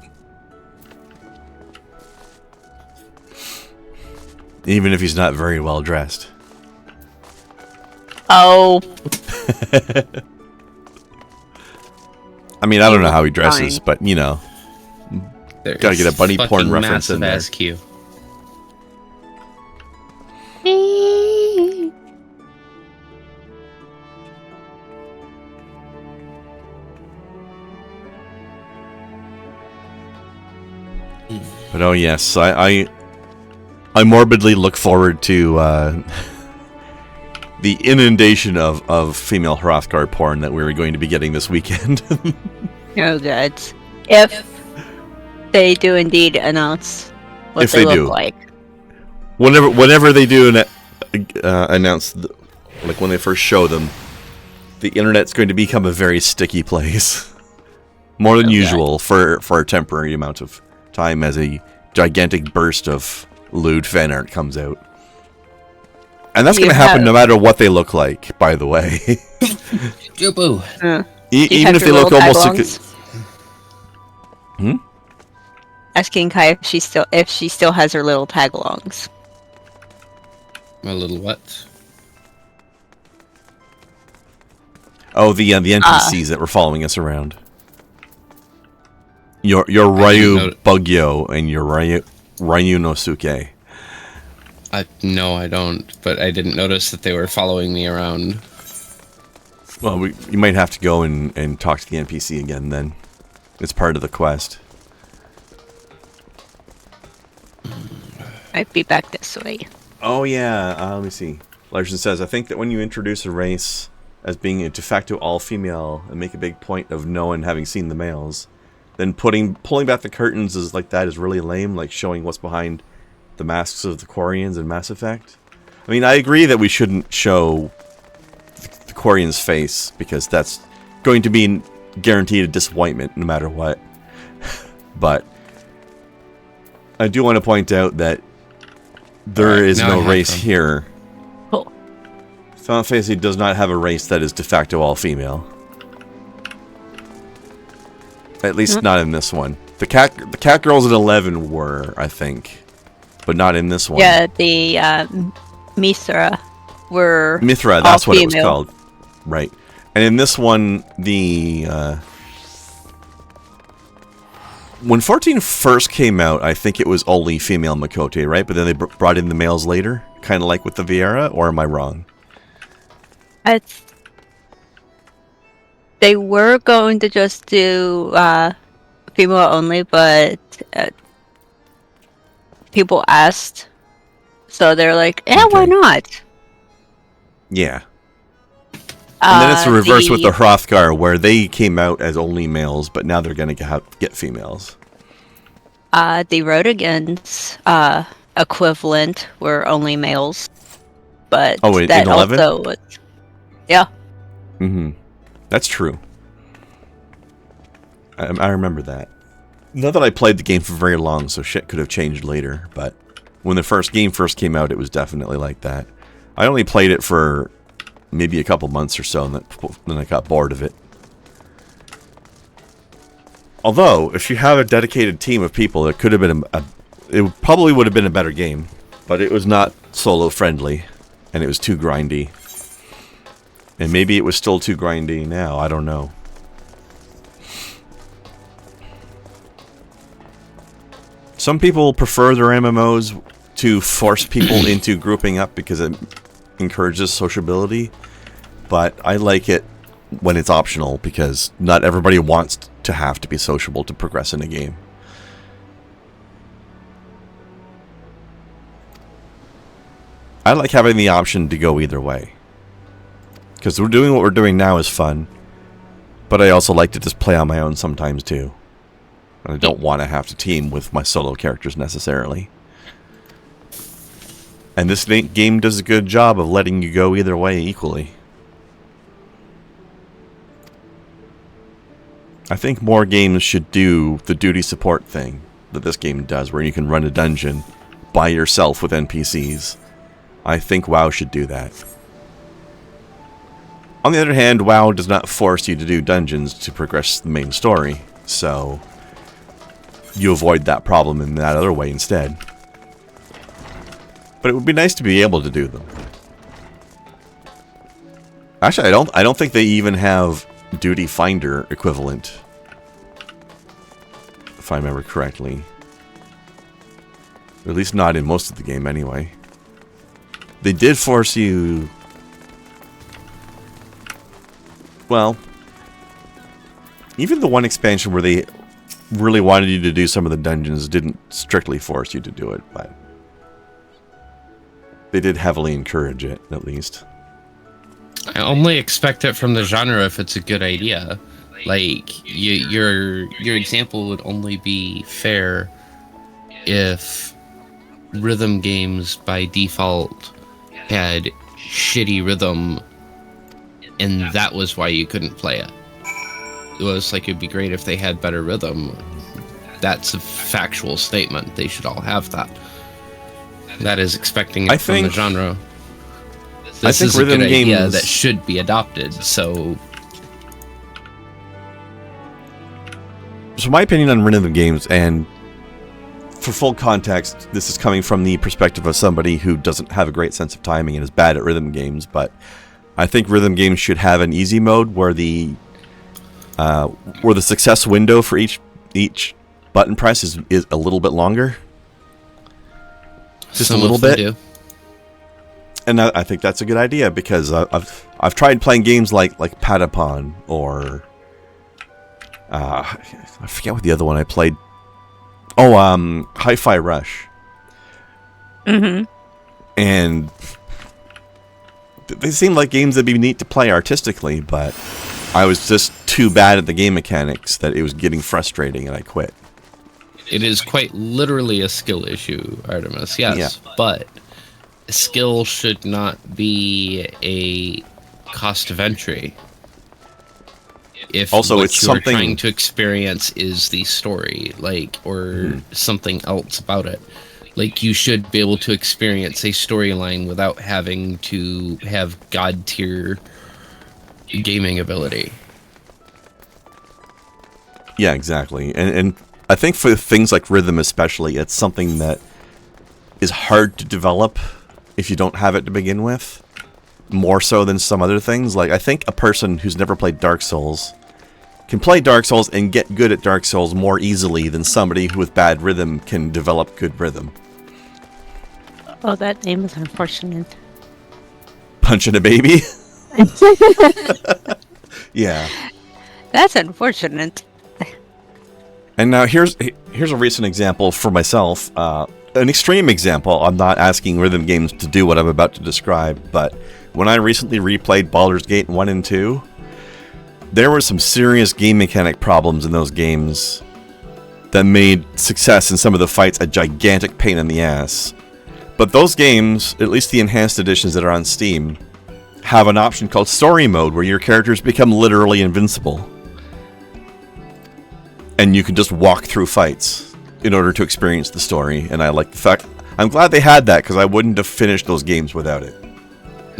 if he's not very well dressed. Oh. I mean, I don't know how he dresses, but, you know. There's Gotta get a bunny porn fucking reference in massive there. ass Q. But oh yes, I morbidly look forward to the inundation of female Hrothgar porn that we're going to be getting this weekend. Oh, God. If they do indeed announce what If they they look do. like. Whenever they do announce, like when they first show them, the internet's going to become a very sticky place. More than usual for a temporary amount of time as a gigantic burst of lewd fan art comes out. And that's going to happen no matter what they look like, by the way. Jubu. Even if they look almost... Asking Kai if she still has her little tagalongs. My little what? Oh, the NPCs that were following us around. Your Ryu Bugyo and your Ryu Nosuke. No, I don't. But I didn't notice that they were following me around. Well, you might have to go and talk to the NPC again then. It's part of the quest. I'd be back this way. Oh yeah, let me see. Larson says, I think that when you introduce a race as being a de facto all-female and make a big point of no one having seen the males, then pulling back the curtains is like that is really lame, like showing what's behind the masks of the Quarians in Mass Effect. I mean, I agree that we shouldn't show the Quarian's face, because that's going to be guaranteed a disappointment no matter what. But I do want to point out that there is no race here. Oh. Final Fantasy does not have a race that is de facto all-female. At least not in this one. The cat girls in 11 were, I think, but not in this one. Yeah, the Mithra were Mithra, all that's what it was female. called. Right. And in this one, when 14 first came out, I think it was only female Makote, right? But then they brought in the males later, kind of like with the Viera, or am I wrong? They were going to just do female only, but people asked, so they're like, why not? Yeah. And then it's the reverse with the Hrothgar, where they came out as only males, but now they're going to get females. The Rhodigans equivalent were only males, but in that 11? also was, yeah. Mm-hmm. That's true. I remember that. Not that I played the game for very long, so shit could have changed later, but when the game first came out, it was definitely like that. I only played it for maybe a couple months or so, and then I got bored of it. Although, if you have a dedicated team of people, it could have been it probably would have been a better game, but it was not solo friendly, and it was too grindy. And maybe it was still too grindy now, I don't know. Some people prefer their MMOs to force people into grouping up because it encourages sociability, but I like it when it's optional because not everybody wants to have to be sociable to progress in a game. I like having the option to go either way. Because we're doing what we're doing now is fun, but I also like to just play on my own sometimes too. And I don't want to have to team with my solo characters necessarily. And this game does a good job of letting you go either way equally. I think more games should do the duty support thing that this game does, where you can run a dungeon by yourself with NPCs. I think WoW should do that. On the other hand, WoW does not force you to do dungeons to progress the main story, so you avoid that problem in that other way instead. But it would be nice to be able to do them. Actually, I don't think they even have Duty Finder equivalent, if I remember correctly. At least not in most of the game anyway. They did force you... Well, even the one expansion where they really wanted you to do some of the dungeons didn't strictly force you to do it, but they did heavily encourage it, at least. I only expect it from the genre if it's a good idea. Like, your example would only be fair if rhythm games by default had shitty rhythm, and that was why you couldn't play it. It was like, it'd be great if they had better rhythm. That's a factual statement. They should all have that. That is expecting it from the genre. This is a good idea that should be adopted, so... So my opinion on rhythm games, and for full context, this is coming from the perspective of somebody who doesn't have a great sense of timing and is bad at rhythm games, but I think rhythm games should have an easy mode where the success window for each button press is a little bit longer. Just a little bit. Do. And I think that's a good idea because I've tried playing games like Patapon or I forget what the other one I played. Oh, Hi-Fi Rush. Mm-hmm. And they seem like games that'd be neat to play artistically, but I was just too bad at the game mechanics that it was getting frustrating, and I quit. It is quite literally a skill issue, Artemis, yes, but skill should not be a cost of entry. If also, what it's you're something trying to experience is the story, or something else about it. Like, you should be able to experience a storyline without having to have god-tier gaming ability. Yeah, exactly. And I think for things like rhythm especially, it's something that is hard to develop if you don't have it to begin with. More so than some other things. Like, I think a person who's never played Dark Souls can play Dark Souls and get good at Dark Souls more easily than somebody who with bad rhythm can develop good rhythm. Oh, that name is unfortunate. Punching a baby? Yeah. That's unfortunate. And now here's a recent example for myself. An extreme example. I'm not asking rhythm games to do what I'm about to describe, but when I recently replayed Baldur's Gate 1 and 2, there were some serious game mechanic problems in those games that made success in some of the fights a gigantic pain in the ass. But those games, at least the enhanced editions that are on Steam, have an option called Story Mode where your characters become literally invincible. And you can just walk through fights in order to experience the story. And I like the fact... I'm glad they had that, because I wouldn't have finished those games without it.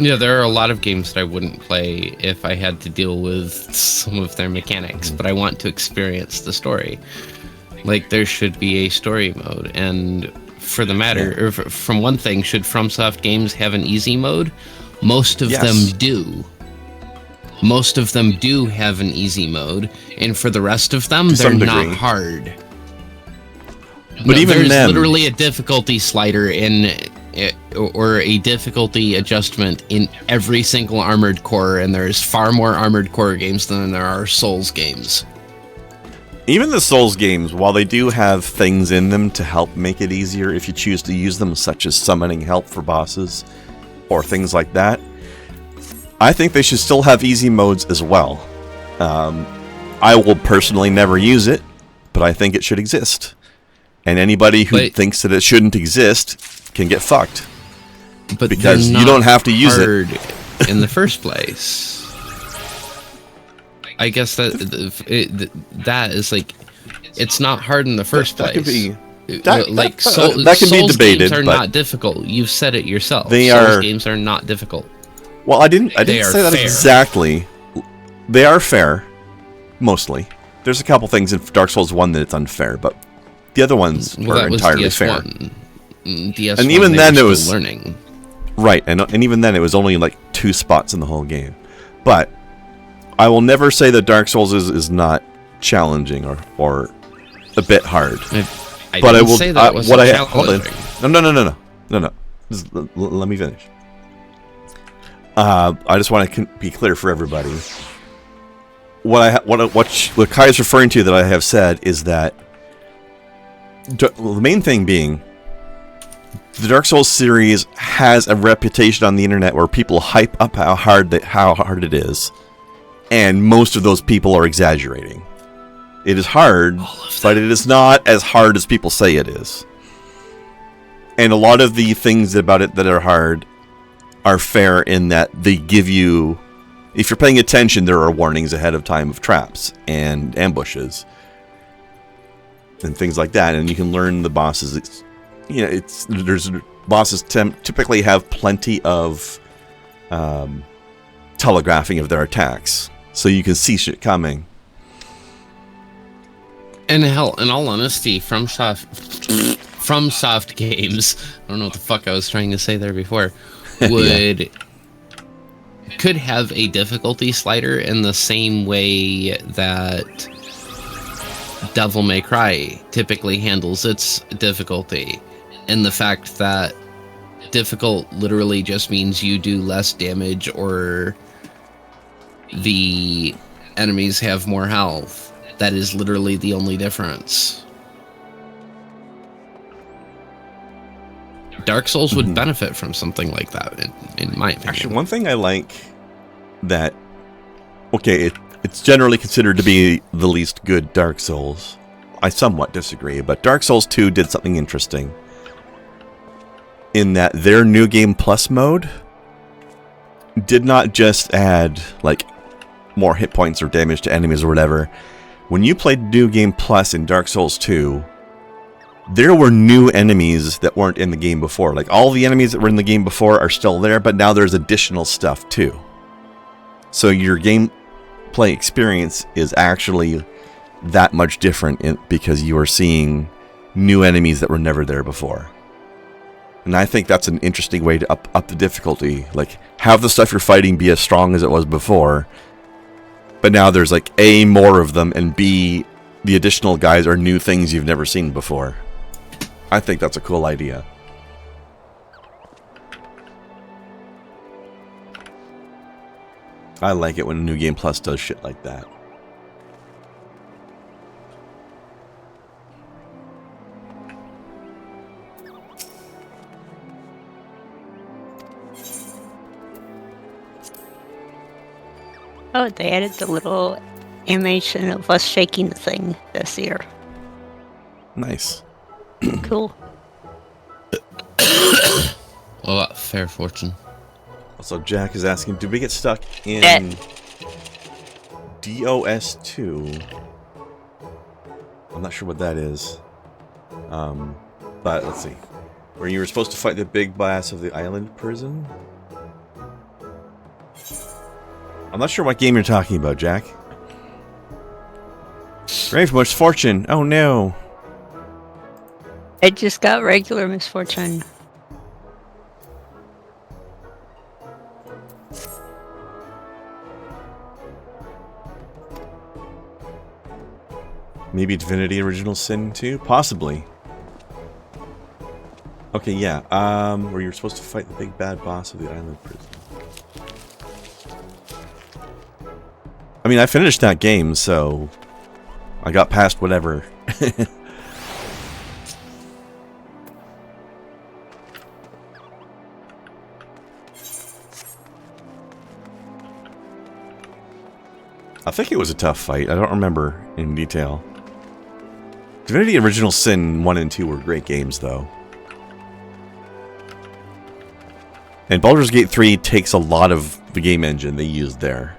Yeah, there are a lot of games that I wouldn't play if I had to deal with some of their mechanics, but I want to experience the story. Like, there should be a story mode, and for the matter, or from one thing, should FromSoft games have an easy mode? Most of them do. Most of them do have an easy mode, and for the rest of them, they're not hard. But even there's then, literally a difficulty slider or a difficulty adjustment in every single Armored Core, and there's far more Armored Core games than there are Souls games. Even the Souls games, while they do have things in them to help make it easier if you choose to use them, such as summoning help for bosses or things like that, I think they should still have easy modes as well. I will personally never use it, but I think it should exist. And anybody who thinks that it shouldn't exist can get fucked. But because you don't have to use it in the first place. I guess that is like, it's not hard in the first place. That can be debated. Games are not difficult. You've said it yourself. Souls games are not difficult. Well, I didn't say that exactly. They are fair, mostly. There's a couple things in Dark Souls 1 that it's unfair, but the other ones were entirely DS1. fair. DS1, and even then it was learning. Right, and even then it was only like 2 spots in the whole game. But I will never say that Dark Souls is not challenging or a bit hard. I will say that was challenging. No. Let me finish. I just want to be clear for everybody. What Kai is referring to that I have said is that the main thing being, the Dark Souls series has a reputation on the internet where people hype up how hard it is, and most of those people are exaggerating. It is hard, but it is not as hard as people say it is. And a lot of the things about it that are hard are fair in that they give you, if you're paying attention, there are warnings ahead of time of traps and ambushes and things like that, and you can learn the bosses. Bosses typically have plenty of telegraphing of their attacks, so you can see shit coming. And hell, in all honesty, FromSoft games, I don't know what the fuck I was trying to say there before, could have a difficulty slider in the same way that Devil May Cry typically handles its difficulty, and the fact that difficult literally just means you do less damage or the enemies have more health. That is literally the only difference. Dark Souls would benefit from something like that, in my opinion. Actually, one thing I like that, it's generally considered to be the least good Dark Souls. I somewhat disagree, but Dark Souls 2 did something interesting in that their New Game Plus mode did not just add, like, more hit points or damage to enemies or whatever. When you played New Game Plus in Dark Souls 2, there were new enemies that weren't in the game before. Like, all the enemies that were in the game before are still there, but now there's additional stuff too. So your gameplay experience is actually that much different because you are seeing new enemies that were never there before. And I think that's an interesting way to up the difficulty. Like, have the stuff you're fighting be as strong as it was before, but now there's like A, more of them, and B, the additional guys are new things you've never seen before. I think that's a cool idea. I like it when New Game Plus does shit like that. Oh, they added the little animation of us shaking the thing this year. Nice. Cool. Well, fair fortune. Also, Jack is asking, did we get stuck in DOS2? I'm not sure what that is. But let's see. Where you were supposed to fight the big boss of the island prison? I'm not sure what game you're talking about, Jack. Grave misfortune. Oh no. I just got regular misfortune. Maybe Divinity Original Sin 2? Possibly. Okay, yeah. Where you're supposed to fight the big bad boss of the island prison. I mean, I finished that game, so I got past whatever. I think it was a tough fight. I don't remember in detail. Divinity Original Sin 1 and 2 were great games, though. And Baldur's Gate 3 takes a lot of the game engine they used there.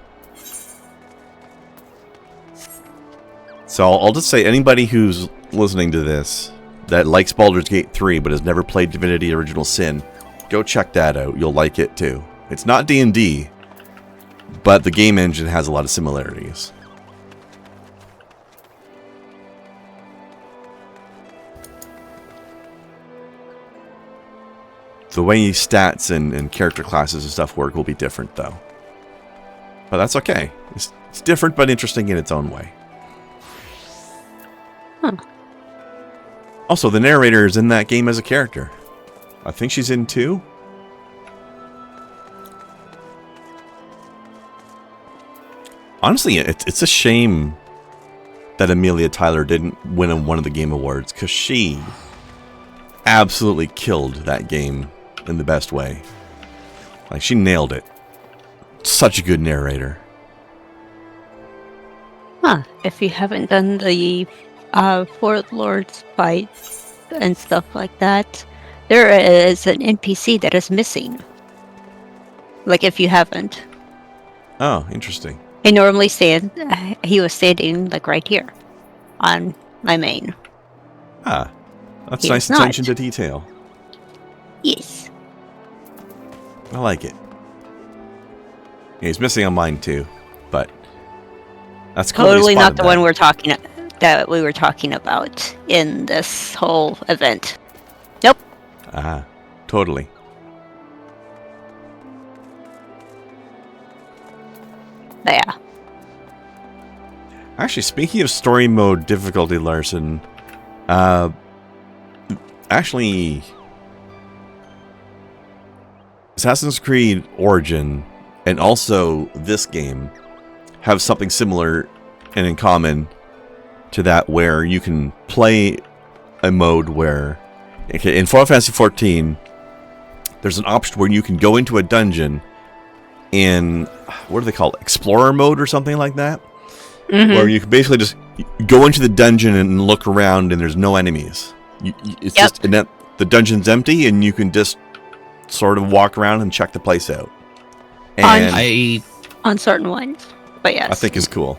So I'll just say, anybody who's listening to this that likes Baldur's Gate 3 but has never played Divinity Original Sin, go check that out. You'll like it too. It's not D&D, but the game engine has a lot of similarities. The way stats and character classes and stuff work will be different, though. But that's okay. It's different but interesting in its own way. Huh. Also, the narrator is in that game as a character. I think she's in 2. Honestly, it's a shame that Amelia Tyler didn't win one of the Game Awards, because she absolutely killed that game in the best way. Like, she nailed it. Such a good narrator. Huh. If you haven't done the Fort Lords fight and stuff like that, there is an NPC that is missing. Like, if you haven't. Oh, interesting. He was standing, like, right here on my main. Ah, that's He nice was not. attention to detail. Yes. I like it. Yeah, he's missing on mine too, but that's cool. Totally not the one we were talking about in this whole event. Nope. Ah, totally. Yeah. Actually, speaking of story mode difficulty, Larson, actually, Assassin's Creed Origin and also this game have something similar and in common to that, where you can play a mode where, okay, in Final Fantasy XIV, there's an option where you can go into a dungeon in, what do they call it, Explorer mode or something like that? Mm-hmm. Where you can basically just go into the dungeon and look around and there's no enemies. It's just, and the dungeon's empty and you can just sort of walk around and check the place out. And on certain ones, but yes. I think is cool.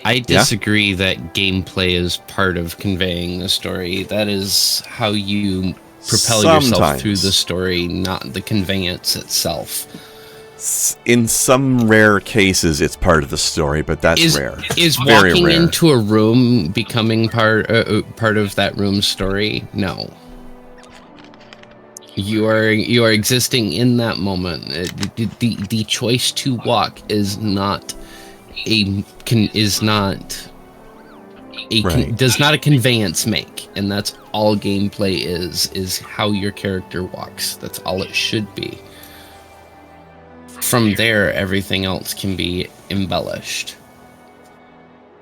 I disagree that gameplay is part of conveying the story. That is how you propel yourself through the story, not the conveyance itself. In some rare cases, it's part of the story, but that's rare. Is Very walking rare. into a room becoming part of that room's story? No. You are existing in that moment. The choice to walk is not does not a conveyance make, and that's all gameplay is how your character walks. That's all it should be. From there, everything else can be embellished.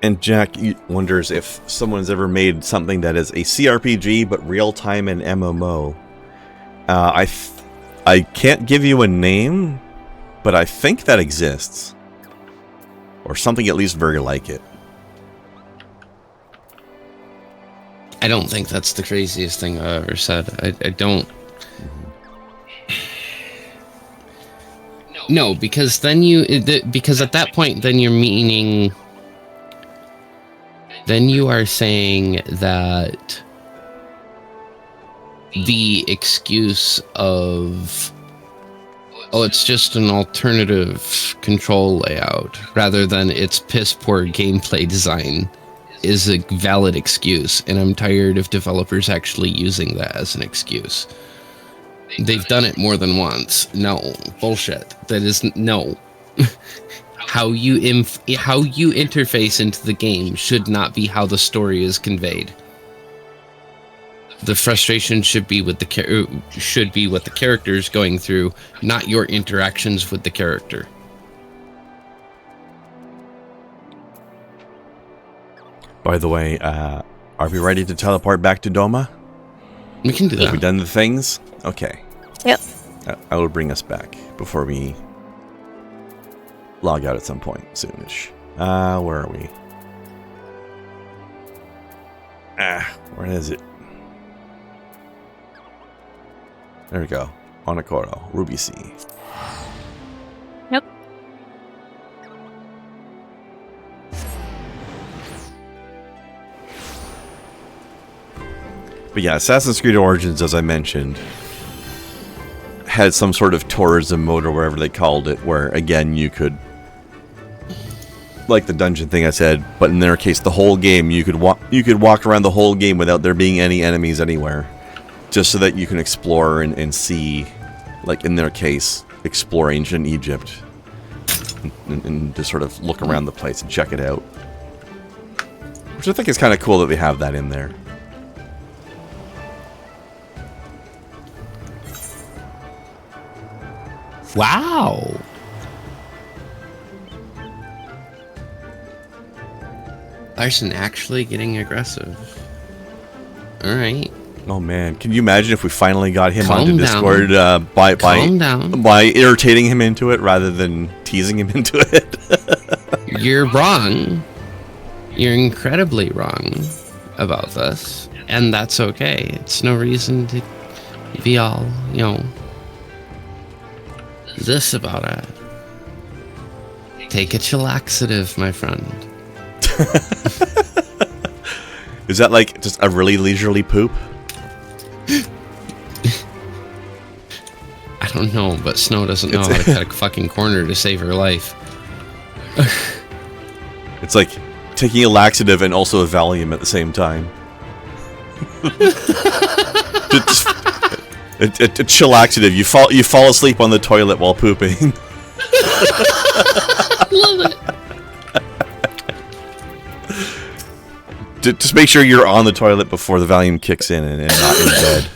And Jack wonders if someone's ever made something that is a CRPG but real-time and MMO. I can't give you a name, but I think that exists. Or something at least very like it. I don't think that's the craziest thing I've ever said. I don't... No, because then because at that point, then you're meaning... Then you are saying that the excuse of, oh, it's just an alternative control layout, rather than it's piss poor gameplay design, is a valid excuse, and I'm tired of developers actually using that as an excuse. They've done it more than once. No, bullshit. That is no. How you interface into the game should not be how the story is conveyed. The frustration should be what the character's going through, not your interactions with the character. By the way, are we ready to teleport back to Doma? We can do that. Have we done the things? Okay. Yep. I will bring us back before we log out at some point soonish. Where are we? Where is it? There we go. Onokoro, Ruby Sea. Yep. But yeah, Assassin's Creed Origins, as I mentioned, had some sort of tourism mode or whatever they called it, where again you could, like the dungeon thing I said, but in their case, the whole game you could walk around the whole game without there being any enemies anywhere, just so that you can explore and see, like in their case, explore ancient Egypt and just sort of look around the place and check it out, which I think is kind of cool that they have that in there. Wow. Larson actually getting aggressive. Alright. Oh man, can you imagine if we finally got him Calm onto down. Discord Calm down. by irritating him into it rather than teasing him into it? You're wrong. You're incredibly wrong about this. And that's okay. It's no reason to be all, this about it. Take a chillaxative, my friend. Is that like just a really leisurely poop? I don't know, but Snow doesn't know how to cut a fucking corner to save her life. It's like taking a laxative and also a Valium at the same time. A chillaxative. You fall asleep on the toilet while pooping. Love it. Just make sure you're on the toilet before the Valium kicks in and not in bed.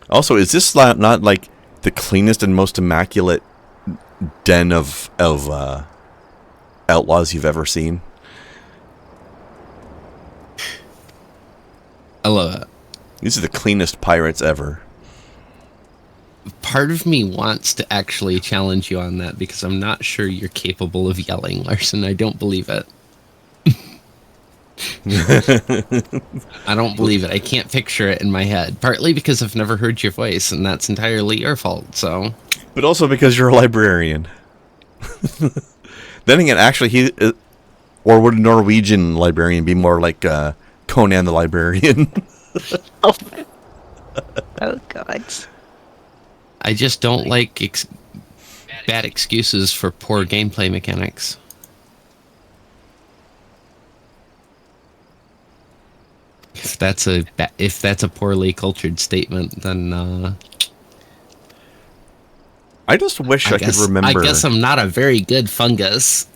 Also, is this not like the cleanest and most immaculate den of outlaws you've ever seen? I love it. These are the cleanest pirates ever. Part of me wants to actually challenge you on that because I'm not sure you're capable of yelling, Larson. I don't believe it. I don't believe it. I can't picture it in my head. Partly because I've never heard your voice, and that's entirely your fault, so... But also because you're a librarian. Then again, actually, or would a Norwegian librarian be more like Conan the Librarian? Oh, oh God. I just don't like bad excuses for poor gameplay mechanics. If that's a poorly cultured statement, then I just wish I could remember. I guess I'm not a very good fungus.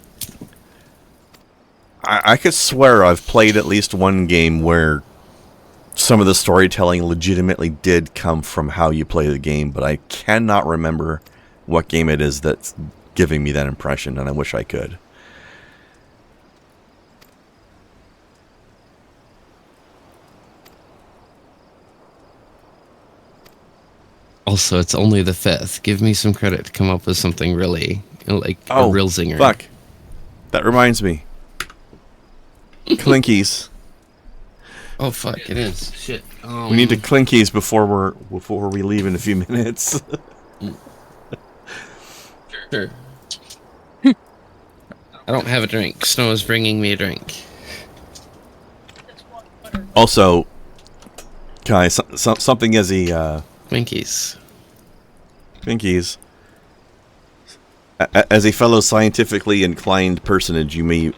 I could swear I've played at least one game where some of the storytelling legitimately did come from how you play the game, but I cannot remember what game it is that's giving me that impression, and I wish I could. Also, it's only the 5th. Give me some credit to come up with something really, like, a real zinger. Fuck. That reminds me. Clinkies. Oh, fuck, it is. Shit. We need to clinkies before we leave in a few minutes. Sure. I don't have a drink. Snow is bringing me a drink. Also, guys, something as a... Twinkies. Twinkies. As a fellow scientifically inclined personage, you may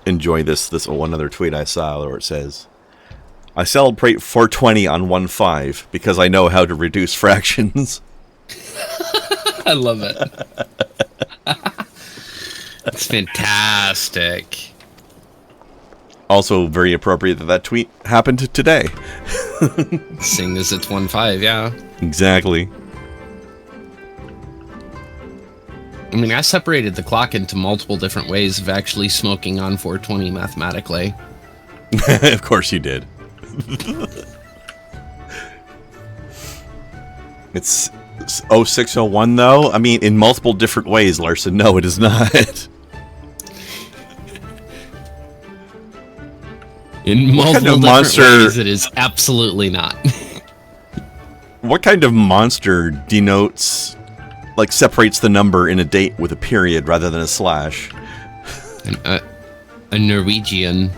enjoy this one other tweet I saw where it says, I celebrate 420 on 1.5 because I know how to reduce fractions. I love it. That's fantastic. Also very appropriate that tweet happened today. Seeing as it's 1.5, yeah. Exactly. I mean, I separated the clock into multiple different ways of actually smoking on 420 mathematically. Of course you did. It's 0601 though? I mean, in multiple different ways, Larson. No, it is not. In multiple different ways, it is absolutely not. What kind of monster denotes, like, separates the number in a date with a period rather than a slash? A Norwegian.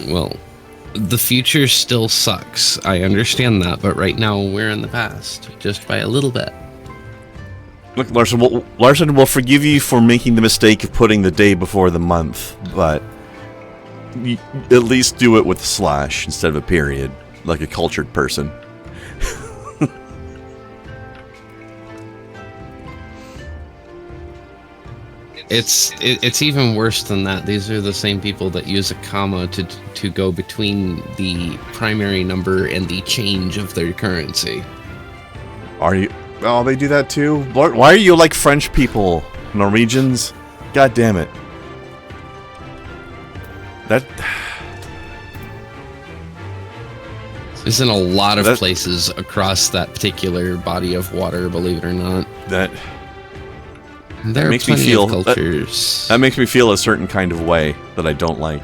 Well, the future still sucks. I understand that, but right now we're in the past, just by a little bit. Look, Larson will forgive you for making the mistake of putting the day before the month, but you at least do it with a slash instead of a period, like a cultured person. It's even worse than that. These are the same people that use a comma to go between the primary number and the change of their currency. Are you? Oh, they do that too? Why are you like French people? Norwegians? God damn it. That... There's in a lot of places across that particular body of water, believe it or not. That makes me feel cultures. That makes me feel a certain kind of way that I don't like.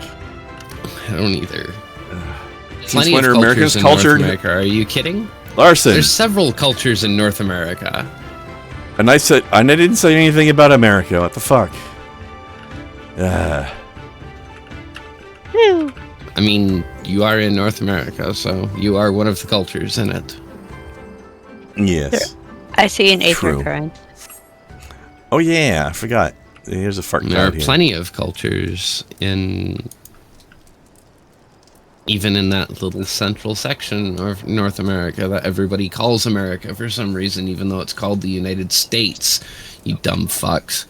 I don't either. Since when are Americans cultured? North America. Are you kidding? Larson. There's several cultures in North America. And I didn't say anything about America. What the fuck? I mean, you are in North America, so you are one of the cultures in it. Yes. I see an aether current. Oh yeah, I forgot. Here's a fart cloud. There are plenty of cultures even in that little central section of North America that everybody calls America for some reason, even though it's called the United States. You dumb fucks.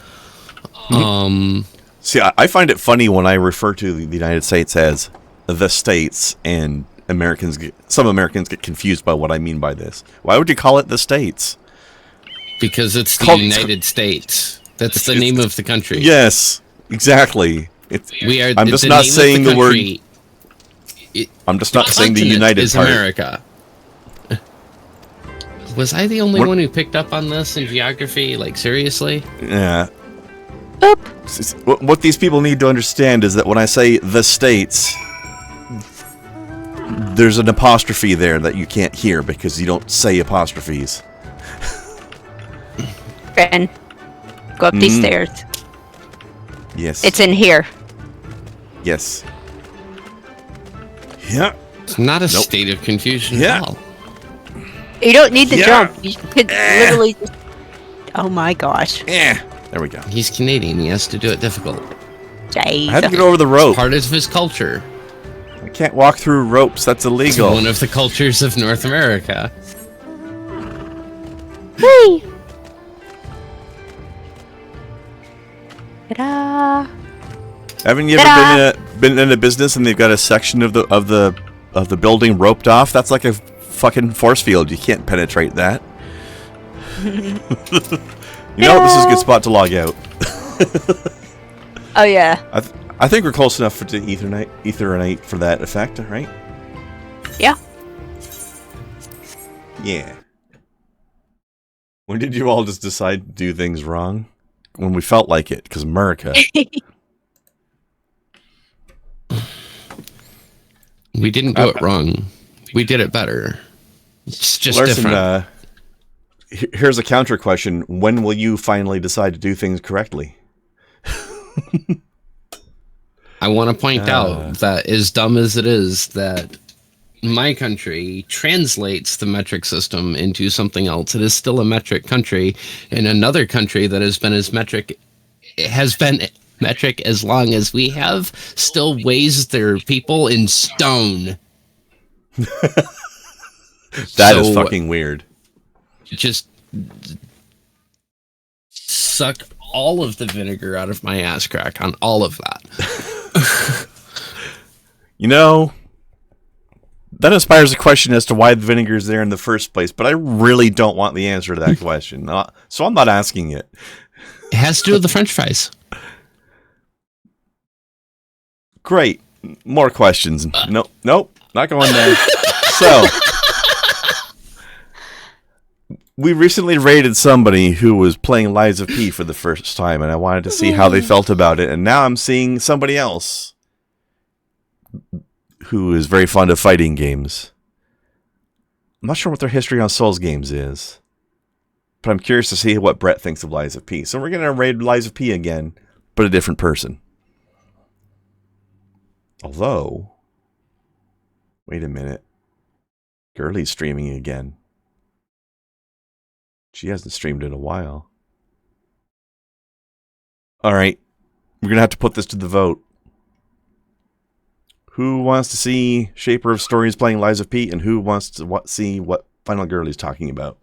See, I find it funny when I refer to the United States as the States, and some Americans get confused by what I mean by this. Why would you call it the States? Because it's the United States. That's the name of the country. Yes, exactly. I'm just not saying the word. I'm just not saying the United is part. America. Was I the only one who picked up on this in geography? Like, seriously? Yeah. What these people need to understand is that when I say the States, there's an apostrophe there that you can't hear because you don't say apostrophes. Ben, go up these stairs. Yes. It's in here. Yes. Yeah. It's not a Nope. state of confusion Yeah. at all. You don't need to Yeah. jump. You could literally just... Oh my gosh. There we go. He's Canadian. He has to do it difficult. Jeez. I had to get over the rope. Part of his culture. I can't walk through ropes. That's It's illegal. one of the cultures of North America. Whee! Ta-da! Haven't you ever been in a business and they've got a section of the building roped off? That's like a fucking force field. You can't penetrate that. You know, this is a good spot to log out. Oh yeah. I think we're close enough to Ethernet for that effect, right? Yeah. Yeah. When did you all just decide to do things wrong? When we felt like it, because America. We didn't do it wrong. We did it better. It's just Larson, different. here's a counter question. When will you finally decide to do things correctly? I want to point out that as dumb as it is, that my country translates the metric system into something else. It is still a metric country, and another country that has been metric as long as we have still weighs their people in stone. That is fucking weird. Just suck all of the vinegar out of my ass crack on all of that. You know, that inspires a question as to why the vinegar is there in the first place, but I really don't want the answer to that question. So I'm not asking it. It has to do with the French fries. Great. More questions. Nope, not going there. So, we recently raided somebody who was playing Lies of P for the first time, and I wanted to see how they felt about it, and now I'm seeing somebody else who is very fond of fighting games. I'm not sure what their history on Souls games is, but I'm curious to see what Brett thinks of Lies of P. So we're going to raid Lies of P again, but a different person. Although, wait a minute. Girlie's streaming again. She hasn't streamed in a while. Alright, we're going to have to put this to the vote. Who wants to see Shaper of Stories playing Lies of P, and who wants to see what Final Girlie's talking about?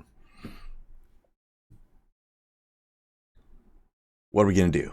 What are we going to do?